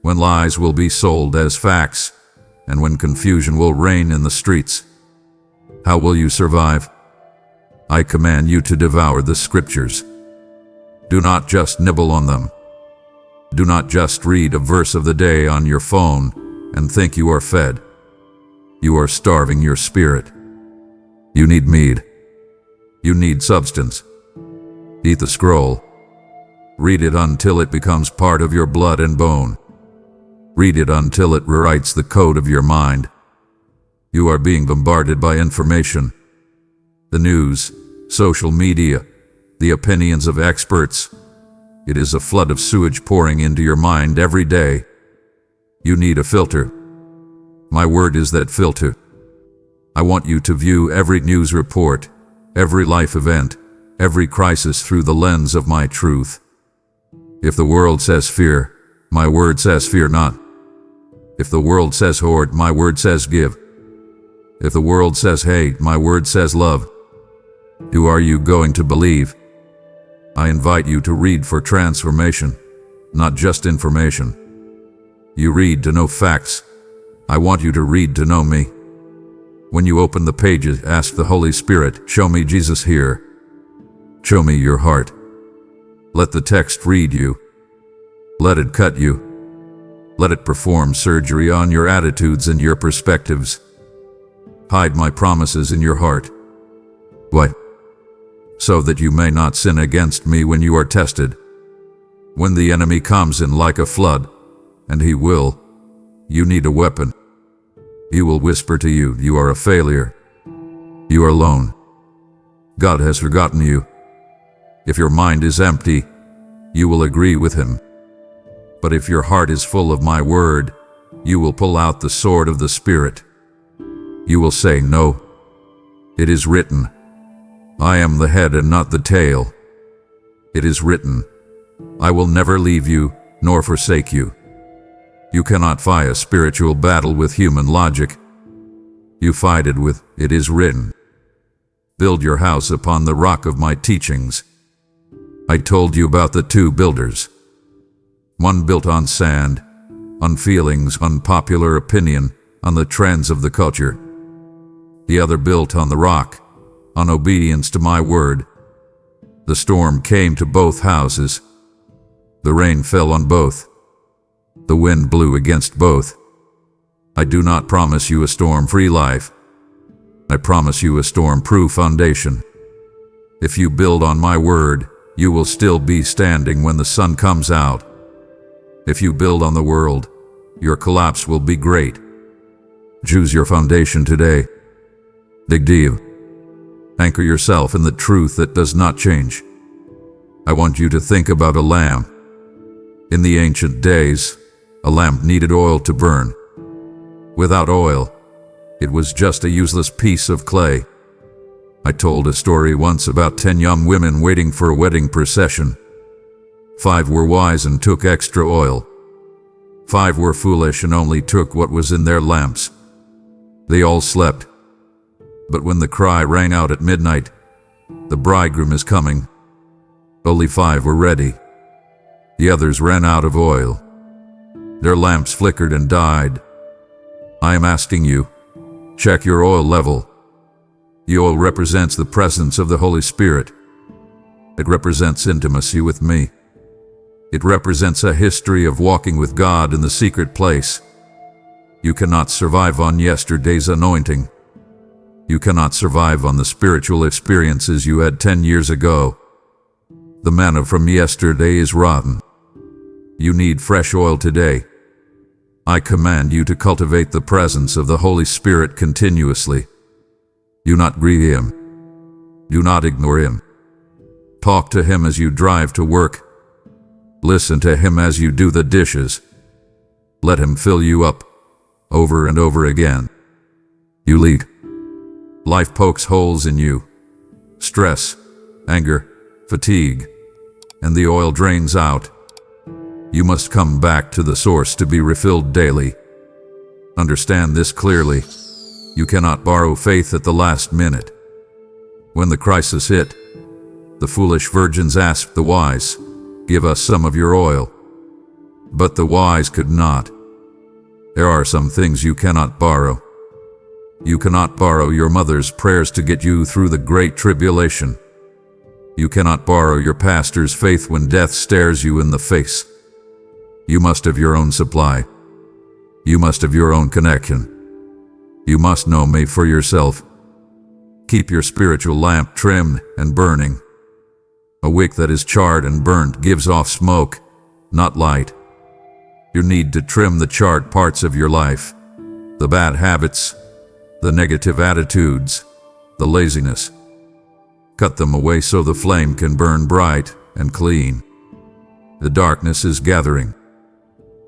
when lies will be sold as facts, and when confusion will reign in the streets. How will you survive? I command you to devour the scriptures. Do not just nibble on them. Do not just read a verse of the day on your phone and think you are fed. You are starving your spirit. You need meat. You need substance. Eat the scroll. Read it until it becomes part of your blood and bone. Read it until it rewrites the code of your mind. You are being bombarded by information. The news, social media, the opinions of experts. It is a flood of sewage pouring into your mind every day. You need a filter. My word is that filter. I want you to view every news report, every life event, every crisis through the lens of my truth. If the world says fear, my word says fear not. If the world says hoard, my word says give. If the world says hate, my word says love. Who are you going to believe? I invite you to read for transformation, not just information. You read to know facts. I want you to read to know me. When you open the pages, ask the Holy Spirit, show me Jesus here. Show me your heart. Let the text read you. Let it cut you. Let it perform surgery on your attitudes and your perspectives. Hide my promises in your heart. Why? So that you may not sin against me when you are tested. When the enemy comes in like a flood, and he will, you need a weapon. He will whisper to you, you are a failure. You are alone. God has forgotten you. If your mind is empty, you will agree with him. But if your heart is full of my word, you will pull out the sword of the Spirit. You will say, no. It is written, I am the head and not the tail. It is written, I will never leave you, nor forsake you. You cannot fight a spiritual battle with human logic. You fight it with, it is written. Build your house upon the rock of my teachings. I told you about the two builders. One built on sand, on feelings, on popular opinion, on the trends of the culture. The other built on the rock, on obedience to my word. The storm came to both houses. The rain fell on both. The wind blew against both. I do not promise you a storm-free life. I promise you a storm-proof foundation. If you build on my word, you will still be standing when the sun comes out. If you build on the world, your collapse will be great. Choose your foundation today. Dig deep. Anchor yourself in the truth that does not change. I want you to think about a lamp. In the ancient days, a lamp needed oil to burn. Without oil, it was just a useless piece of clay. I told a story once about 10 young women waiting for a wedding procession. 5 were wise and took extra oil. 5 were foolish and only took what was in their lamps. They all slept. But when the cry rang out at midnight, the bridegroom is coming, only 5 were ready. The others ran out of oil. Their lamps flickered and died. I am asking you, check your oil level. The oil represents the presence of the Holy Spirit. It represents intimacy with me. It represents a history of walking with God in the secret place. You cannot survive on yesterday's anointing. You cannot survive on the spiritual experiences you had 10 years ago. The manna from yesterday is rotten. You need fresh oil today. I command you to cultivate the presence of the Holy Spirit continuously. Do not grieve Him. Do not ignore Him. Talk to Him as you drive to work. Listen to Him as you do the dishes. Let Him fill you up, over and over again. You leak. Life pokes holes in you. Stress, anger, fatigue, and the oil drains out. You must come back to the source to be refilled daily. Understand this clearly. You cannot borrow faith at the last minute. When the crisis hit, the foolish virgins asked the wise, "Give us some of your oil." But the wise could not. There are some things you cannot borrow. You cannot borrow your mother's prayers to get you through the great tribulation. You cannot borrow your pastor's faith when death stares you in the face. You must have your own supply. You must have your own connection. You must know me for yourself. Keep your spiritual lamp trimmed and burning. A wick that is charred and burnt gives off smoke, not light. You need to trim the charred parts of your life, the bad habits, the negative attitudes, the laziness. Cut them away so the flame can burn bright and clean. The darkness is gathering.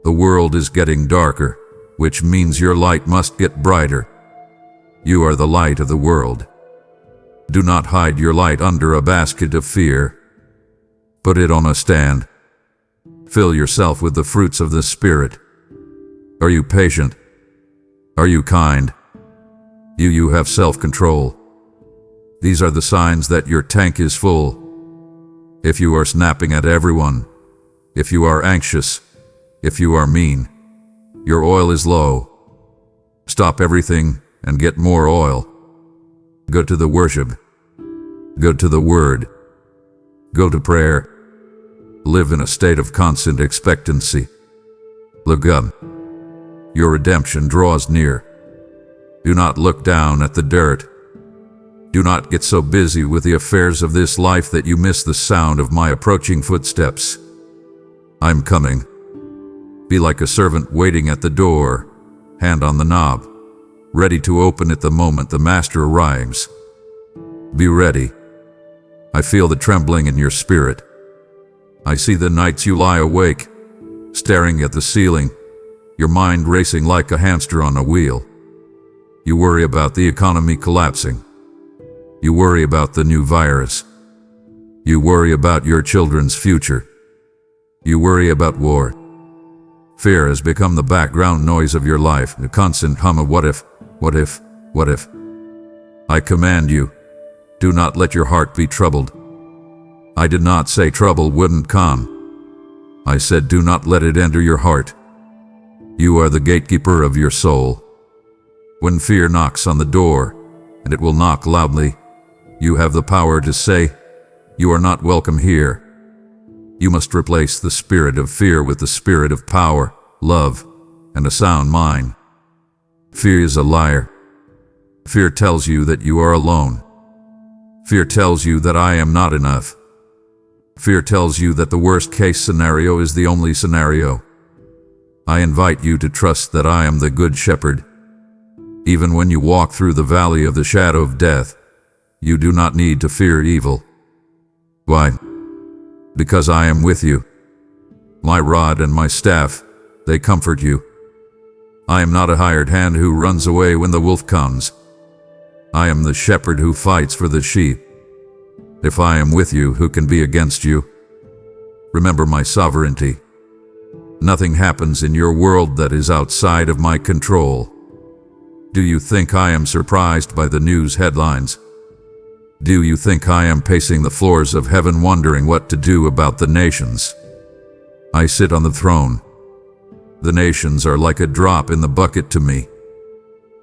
The world is getting darker, which means your light must get brighter. You are the light of the world. Do not hide your light under a basket of fear. Put it on a stand. Fill yourself with the fruits of the Spirit. Are you patient? Are you kind? Do you have self-control? These are the signs that your tank is full. If you are snapping at everyone, if you are anxious, if you are mean, your oil is low. Stop everything and get more oil. Go to the worship. Go to the Word. Go to prayer. Live in a state of constant expectancy. Look up. Your redemption draws near. Do not look down at the dirt. Do not get so busy with the affairs of this life that you miss the sound of my approaching footsteps. I'm coming. Be like a servant waiting at the door, hand on the knob, ready to open it the moment the master arrives. Be ready. I feel the trembling in your spirit. I see the nights you lie awake, staring at the ceiling, your mind racing like a hamster on a wheel. You worry about the economy collapsing. You worry about the new virus. You worry about your children's future. You worry about war. Fear has become the background noise of your life, the constant hum of what if, what if, what if. I command you, do not let your heart be troubled. I did not say trouble wouldn't come. I said do not let it enter your heart. You are the gatekeeper of your soul. When fear knocks on the door, and it will knock loudly, you have the power to say, "You are not welcome here." You must replace the spirit of fear with the spirit of power, love, and a sound mind. Fear is a liar. Fear tells you that you are alone. Fear tells you that I am not enough. Fear tells you that the worst-case scenario is the only scenario. I invite you to trust that I am the Good Shepherd. Even when you walk through the valley of the shadow of death, you do not need to fear evil. Why? Because I am with you. My rod and my staff, they comfort you. I am not a hired hand who runs away when the wolf comes. I am the shepherd who fights for the sheep. If I am with you, who can be against you? Remember my sovereignty. Nothing happens in your world that is outside of my control. Do you think I am surprised by the news headlines? Do you think I am pacing the floors of heaven wondering what to do about the nations? I sit on the throne. The nations are like a drop in the bucket to me.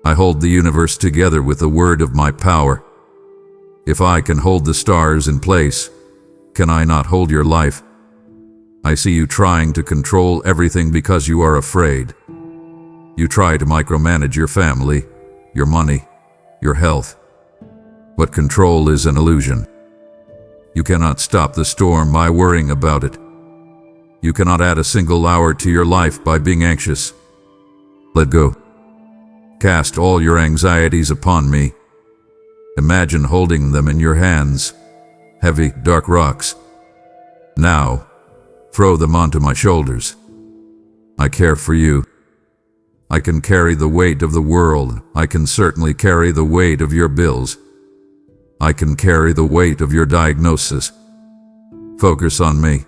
I hold the universe together with the word of my power. If I can hold the stars in place, can I not hold your life? I see you trying to control everything because you are afraid. You try to micromanage your family, your money, your health. But control is an illusion. You cannot stop the storm by worrying about it. You cannot add a single hour to your life by being anxious. Let go. Cast all your anxieties upon me. Imagine holding them in your hands, heavy, dark rocks. Now, throw them onto my shoulders. I care for you. I can carry the weight of the world. I can certainly carry the weight of your bills. I can carry the weight of your diagnosis. Focus on me.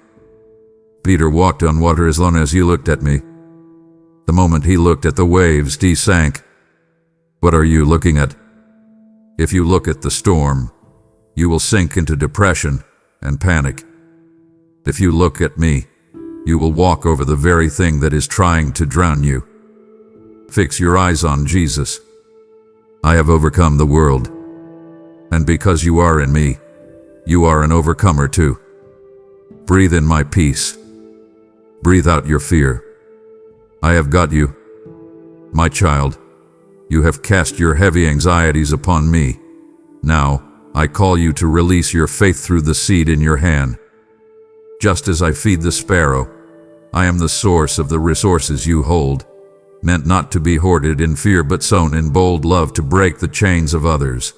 Peter walked on water as long as he looked at me. The moment he looked at the waves, he sank. What are you looking at? If you look at the storm, you will sink into depression and panic. If you look at me, you will walk over the very thing that is trying to drown you. Fix your eyes on Jesus. I have overcome the world. And because you are in me, you are an overcomer too. Breathe in my peace. Breathe out your fear. I have got you. My child, you have cast your heavy anxieties upon me. Now, I call you to release your faith through the seed in your hand. Just as I feed the sparrow, I am the source of the resources you hold, meant not to be hoarded in fear but sown in bold love to break the chains of others.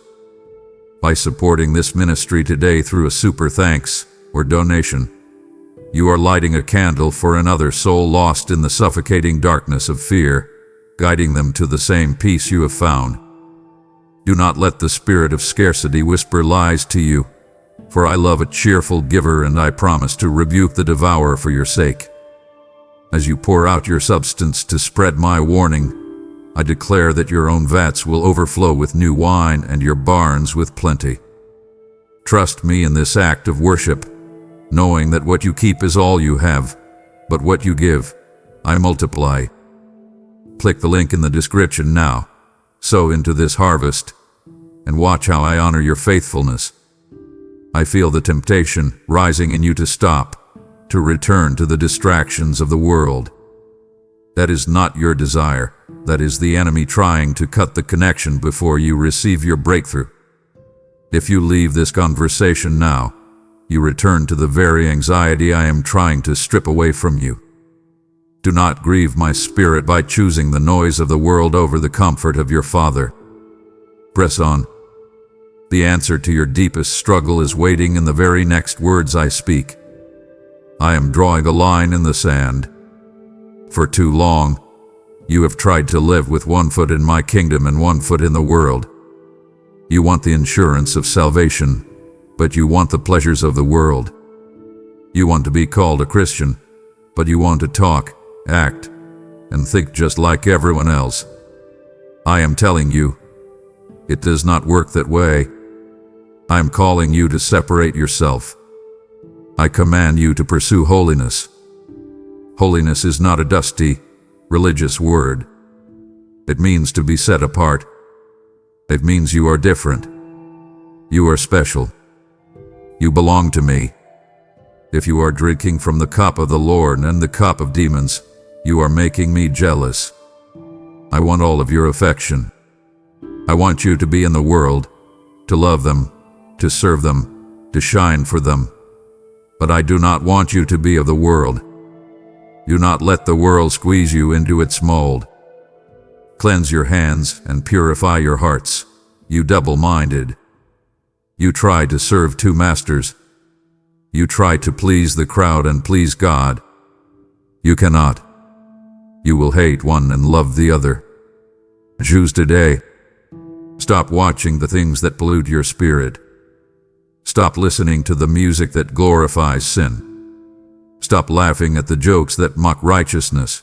By supporting this ministry today through a super thanks or donation, you are lighting a candle for another soul lost in the suffocating darkness of fear, guiding them to the same peace you have found. Do not let the spirit of scarcity whisper lies to you, for I love a cheerful giver and I promise to rebuke the devourer for your sake. As you pour out your substance to spread my warning, I declare that your own vats will overflow with new wine and your barns with plenty. Trust me in this act of worship, knowing that what you keep is all you have, but what you give, I multiply. Click the link in the description now, sow into this harvest, and watch how I honor your faithfulness. I feel the temptation rising in you to stop, to return to the distractions of the world. That is not your desire. That is the enemy trying to cut the connection before you receive your breakthrough. If you leave this conversation now, you return to the very anxiety I am trying to strip away from you. Do not grieve my spirit by choosing the noise of the world over the comfort of your Father. Press on. The answer to your deepest struggle is waiting in the very next words I speak. I am drawing a line in the sand. For too long, you have tried to live with one foot in my kingdom and one foot in the world. You want the insurance of salvation, but you want the pleasures of the world. You want to be called a Christian, but you want to talk, act, and think just like everyone else. I am telling you, it does not work that way. I am calling you to separate yourself. I command you to pursue holiness. Holiness is not a dusty, religious word. It means to be set apart. It means you are different. You are special. You belong to me. If you are drinking from the cup of the Lord and the cup of demons, you are making me jealous. I want all of your affection. I want you to be in the world, to love them, to serve them, to shine for them. But I do not want you to be of the world. Do not let the world squeeze you into its mold. Cleanse your hands and purify your hearts, you double-minded. You try to serve two masters. You try to please the crowd and please God. You cannot. You will hate one and love the other. Choose today. Stop watching the things that pollute your spirit. Stop listening to the music that glorifies sin. Stop laughing at the jokes that mock righteousness.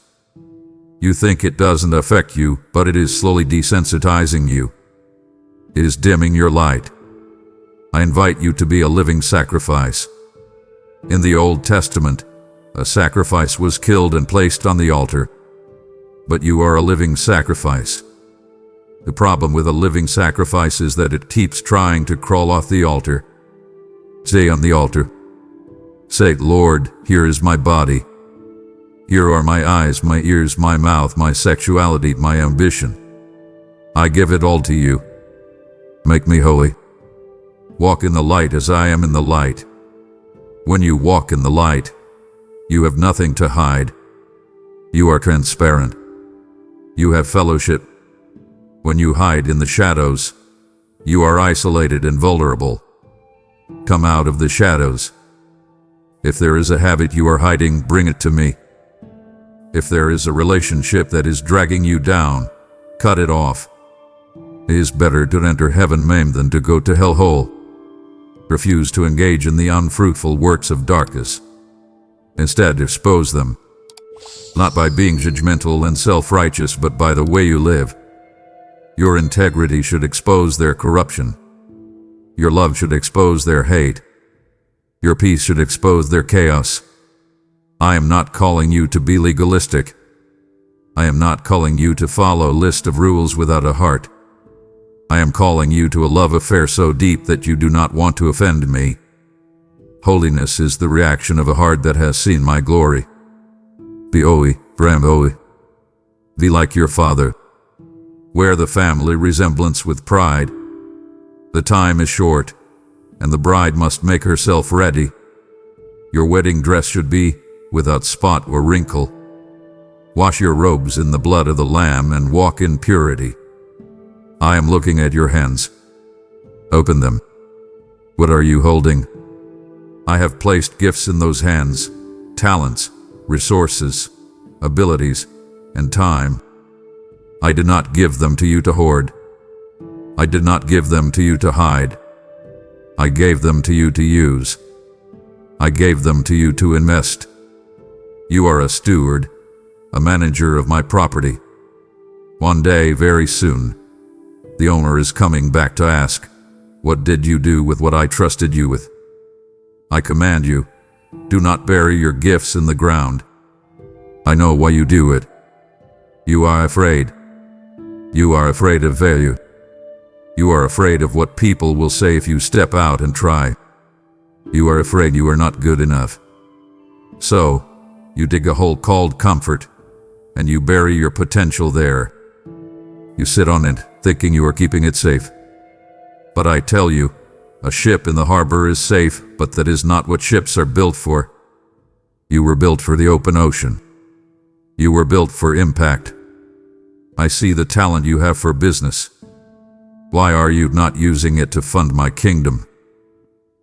You think it doesn't affect you, but it is slowly desensitizing you. It is dimming your light. I invite you to be a living sacrifice. In the Old Testament, a sacrifice was killed and placed on the altar. But you are a living sacrifice. The problem with a living sacrifice is that it keeps trying to crawl off the altar. Stay on the altar. Say, Lord, here is my body. Here are my eyes, my ears, my mouth, my sexuality, my ambition. I give it all to you. Make me holy. Walk in the light as I am in the light. When you walk in the light, you have nothing to hide. You are transparent. you have fellowship. When you hide in the shadows, you are isolated and vulnerable. Come out of the shadows. If there is a habit you are hiding, bring it to me. If there is a relationship that is dragging you down, cut it off. It is better to enter heaven maimed than to go to hell whole. Refuse to engage in the unfruitful works of darkness. Instead, expose them, not by being judgmental and self-righteous, but by the way you live. Your integrity should expose their corruption. Your love should expose their hate. Your peace should expose their chaos. I am not calling you to be legalistic. I am not calling you to follow a list of rules without a heart. I am calling you to a love affair so deep that you do not want to offend me. Holiness is the reaction of a heart that has seen my glory. Be holy, Ram. Be like your Father. Wear the family resemblance with pride. The time is short, and the bride must make herself ready. Your wedding dress should be without spot or wrinkle. Wash your robes in the blood of the Lamb and walk in purity. I am looking at your hands. Open them. What are you holding? I have placed gifts in those hands, talents, resources, abilities, and time. I did not give them to you to hoard. I did not give them to you to hide. I gave them to you to use. I gave them to you to invest. You are a steward, a manager of my property. One day, very soon, the owner is coming back to ask, what did you do with what I trusted you with? I command you, do not bury your gifts in the ground. I know why you do it. You are afraid. You are afraid of failure. You are afraid of what people will say if you step out and try. You are afraid you are not good enough. So, you dig a hole called comfort, and you bury your potential there. You sit on it, thinking you are keeping it safe. But I tell you, a ship in the harbor is safe, but that is not what ships are built for. You were built for the open ocean. You were built for impact. I see the talent you have for business. Why are you not using it to fund my kingdom?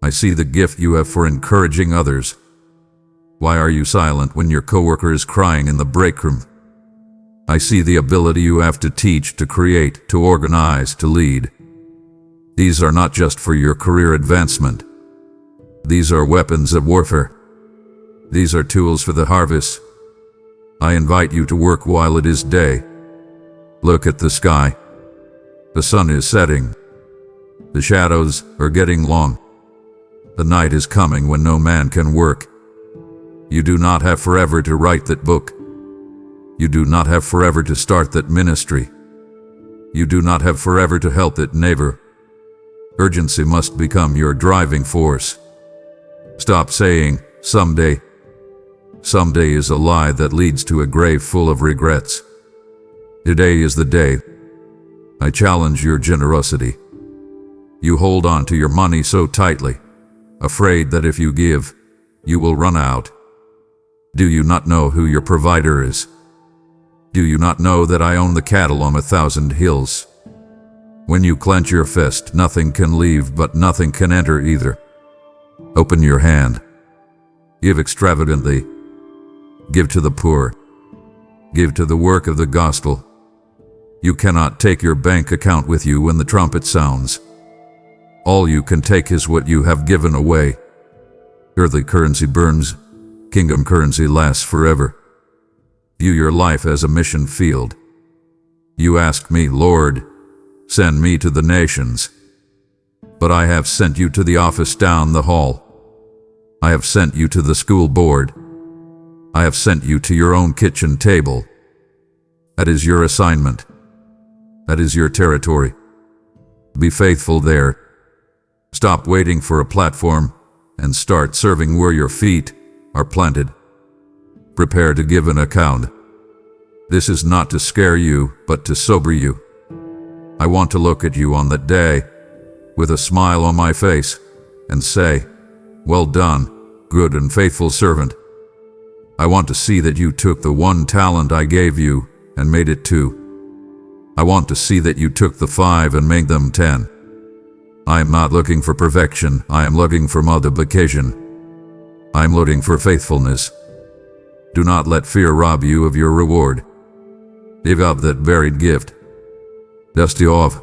I see the gift you have for encouraging others. Why are you silent when your coworker is crying in the break room? I see the ability you have to teach, to create, to organize, to lead. These are not just for your career advancement. These are weapons of warfare. These are tools for the harvest. I invite you to work while it is day. Look at the sky. The sun is setting. The shadows are getting long. The night is coming when no man can work. You do not have forever to write that book. You do not have forever to start that ministry. You do not have forever to help that neighbor. Urgency must become your driving force. Stop saying, someday. Someday is a lie that leads to a grave full of regrets. Today is the day. I challenge your generosity. You hold on to your money so tightly, afraid that if you give, you will run out. Do you not know who your provider is? Do you not know that I own the cattle on 1,000 hills? When you clench your fist, nothing can leave, but nothing can enter either. Open your hand. Give extravagantly. Give to the poor. Give to the work of the gospel. You cannot take your bank account with you when the trumpet sounds. All you can take is what you have given away. Earthly currency burns. Kingdom currency lasts forever. View your life as a mission field. You ask me, Lord, send me to the nations. But I have sent you to the office down the hall. I have sent you to the school board. I have sent you to your own kitchen table. That is your assignment. That is your territory. Be faithful there. Stop waiting for a platform and start serving where your feet are planted. Prepare to give an account. This is not to scare you, but to sober you. I want to look at you on that day with a smile on my face and say, well done, good and faithful servant. I want to see that you took the one talent I gave you and made it 2, I want to see that you took the 5 and made them 10. I am not looking for perfection, I am looking for multiplication. I am looking for faithfulness. Do not let fear rob you of your reward. Give up that buried gift. Dust it off.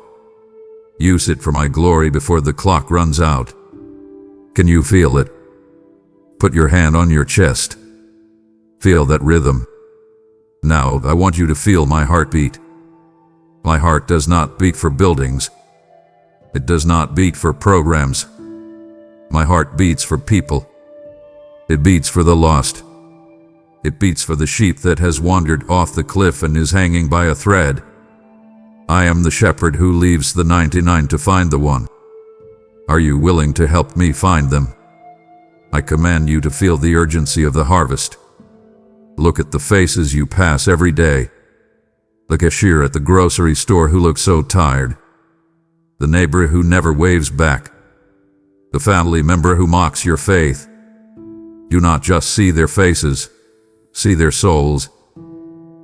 Use it for my glory before the clock runs out. Can you feel it? Put your hand on your chest. Feel that rhythm. Now I want you to feel my heartbeat. My heart does not beat for buildings. It does not beat for programs. My heart beats for people. It beats for the lost. It beats for the sheep that has wandered off the cliff and is hanging by a thread. I am the shepherd who leaves the 99 to find the one. Are you willing to help me find them? I command you to feel the urgency of the harvest. Look at the faces you pass every day. The cashier at the grocery store who looks so tired. The neighbor who never waves back. The family member who mocks your faith. Do not just see their faces. See their souls.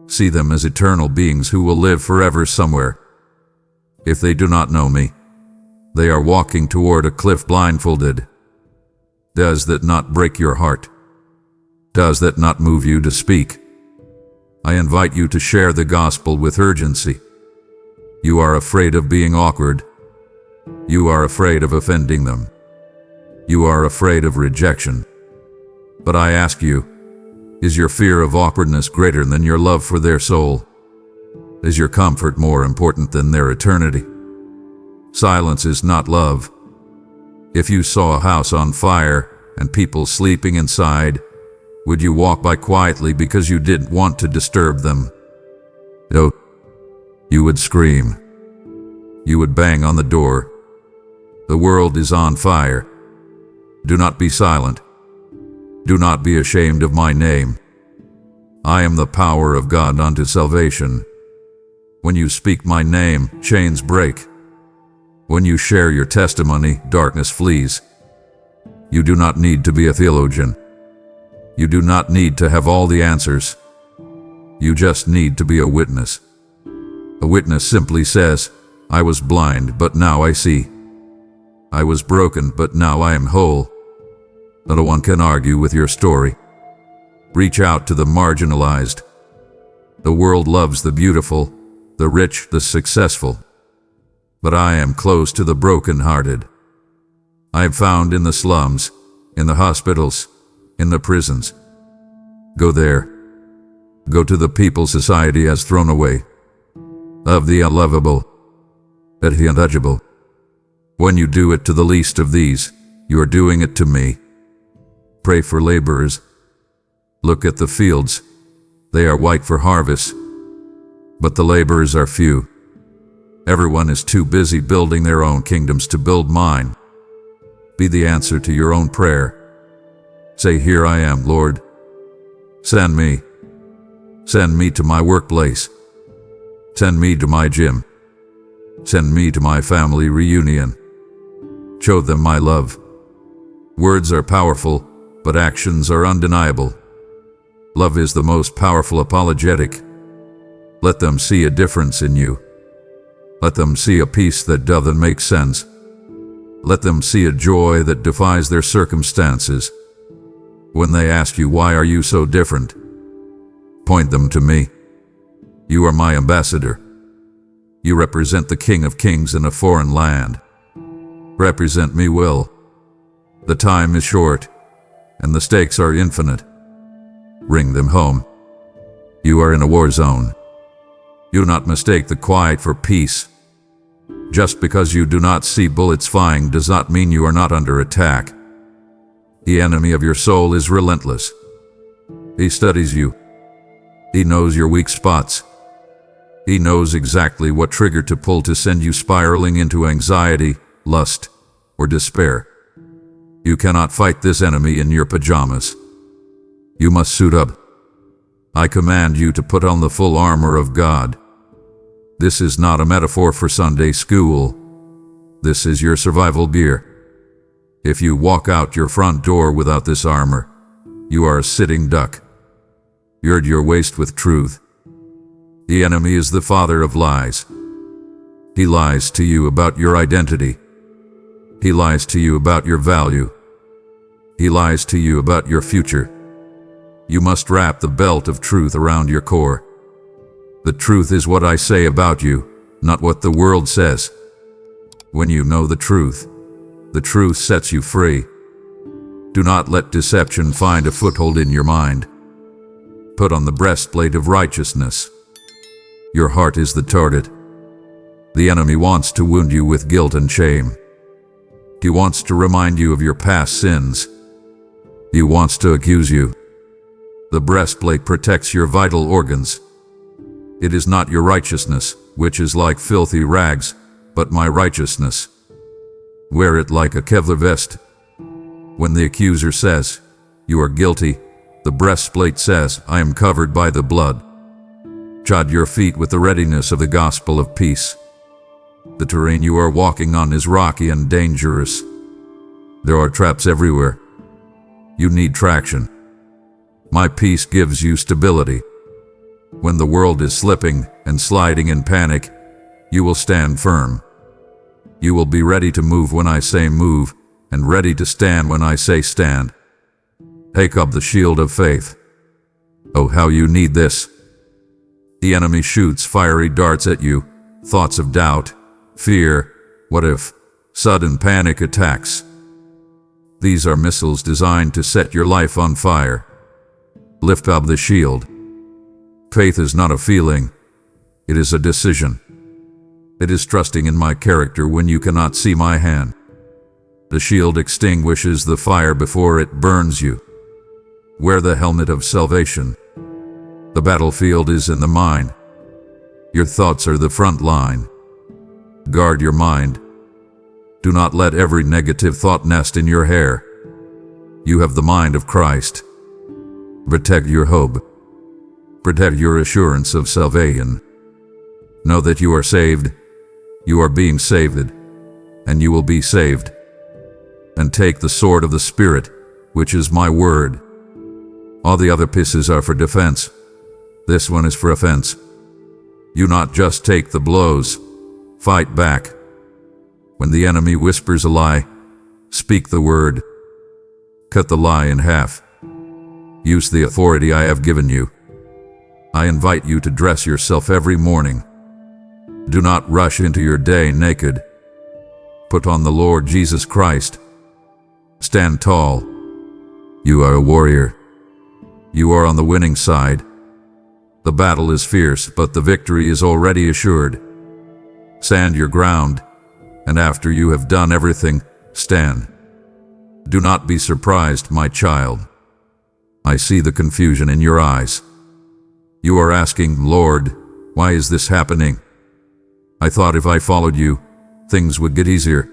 See them as eternal beings who will live forever somewhere. If they do not know me, they are walking toward a cliff blindfolded. Does that not break your heart? Does that not move you to speak? I invite you to share the gospel with urgency. You are afraid of being awkward. You are afraid of offending them. You are afraid of rejection. But I ask you, is your fear of awkwardness greater than your love for their soul? Is your comfort more important than their eternity? Silence is not love. If you saw a house on fire and people sleeping inside, would you walk by quietly because you didn't want to disturb them? No. You would scream. You would bang on the door. The world is on fire. Do not be silent. Do not be ashamed of my name. I am the power of God unto salvation. When you speak my name, chains break. When you share your testimony, darkness flees. You do not need to be a theologian. You do not need to have all the answers. You just need to be a witness. A witness simply says, I was blind, but now I see. I was broken, but now I am whole. No one can argue with your story. Reach out to the marginalized. The world loves the beautiful, the rich, the successful. But I am close to the broken-hearted. I am found in the slums, in the hospitals, in the prisons. Go there. Go to the people society has thrown away. Of the unlovable, at the untouchable. When you do it to the least of these, you are doing it to me. Pray for laborers. Look at the fields. They are white for harvest. But the laborers are few. Everyone is too busy building their own kingdoms to build mine. Be the answer to your own prayer. Say, here I am, Lord. Send me. Send me to my workplace. Send me to my gym. Send me to my family reunion. Show them my love. Words are powerful, but actions are undeniable. Love is the most powerful apologetic. Let them see a difference in you. Let them see a peace that doesn't make sense. Let them see a joy that defies their circumstances. When they ask you, why are you so different? Point them to me. You are my ambassador. You represent the King of Kings in a foreign land. Represent me well. The time is short, and the stakes are infinite. Bring them home. You are in a war zone. Do not mistake the quiet for peace. Just because you do not see bullets flying does not mean you are not under attack. The enemy of your soul is relentless. He studies you. He knows your weak spots. He knows exactly what trigger to pull to send you spiraling into anxiety, lust, or despair. You cannot fight this enemy in your pajamas. You must suit up. I command you to put on the full armor of God. This is not a metaphor for Sunday school. This is your survival gear. If you walk out your front door without this armor, you are a sitting duck. Gird your waist with truth. The enemy is the father of lies. He lies to you about your identity. He lies to you about your value. He lies to you about your future. You must wrap the belt of truth around your core. The truth is what I say about you, not what the world says. When you know the truth sets you free. Do not let deception find a foothold in your mind. Put on the breastplate of righteousness. Your heart is the target. The enemy wants to wound you with guilt and shame. He wants to remind you of your past sins. He wants to accuse you. The breastplate protects your vital organs. It is not your righteousness, which is like filthy rags, but my righteousness. Wear it like a Kevlar vest. When the accuser says, "You are guilty," the breastplate says, "I am covered by the blood." Shod your feet with the readiness of the gospel of peace. The terrain you are walking on is rocky and dangerous. There are traps everywhere. You need traction. My peace gives you stability. When the world is slipping and sliding in panic, you will stand firm. You will be ready to move when I say move, and ready to stand when I say stand. Take up the shield of faith. Oh, how you need this. The enemy shoots fiery darts at you, thoughts of doubt, fear, what if, sudden panic attacks. These are missiles designed to set your life on fire. Lift up the shield. Faith is not a feeling, it is a decision. It is trusting in my character when you cannot see my hand. The shield extinguishes the fire before it burns you. Wear the helmet of salvation. The battlefield is in the mind. Your thoughts are the front line. Guard your mind. Do not let every negative thought nest in your hair. You have the mind of Christ. Protect your hope. Protect your assurance of salvation. Know that you are saved, you are being saved, and you will be saved. And take the sword of the Spirit, which is my word. All the other pieces are for defense. This one is for offense. You not just take the blows, fight back. When the enemy whispers a lie, speak the word. Cut the lie in half. Use the authority I have given you. I invite you to dress yourself every morning. Do not rush into your day naked. Put on the Lord Jesus Christ. Stand tall. You are a warrior. You are on the winning side. The battle is fierce, but the victory is already assured. Stand your ground, and after you have done everything, stand. Do not be surprised, my child. I see the confusion in your eyes. You are asking, "Lord, why is this happening? I thought if I followed you, things would get easier."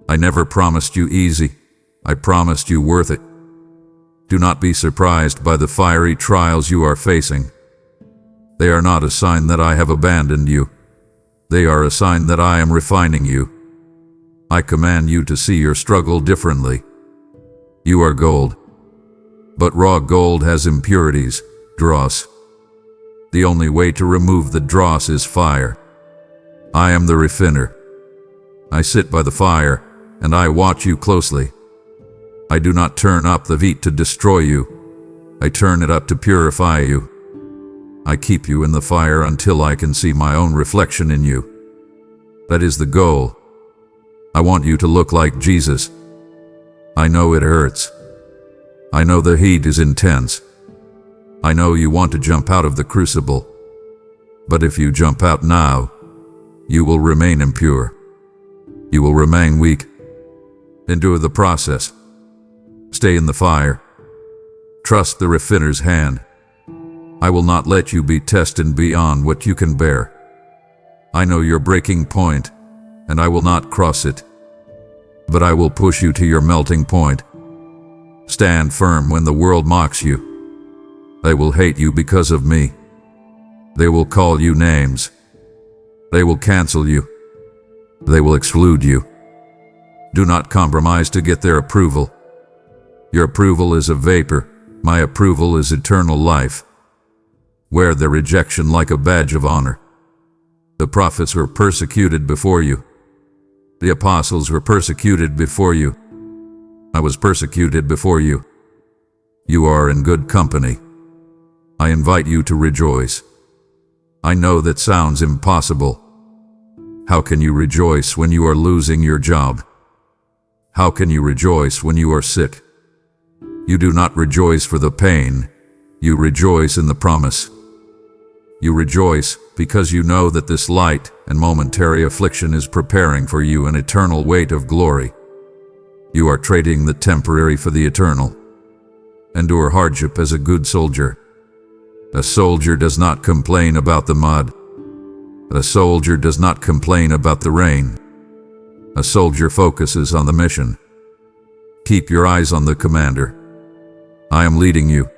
I never promised you easy. I promised you worth it. Do not be surprised by the fiery trials you are facing. They are not a sign that I have abandoned you. They are a sign that I am refining you. I command you to see your struggle differently. You are gold. But raw gold has impurities, dross. The only way to remove the dross is fire. I am the refiner. I sit by the fire, and I watch you closely. I do not turn up the heat to destroy you. I turn it up to purify you. I keep you in the fire until I can see my own reflection in you. That is the goal. I want you to look like Jesus. I know it hurts. I know the heat is intense. I know you want to jump out of the crucible. But if you jump out now, you will remain impure. You will remain weak. Endure the process. Stay in the fire. Trust the refiner's hand. I will not let you be tested beyond what you can bear. I know your breaking point, and I will not cross it. But I will push you to your melting point. Stand firm when the world mocks you. They will hate you because of me. They will call you names. They will cancel you. They will exclude you. Do not compromise to get their approval. Your approval is a vapor. My approval is eternal life. Wear their rejection like a badge of honor. The prophets were persecuted before you. The apostles were persecuted before you. I was persecuted before you. You are in good company. I invite you to rejoice. I know that sounds impossible. How can you rejoice when you are losing your job? How can you rejoice when you are sick? You do not rejoice for the pain. You rejoice in the promise. You rejoice because you know that this light and momentary affliction is preparing for you an eternal weight of glory. You are trading the temporary for the eternal. Endure hardship as a good soldier. A soldier does not complain about the mud. A soldier does not complain about the rain. A soldier focuses on the mission. Keep your eyes on the commander. I am leading you.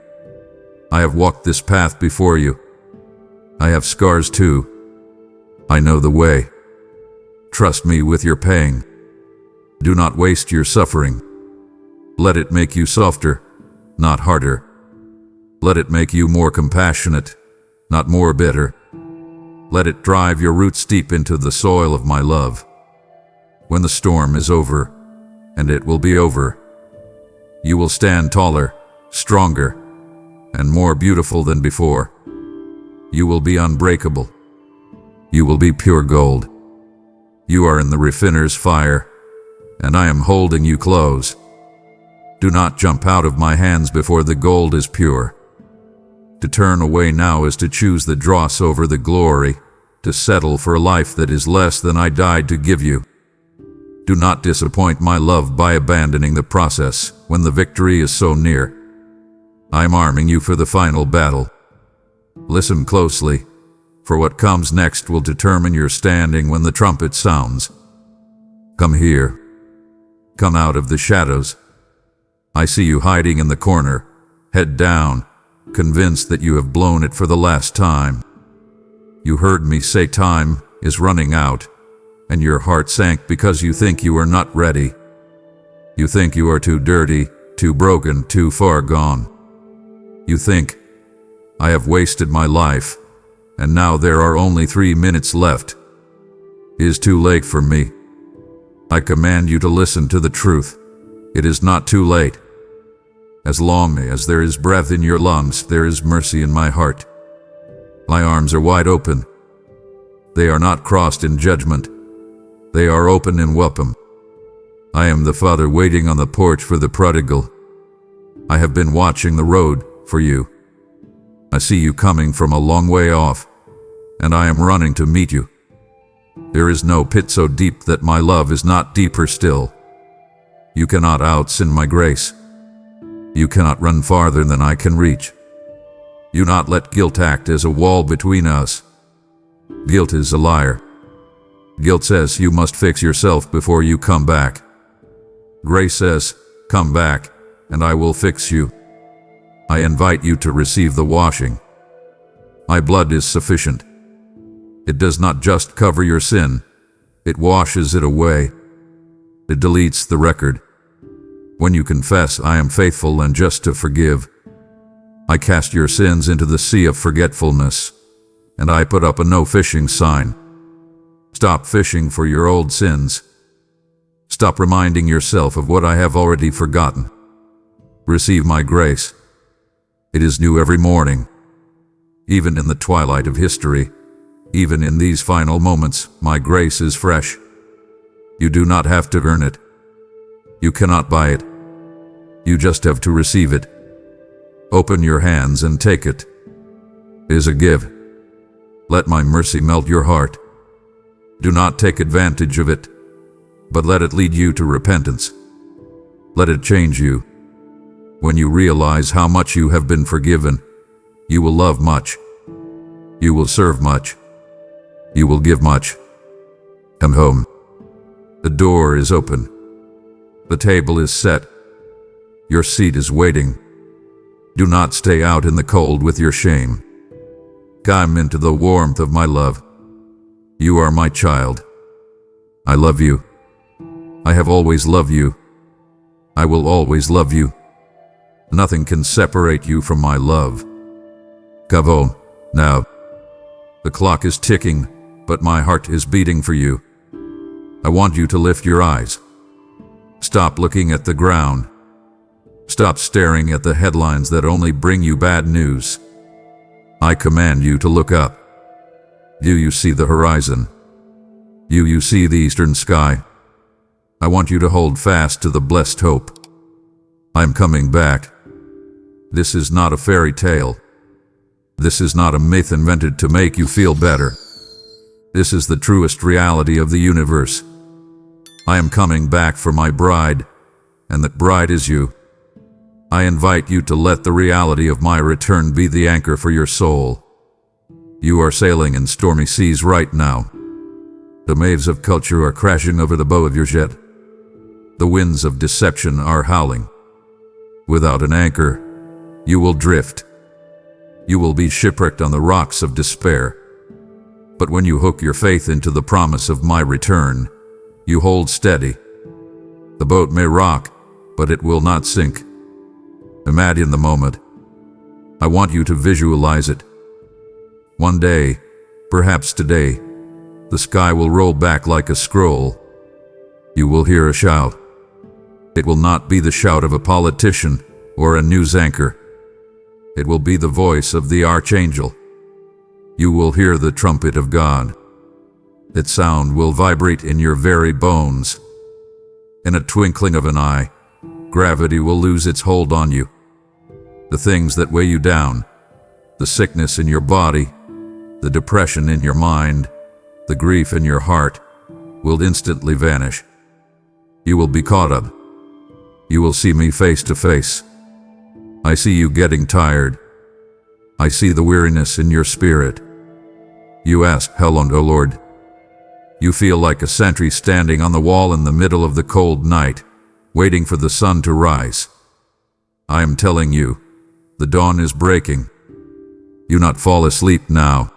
I have walked this path before you. I have scars too. I know the way. Trust me with your pain. Do not waste your suffering. Let it make you softer, not harder. Let it make you more compassionate, not more bitter. Let it drive your roots deep into the soil of my love. When the storm is over, and it will be over, you will stand taller, stronger, and more beautiful than before. You will be unbreakable. You will be pure gold. You are in the refiner's fire, and I am holding you close. Do not jump out of my hands before the gold is pure. To turn away now is to choose the dross over the glory, to settle for a life that is less than I died to give you. Do not disappoint my love by abandoning the process when the victory is so near. I am arming you for the final battle. Listen closely, for what comes next will determine your standing when the trumpet sounds. Come here. Come out of the shadows. I see you hiding in the corner, head down, convinced that you have blown it for the last time. You heard me say time is running out, and your heart sank because you think you are not ready. You think you are too dirty, too broken, too far gone. You think, I have wasted my life, and now there are only 3 minutes left. It is too late for me. I command you to listen to the truth. It is not too late. As long as there is breath in your lungs, there is mercy in my heart. My arms are wide open. They are not crossed in judgment. They are open in welcome. I am the Father waiting on the porch for the prodigal. I have been watching the road for you. I see you coming from a long way off, and I am running to meet you. There is no pit so deep that my love is not deeper still. You cannot out-sin my grace. You cannot run farther than I can reach. Do not let guilt act as a wall between us. Guilt is a liar. Guilt says you must fix yourself before you come back. Grace says, come back, and I will fix you. I invite you to receive the washing. My blood is sufficient. It does not just cover your sin, it washes it away. It deletes the record. When you confess, I am faithful and just to forgive. I cast your sins into the sea of forgetfulness, and I put up a no fishing sign. Stop fishing for your old sins. Stop reminding yourself of what I have already forgotten. Receive my grace. It is new every morning. Even in the twilight of history, even in these final moments, my grace is fresh. You do not have to earn it. You cannot buy it. You just have to receive it. Open your hands and take it. It is a gift. Let my mercy melt your heart. Do not take advantage of it, but let it lead you to repentance. Let it change you. When you realize how much you have been forgiven, you will love much. You will serve much. You will give much. Come home. The door is open. The table is set. Your seat is waiting. Do not stay out in the cold with your shame. Come into the warmth of my love. You are my child. I love you. I have always loved you. I will always love you. Nothing can separate you from my love. Come home, now. The clock is ticking, but my heart is beating for you. I want you to lift your eyes. Stop looking at the ground. Stop staring at the headlines that only bring you bad news. I command you to look up. Do you see the horizon? Do you see the eastern sky? I want you to hold fast to the blessed hope. I'm coming back. This is not a fairy tale. This is not a myth invented to make you feel better. This is the truest reality of the universe. I am coming back for my bride, and that bride is you. I invite you to let the reality of my return be the anchor for your soul. You are sailing in stormy seas right now. The waves of culture are crashing over the bow of your jet. The winds of deception are howling. Without an anchor, you will drift. You will be shipwrecked on the rocks of despair. But when you hook your faith into the promise of my return, you hold steady. The boat may rock, but it will not sink. Imagine the moment. I want you to visualize it. One day, perhaps today, the sky will roll back like a scroll. You will hear a shout. It will not be the shout of a politician or a news anchor. It will be the voice of the archangel. You will hear the trumpet of God. Its sound will vibrate in your very bones. In a twinkling of an eye, gravity will lose its hold on you. The things that weigh you down, the sickness in your body, the depression in your mind, the grief in your heart, will instantly vanish. You will be caught up. You will see me face to face. I see you getting tired. I see the weariness in your spirit. You ask, how long, O Lord? You feel like a sentry standing on the wall in the middle of the cold night, waiting for the sun to rise. I am telling you, the dawn is breaking. Do not fall asleep now.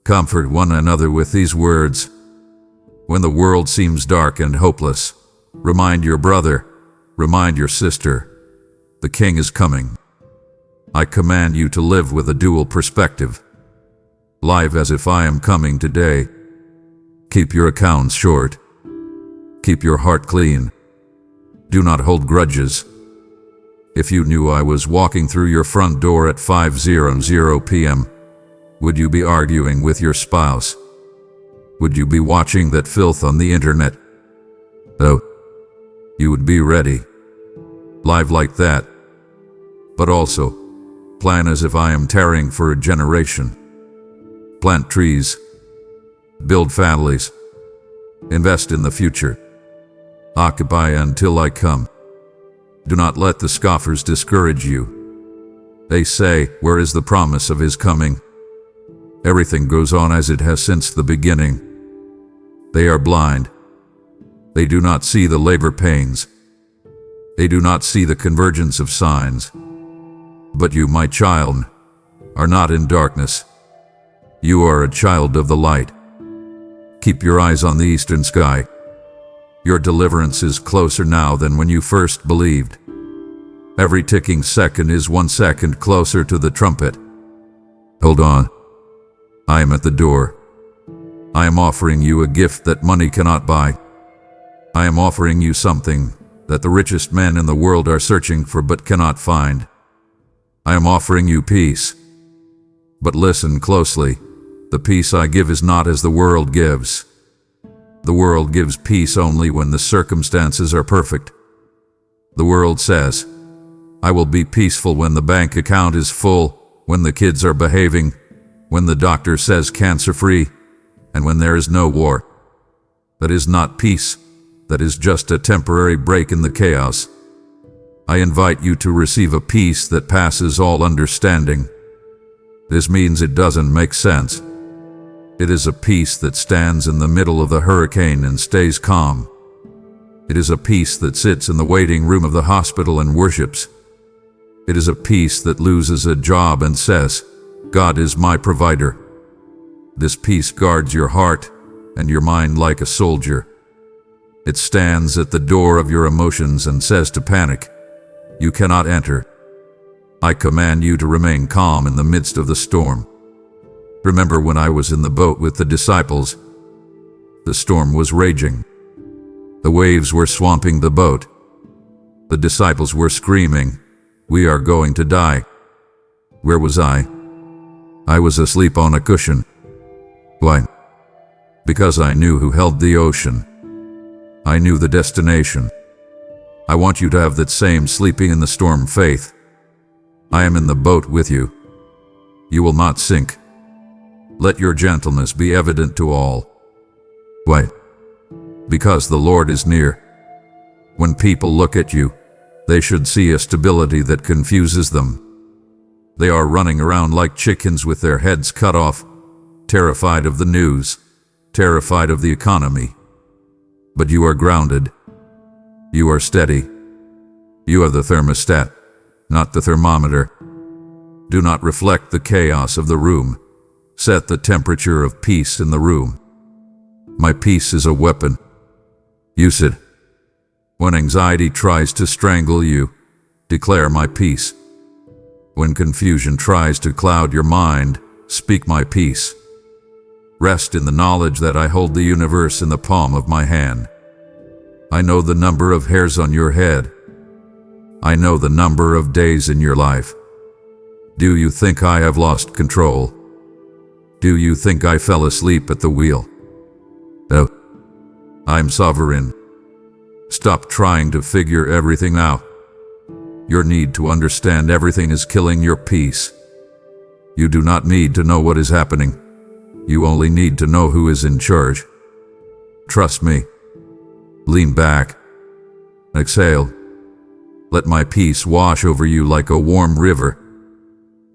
Comfort one another with these words. When the world seems dark and hopeless, remind your brother, remind your sister, the King is coming. I command you to live with a dual perspective. Live as if I am coming today. Keep your accounts short. Keep your heart clean. Do not hold grudges. If you knew I was walking through your front door at 5:00 p.m., would you be arguing with your spouse? Would you be watching that filth on the internet? Oh, you would be ready. Live like that. But also, plan as if I am tarrying for a generation. Plant trees. Build families. Invest in the future. Occupy until I come. Do not let the scoffers discourage you. They say, where is the promise of his coming? Everything goes on as it has since the beginning. They are blind. They do not see the labor pains. They do not see the convergence of signs. But you, my child, are not in darkness. You are a child of the light. Keep your eyes on the eastern sky. Your deliverance is closer now than when you first believed. Every ticking second is 1 second closer to the trumpet. Hold on. I am at the door. I am offering you a gift that money cannot buy. I am offering you something that the richest men in the world are searching for but cannot find. I am offering you peace. But listen closely. The peace I give is not as the world gives. The world gives peace only when the circumstances are perfect. The world says, I will be peaceful when the bank account is full, when the kids are behaving, when the doctor says cancer-free, and when there is no war. That is not peace. That is just a temporary break in the chaos. I invite you to receive a peace that passes all understanding. This means it doesn't make sense. It is a peace that stands in the middle of the hurricane and stays calm. It is a peace that sits in the waiting room of the hospital and worships. It is a peace that loses a job and says, God is my provider. This peace guards your heart and your mind like a soldier. It stands at the door of your emotions and says to panic, you cannot enter. I command you to remain calm in the midst of the storm. Remember when I was in the boat with the disciples? The storm was raging. The waves were swamping the boat. The disciples were screaming, "We are going to die." Where was I? I was asleep on a cushion. Why? Because I knew who held the ocean. I knew the destination. I want you to have that same sleeping in the storm faith. I am in the boat with you. You will not sink. Let your gentleness be evident to all. Why? Because the Lord is near. When people look at you, they should see a stability that confuses them. They are running around like chickens with their heads cut off, terrified of the news, terrified of the economy. But you are grounded. You are steady. You are the thermostat, not the thermometer. Do not reflect the chaos of the room. Set the temperature of peace in the room. My peace is a weapon. Use it. When anxiety tries to strangle you, declare my peace. When confusion tries to cloud your mind, speak my peace. Rest in the knowledge that I hold the universe in the palm of my hand. I know the number of hairs on your head. I know the number of days in your life. Do you think I have lost control? Do you think I fell asleep at the wheel? No. I'm sovereign. Stop trying to figure everything out. Your need to understand everything is killing your peace. You do not need to know what is happening. You only need to know who is in charge. Trust me. Lean back. Exhale. Let my peace wash over you like a warm river.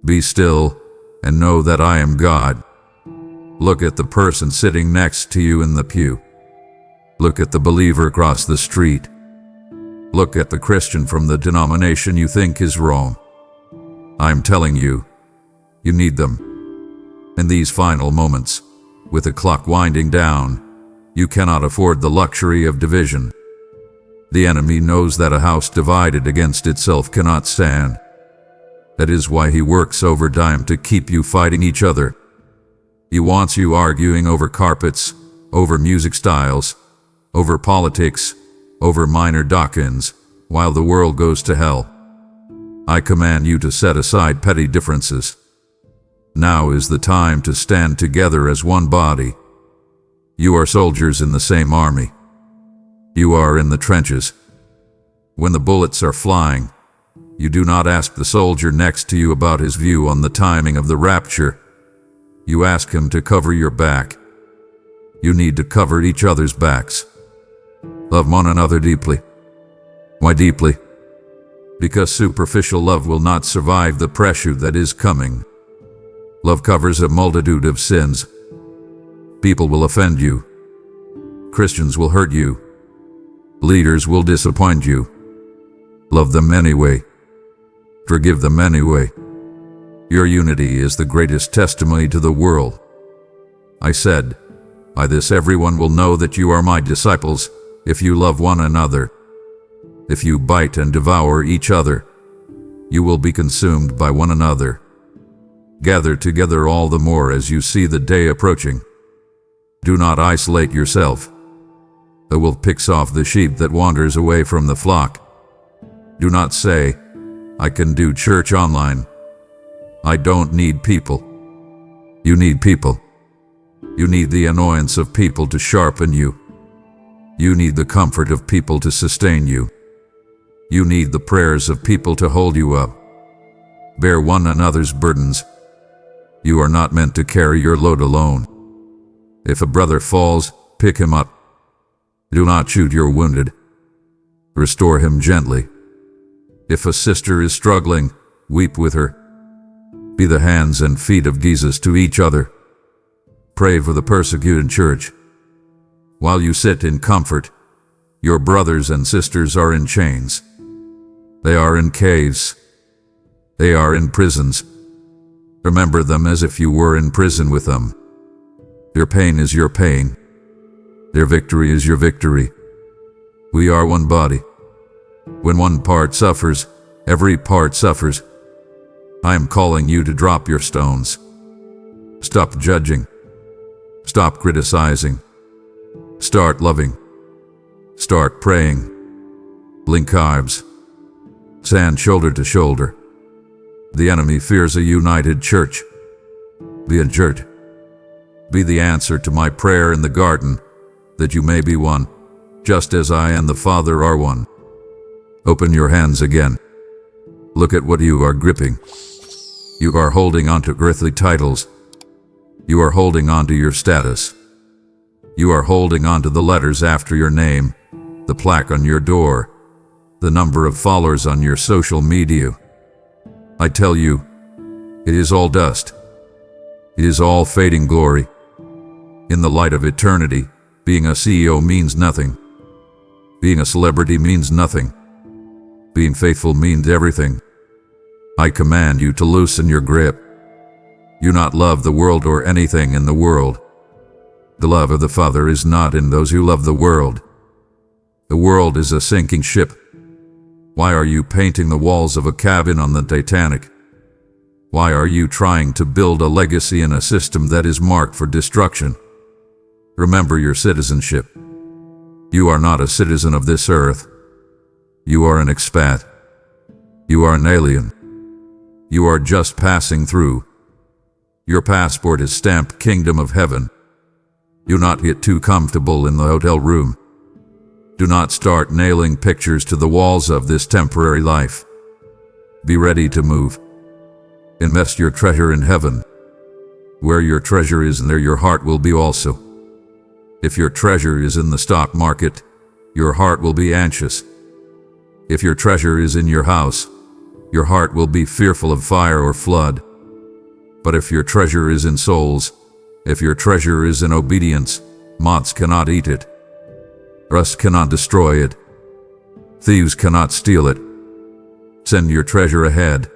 Be still and know that I am God. Look at the person sitting next to you in the pew. Look at the believer across the street. Look at the Christian from the denomination you think is wrong. I'm telling you, you need them. In these final moments, with the clock winding down, you cannot afford the luxury of division. The enemy knows that a house divided against itself cannot stand. That is why he works overtime to keep you fighting each other. He wants you arguing over carpets, over music styles, over politics, over minor doctrines, while the world goes to hell. I command you to set aside petty differences. Now is the time to stand together as one body. You are soldiers in the same army. You are in the trenches. When the bullets are flying, you do not ask the soldier next to you about his view on the timing of the rapture. You ask him to cover your back. You need to cover each other's backs. Love one another deeply. Why deeply? Because superficial love will not survive the pressure that is coming. Love covers a multitude of sins. People will offend you. Christians will hurt you. Leaders will disappoint you. Love them anyway. Forgive them anyway. Your unity is the greatest testimony to the world. I said, by this everyone will know that you are my disciples, if you love one another. If you bite and devour each other, you will be consumed by one another. Gather together all the more as you see the day approaching. Do not isolate yourself. The wolf picks off the sheep that wanders away from the flock. Do not say, I can do church online. I don't need people. You need people. You need the annoyance of people to sharpen you. You need the comfort of people to sustain you. You need the prayers of people to hold you up. Bear one another's burdens. You are not meant to carry your load alone. If a brother falls, pick him up. Do not shoot your wounded. Restore him gently. If a sister is struggling, weep with her. Be the hands and feet of Jesus to each other. Pray for the persecuted church. While you sit in comfort, your brothers and sisters are in chains. They are in caves. They are in prisons. Remember them as if you were in prison with them. Their pain is your pain. Their victory is your victory. We are one body. When one part suffers, every part suffers. I am calling you to drop your stones. Stop judging. Stop criticizing. Start loving. Start praying. Link arms. Stand shoulder to shoulder. The enemy fears a united church. Be a church. Be the answer to my prayer in the garden, that you may be one, just as I and the Father are one. Open your hands again. Look at what you are gripping. You are holding on to earthly titles. You are holding on to your status. You are holding on to the letters after your name, the plaque on your door, the number of followers on your social media. I tell you, it is all dust. It is all fading glory. In the light of eternity, being a CEO means nothing. Being a celebrity means nothing. Being faithful means everything. I command you to loosen your grip. You not love the world or anything in the world. The love of the Father is not in those who love the world. The world is a sinking ship. Why are you painting the walls of a cabin on the Titanic? Why are you trying to build a legacy in a system that is marked for destruction? Remember your citizenship. You are not a citizen of this earth. You are an expat. You are an alien. You are just passing through. Your passport is stamped Kingdom of Heaven. Do not get too comfortable in the hotel room. Do not start nailing pictures to the walls of this temporary life. Be ready to move. Invest your treasure in heaven. Where your treasure is, there your heart will be also. If your treasure is in the stock market, your heart will be anxious. If your treasure is in your house, your heart will be fearful of fire or flood. But if your treasure is in souls, if your treasure is in obedience, moths cannot eat it. Rust cannot destroy it. Thieves cannot steal it. Send your treasure ahead.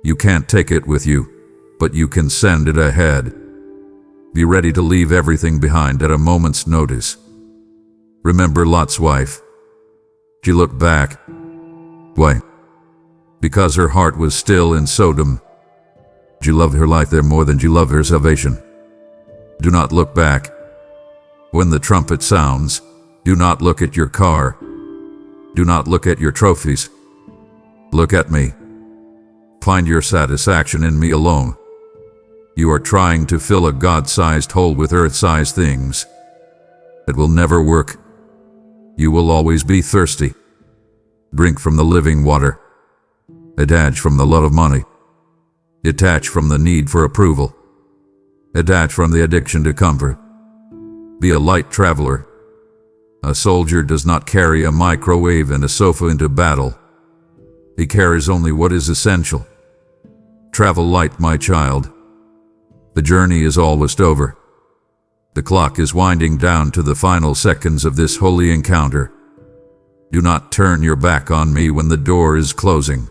You can't take it with you, but you can send it ahead. Be ready to leave everything behind at a moment's notice. Remember Lot's wife. She looked back. Why? Because her heart was still in Sodom. She loved her life there more than she loved her salvation. Do not look back. When the trumpet sounds, do not look at your car. Do not look at your trophies. Look at me. Find your satisfaction in me alone. You are trying to fill a God-sized hole with earth-sized things. It will never work. You will always be thirsty. Drink from the living water. Detach from the love of money. Detach from the need for approval. Detach from the addiction to comfort. Be a light traveler. A soldier does not carry a microwave and a sofa into battle. He carries only what is essential. Travel light, my child. The journey is almost over. The clock is winding down to the final seconds of this holy encounter. Do not turn your back on me when the door is closing.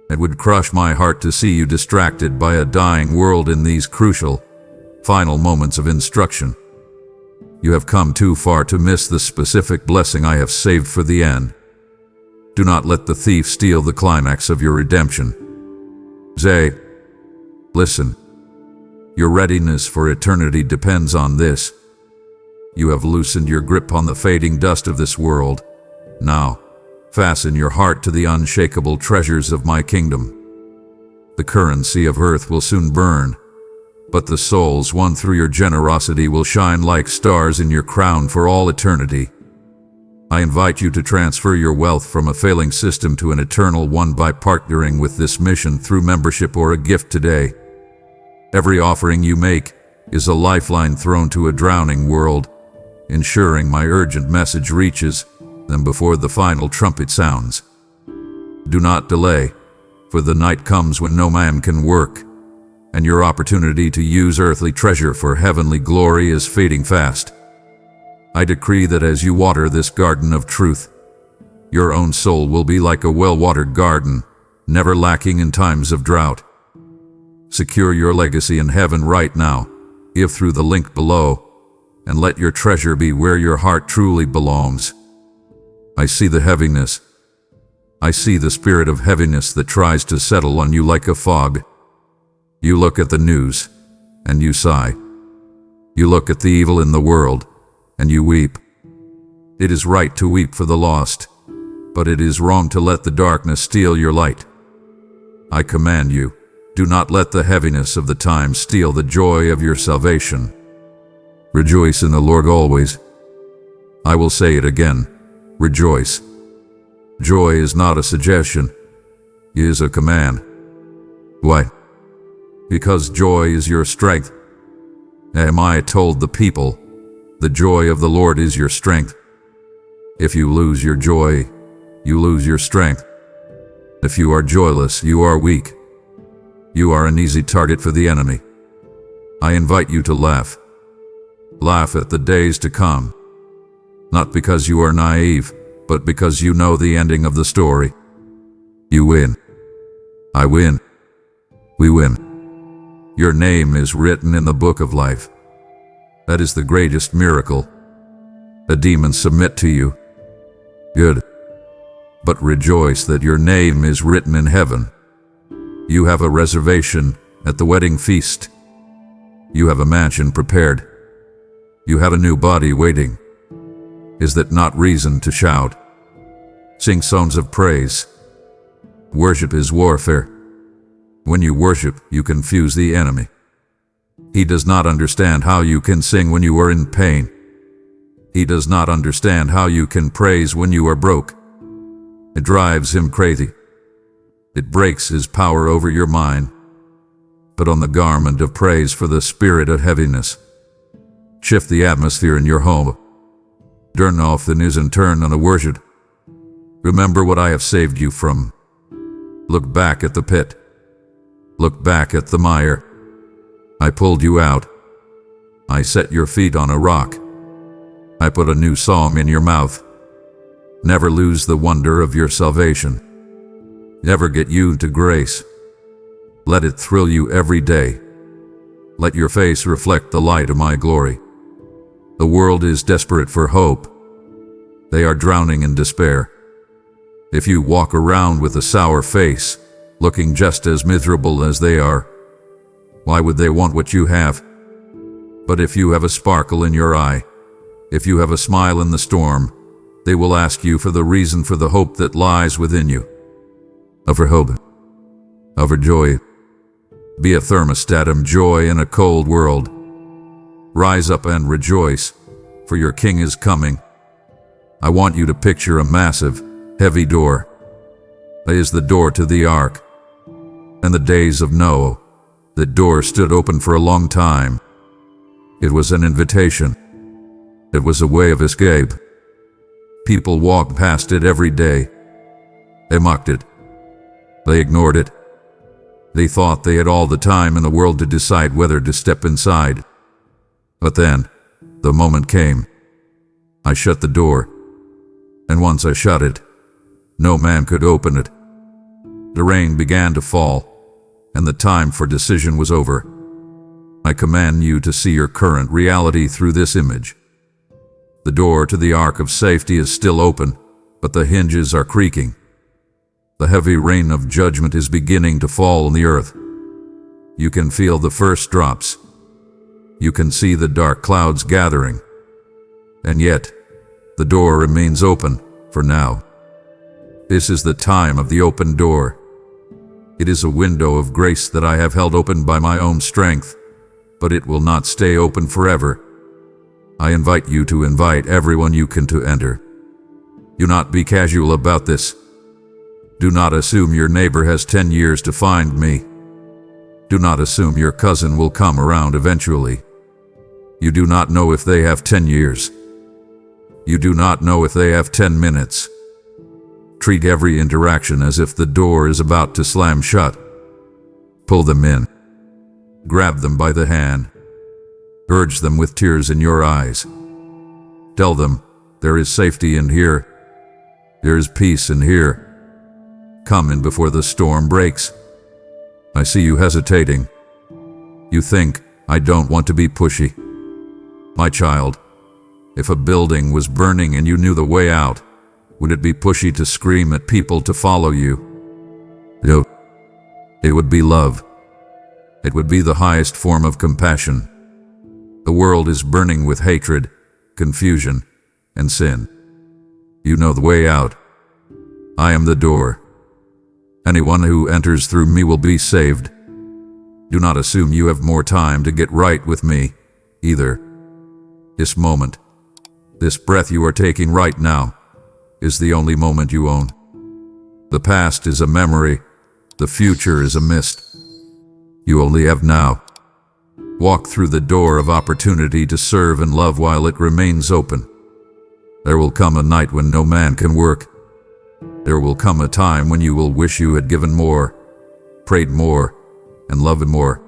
It would crush my heart to see you distracted by a dying world in these crucial, final moments of instruction. You have come too far to miss the specific blessing I have saved for the end. Do not let the thief steal the climax of your redemption. Zay, listen. Your readiness for eternity depends on this. You have loosened your grip on the fading dust of this world. Now, fasten your heart to the unshakable treasures of my kingdom. The currency of earth will soon burn, but the souls won through your generosity will shine like stars in your crown for all eternity. I invite you to transfer your wealth from a failing system to an eternal one by partnering with this mission through membership or a gift today. Every offering you make is a lifeline thrown to a drowning world, ensuring my urgent message reaches them before the final trumpet sounds. Do not delay, for the night comes when no man can work, and your opportunity to use earthly treasure for heavenly glory is fading fast. I decree that as you water this garden of truth, your own soul will be like a well-watered garden, never lacking in times of drought. Secure your legacy in heaven right now. Give through the link below, and let your treasure be where your heart truly belongs. I see the heaviness. I see the spirit of heaviness that tries to settle on you like a fog. You look at the news, and you sigh. You look at the evil in the world, and you weep. It is right to weep for the lost, but it is wrong to let the darkness steal your light. I command you, do not let the heaviness of the times steal the joy of your salvation. Rejoice in the Lord always. I will say it again, rejoice. Joy is not a suggestion, it is a command. Why? Because joy is your strength. Nehemiah told the people, the joy of the Lord is your strength. If you lose your joy, you lose your strength. If you are joyless, you are weak. You are an easy target for the enemy. I invite you to laugh. Laugh at the days to come. Not because you are naive, but because you know the ending of the story. You win. I win. We win. Your name is written in the book of life. That is the greatest miracle. The demons submit to you. Good. But rejoice that your name is written in heaven. You have a reservation at the wedding feast. You have a mansion prepared. You have a new body waiting. Is that not reason to shout? Sing songs of praise. Worship is warfare. When you worship, you confuse the enemy. He does not understand how you can sing when you are in pain. He does not understand how you can praise when you are broke. It drives him crazy. It breaks his power over your mind. Put on the garment of praise for the spirit of heaviness. Shift the atmosphere in your home. Turn off the news and turn on the worship. Remember what I have saved you from. Look back at the pit. Look back at the mire. I pulled you out. I set your feet on a rock. I put a new song in your mouth. Never lose the wonder of your salvation. Never get you to grace. Let it thrill you every day. Let your face reflect the light of my glory. The world is desperate for hope. They are drowning in despair. If you walk around with a sour face, looking just as miserable as they are, why would they want what you have? But if you have a sparkle in your eye, if you have a smile in the storm, they will ask you for the reason for the hope that lies within you. Of her hope, of her joy. Be a thermostat of joy in a cold world. Rise up and rejoice, for your King is coming. I want you to picture a massive, heavy door. That is the door to the ark. In the days of Noah, the door stood open for a long time. It was an invitation. It was a way of escape. People walked past it every day. They mocked it. They ignored it. They thought they had all the time in the world to decide whether to step inside. But then, the moment came. I shut the door. And once I shut it, no man could open it. The rain began to fall, and the time for decision was over. I command you to see your current reality through this image. The door to the ark of safety is still open, but the hinges are creaking. The heavy rain of judgment is beginning to fall on the earth. You can feel the first drops. You can see the dark clouds gathering. And yet, the door remains open for now. This is the time of the open door. It is a window of grace that I have held open by my own strength, but it will not stay open forever. I invite you to invite everyone you can to enter. Do not be casual about this. Do not assume your neighbor has 10 years to find me. Do not assume your cousin will come around eventually. You do not know if they have 10 years. You do not know if they have 10 minutes. Treat every interaction as if the door is about to slam shut. Pull them in. Grab them by the hand. Urge them with tears in your eyes. Tell them, there is safety in here. There is peace in here. Come in before the storm breaks. I see you hesitating. You think, I don't want to be pushy. My child, if a building was burning and you knew the way out, would it be pushy to scream at people to follow you? No, it would be love. It would be the highest form of compassion. The world is burning with hatred, confusion, and sin. You know the way out. I am the door. Anyone who enters through me will be saved. Do not assume you have more time to get right with me, either. This moment, this breath you are taking right now, is the only moment you own. The past is a memory, the future is a mist. You only have now. Walk through the door of opportunity to serve and love while it remains open. There will come a night when no man can work. There will come a time when you will wish you had given more, prayed more, and loved more.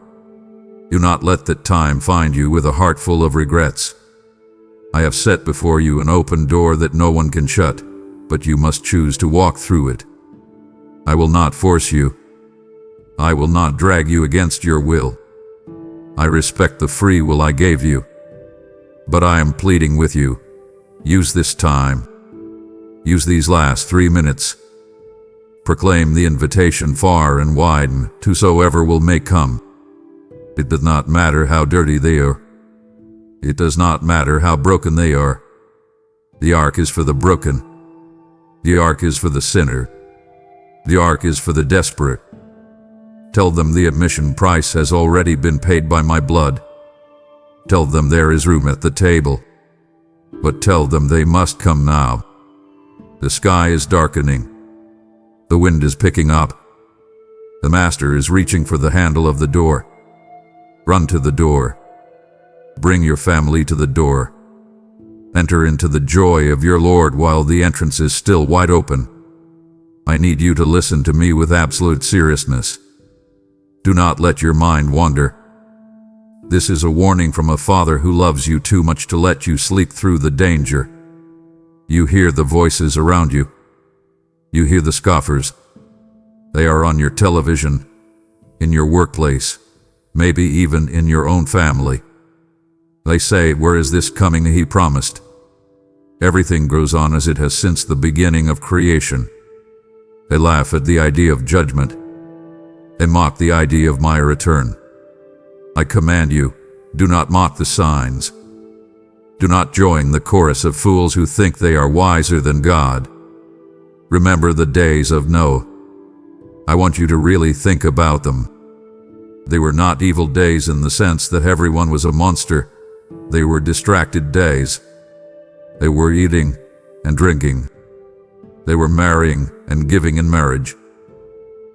Do not let that time find you with a heart full of regrets. I have set before you an open door that no one can shut, but you must choose to walk through it. I will not force you. I will not drag you against your will. I respect the free will I gave you. But I am pleading with you. Use this time. Use these last 3 minutes. Proclaim the invitation far and wide, and whosoever will may come. It does not matter how dirty they are. It does not matter how broken they are. The ark is for the broken. The ark is for the sinner. The ark is for the desperate. Tell them the admission price has already been paid by my blood. Tell them there is room at the table. But tell them they must come now. The sky is darkening. The wind is picking up. The master is reaching for the handle of the door. Run to the door. Bring your family to the door. Enter into the joy of your Lord while the entrance is still wide open. I need you to listen to me with absolute seriousness. Do not let your mind wander. This is a warning from a Father who loves you too much to let you sleep through the danger. You hear the voices around you. You hear the scoffers. They are on your television, in your workplace, maybe even in your own family. They say, "Where is this coming he promised?" Everything goes on as it has since the beginning of creation. They laugh at the idea of judgment. They mock the idea of my return. I command you, do not mock the signs. Do not join the chorus of fools who think they are wiser than God. Remember the days of Noah. I want you to really think about them. They were not evil days in the sense that everyone was a monster. They were distracted days. They were eating and drinking. They were marrying and giving in marriage.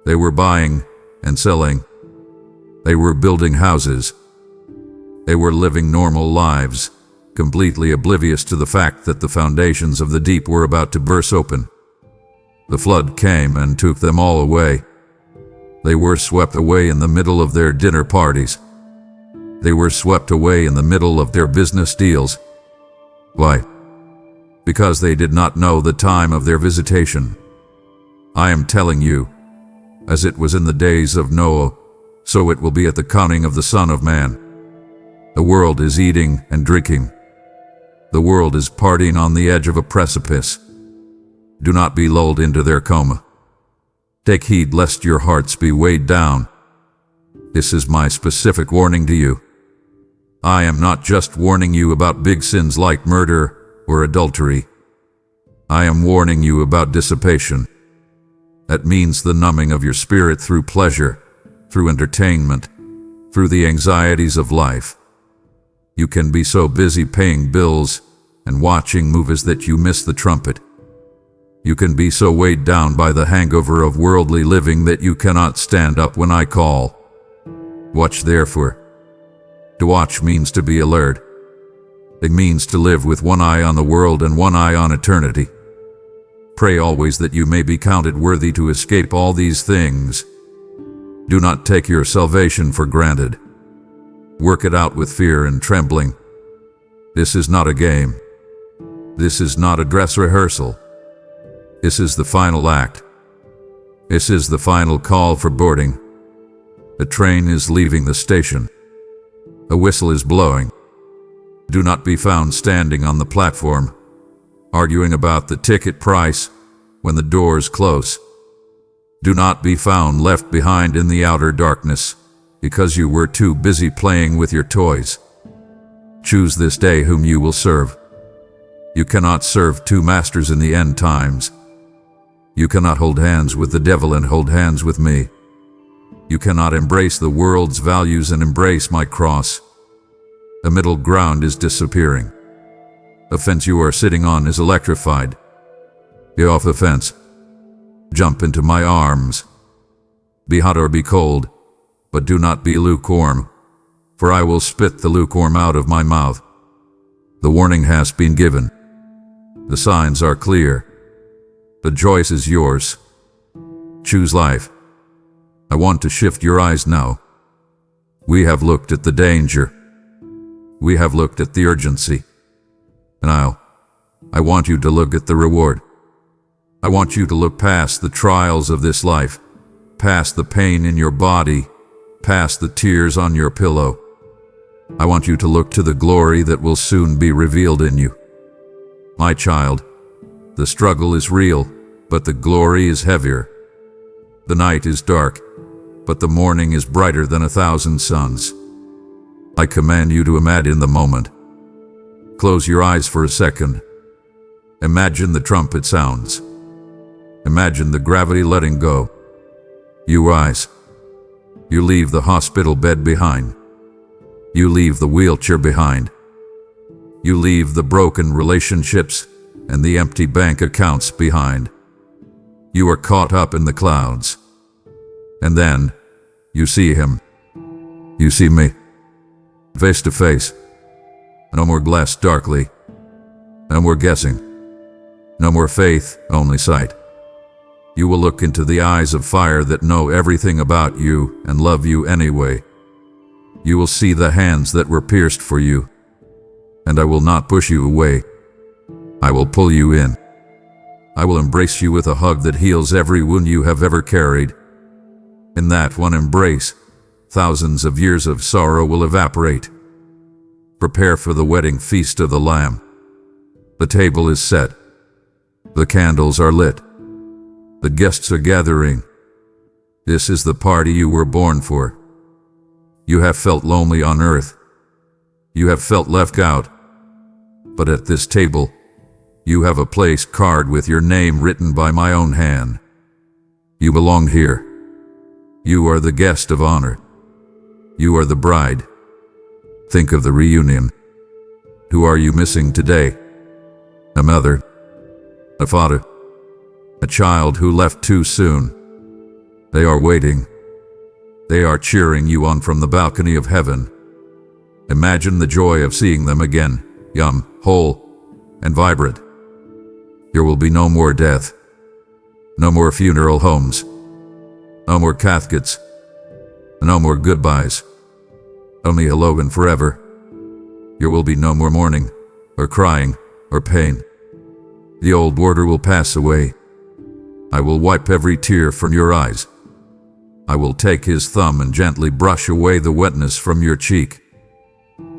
They were buying and selling. They were building houses. They were living normal lives, completely oblivious to the fact that the foundations of the deep were about to burst open. The flood came and took them all away. They were swept away in the middle of their dinner parties. They were swept away in the middle of their business deals. Why? Because they did not know the time of their visitation. I am telling you, as it was in the days of Noah, so it will be at the coming of the Son of Man. The world is eating and drinking. The world is partying on the edge of a precipice. Do not be lulled into their coma. Take heed lest your hearts be weighed down. This is my specific warning to you. I am not just warning you about big sins like murder or adultery. I am warning you about dissipation. That means the numbing of your spirit through pleasure, through entertainment, through the anxieties of life. You can be so busy paying bills and watching movies that you miss the trumpet. You can be so weighed down by the hangover of worldly living that you cannot stand up when I call. Watch therefore. To watch means to be alert. It means to live with one eye on the world and one eye on eternity. Pray always that you may be counted worthy to escape all these things. Do not take your salvation for granted. Work it out with fear and trembling. This is not a game. This is not a dress rehearsal. This is the final act. This is the final call for boarding. The train is leaving the station. A whistle is blowing. Do not be found standing on the platform, arguing about the ticket price when the doors close. Do not be found left behind in the outer darkness, because you were too busy playing with your toys. Choose this day whom you will serve. You cannot serve two masters in the end times. You cannot hold hands with the devil and hold hands with me. You cannot embrace the world's values and embrace my cross. The middle ground is disappearing. The fence you are sitting on is electrified. Get off the fence. Jump into my arms. Be hot or be cold, but do not be lukewarm, for I will spit the lukewarm out of my mouth. The warning has been given. The signs are clear. The choice is yours. Choose life. I want to shift your eyes now. We have looked at the danger. We have looked at the urgency. And I want you to look at the reward. I want you to look past the trials of this life, past the pain in your body, past the tears on your pillow. I want you to look to the glory that will soon be revealed in you. My child, the struggle is real, but the glory is heavier. The night is dark, but the morning is brighter than 1,000 suns. I command you to imagine the moment. Close your eyes for a second. Imagine the trumpet sounds. Imagine the gravity letting go. You rise. You leave the hospital bed behind. You leave the wheelchair behind. You leave the broken relationships and the empty bank accounts behind. You are caught up in the clouds. And then you see him. You see me. Face to face. No more glass darkly. No more guessing. No more faith, only sight. You will look into the eyes of fire that know everything about you and love you anyway. You will see the hands that were pierced for you. And I will not push you away. I will pull you in. I will embrace you with a hug that heals every wound you have ever carried. In that one embrace, thousands of years of sorrow will evaporate. Prepare for the wedding feast of the Lamb. The table is set. The candles are lit. The guests are gathering. This is the party you were born for. You have felt lonely on earth. You have felt left out. But at this table, you have a place carved with your name written by my own hand. You belong here. You are the guest of honor. You are the bride. Think of the reunion. Who are you missing today? A mother, a father, a child who left too soon. They are waiting. They are cheering you on from the balcony of heaven. Imagine the joy of seeing them again, young, whole, and vibrant. There will be no more death. No more funeral homes. No more caskets. No more goodbyes. Only hello and forever. There will be no more mourning, or crying, or pain. The old order will pass away. I will wipe every tear from your eyes. I will take his thumb and gently brush away the wetness from your cheek.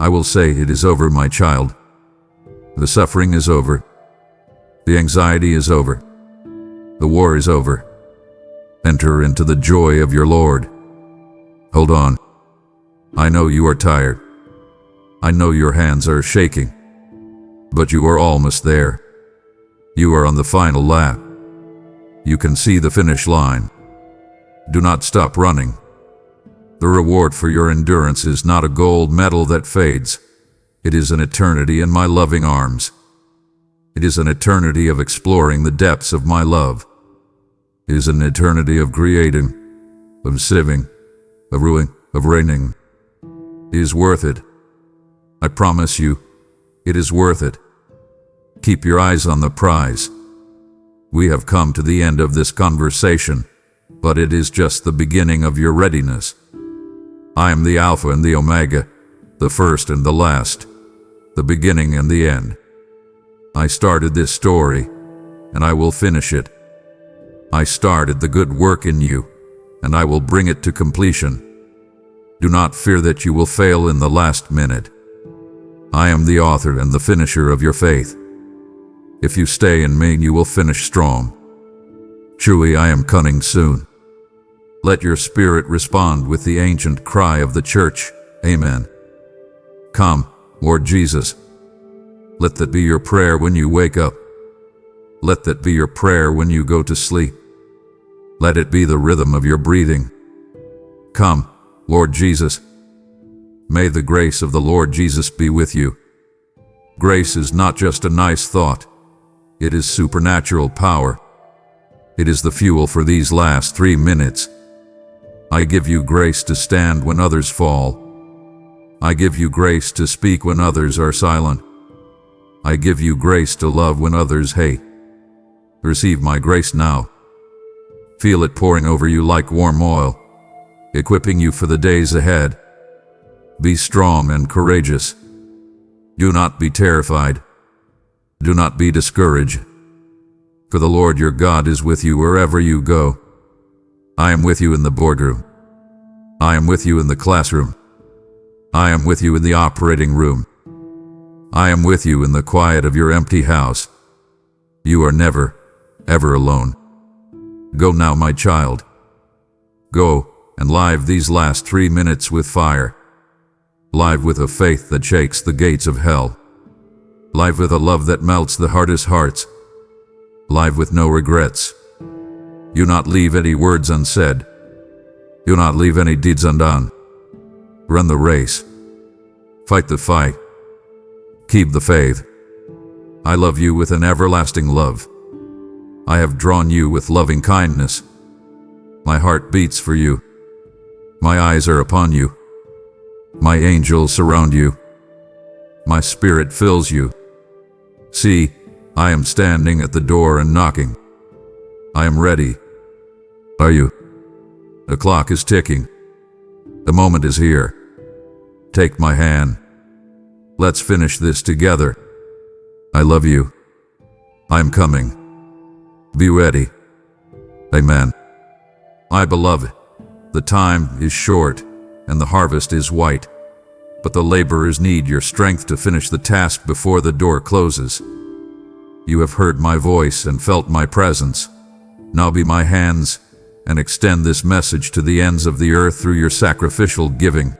I will say, it is over, my child. The suffering is over. The anxiety is over. The war is over. Enter into the joy of your Lord. Hold on. I know you are tired. I know your hands are shaking. But you are almost there. You are on the final lap. You can see the finish line. Do not stop running. The reward for your endurance is not a gold medal that fades. It is an eternity in my loving arms. It is an eternity of exploring the depths of my love. It is an eternity of creating, of sieving, of ruining, of reigning. It is worth it. I promise you, it is worth it. Keep your eyes on the prize. We have come to the end of this conversation, but it is just the beginning of your readiness. I am the Alpha and the Omega, the first and the last, the beginning and the end. I started this story, and I will finish it. I started the good work in you, and I will bring it to completion. Do not fear that you will fail in the last minute. I am the author and the finisher of your faith. If you stay in me, you will finish strong. Truly, I am coming soon. Let your spirit respond with the ancient cry of the church, Amen. Come, Lord Jesus. Let that be your prayer when you wake up. Let that be your prayer when you go to sleep. Let it be the rhythm of your breathing. Come, Lord Jesus. May the grace of the Lord Jesus be with you. Grace is not just a nice thought. It is supernatural power. It is the fuel for these last 3 minutes. I give you grace to stand when others fall. I give you grace to speak when others are silent. I give you grace to love when others hate. Receive my grace now. Feel it pouring over you like warm oil, equipping you for the days ahead. Be strong and courageous. Do not be terrified. Do not be discouraged. For the Lord your God is with you wherever you go. I am with you in the boardroom. I am with you in the classroom. I am with you in the operating room. I am with you in the quiet of your empty house. You are never, ever alone. Go now, my child. Go and live these last 3 minutes with fire. Live with a faith that shakes the gates of hell. Live with a love that melts the hardest hearts. Live with no regrets. Do not leave any words unsaid. Do not leave any deeds undone. Run the race. Fight the fight. Keep the faith. I love you with an everlasting love. I have drawn you with loving kindness. My heart beats for you. My eyes are upon you. My angels surround you. My spirit fills you. See, I am standing at the door and knocking. I am ready. Are you? The clock is ticking. The moment is here. Take my hand. Let's finish this together. I love you. I am coming. Be ready. Amen. My beloved, the time is short and the harvest is white, but the laborers need your strength to finish the task before the door closes. You have heard my voice and felt my presence. Now be my hands and extend this message to the ends of the earth through your sacrificial giving.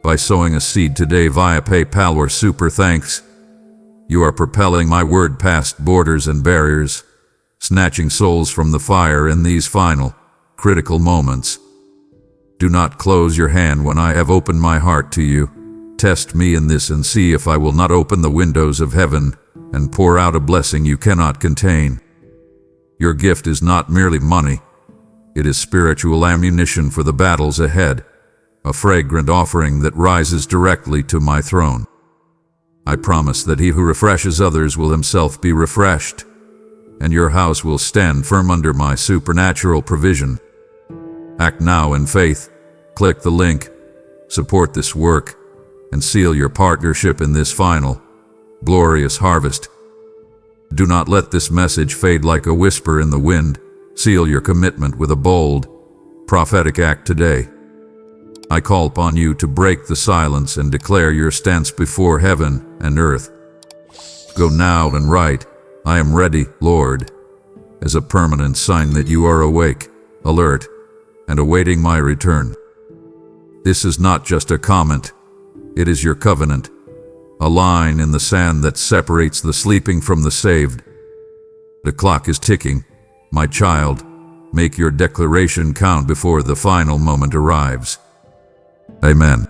By sowing a seed today via PayPal or Super Thanks, you are propelling my word past borders and barriers, snatching souls from the fire in these final, critical moments. Do not close your hand when I have opened my heart to you. Test me in this and see if I will not open the windows of heaven and pour out a blessing you cannot contain. Your gift is not merely money. It is spiritual ammunition for the battles ahead, a fragrant offering that rises directly to my throne. I promise that he who refreshes others will himself be refreshed, and your house will stand firm under my supernatural provision. Act now in faith. Click the link, support this work, and seal your partnership in this final, glorious harvest. Do not let this message fade like a whisper in the wind. Seal your commitment with a bold, prophetic act today. I call upon you to break the silence and declare your stance before heaven and earth. Go now and write, I am ready, Lord, as a permanent sign that you are awake, alert, and awaiting my return. This is not just a comment, it is your covenant, a line in the sand that separates the sleeping from the saved. The clock is ticking, my child. Make your declaration count before the final moment arrives. Amen.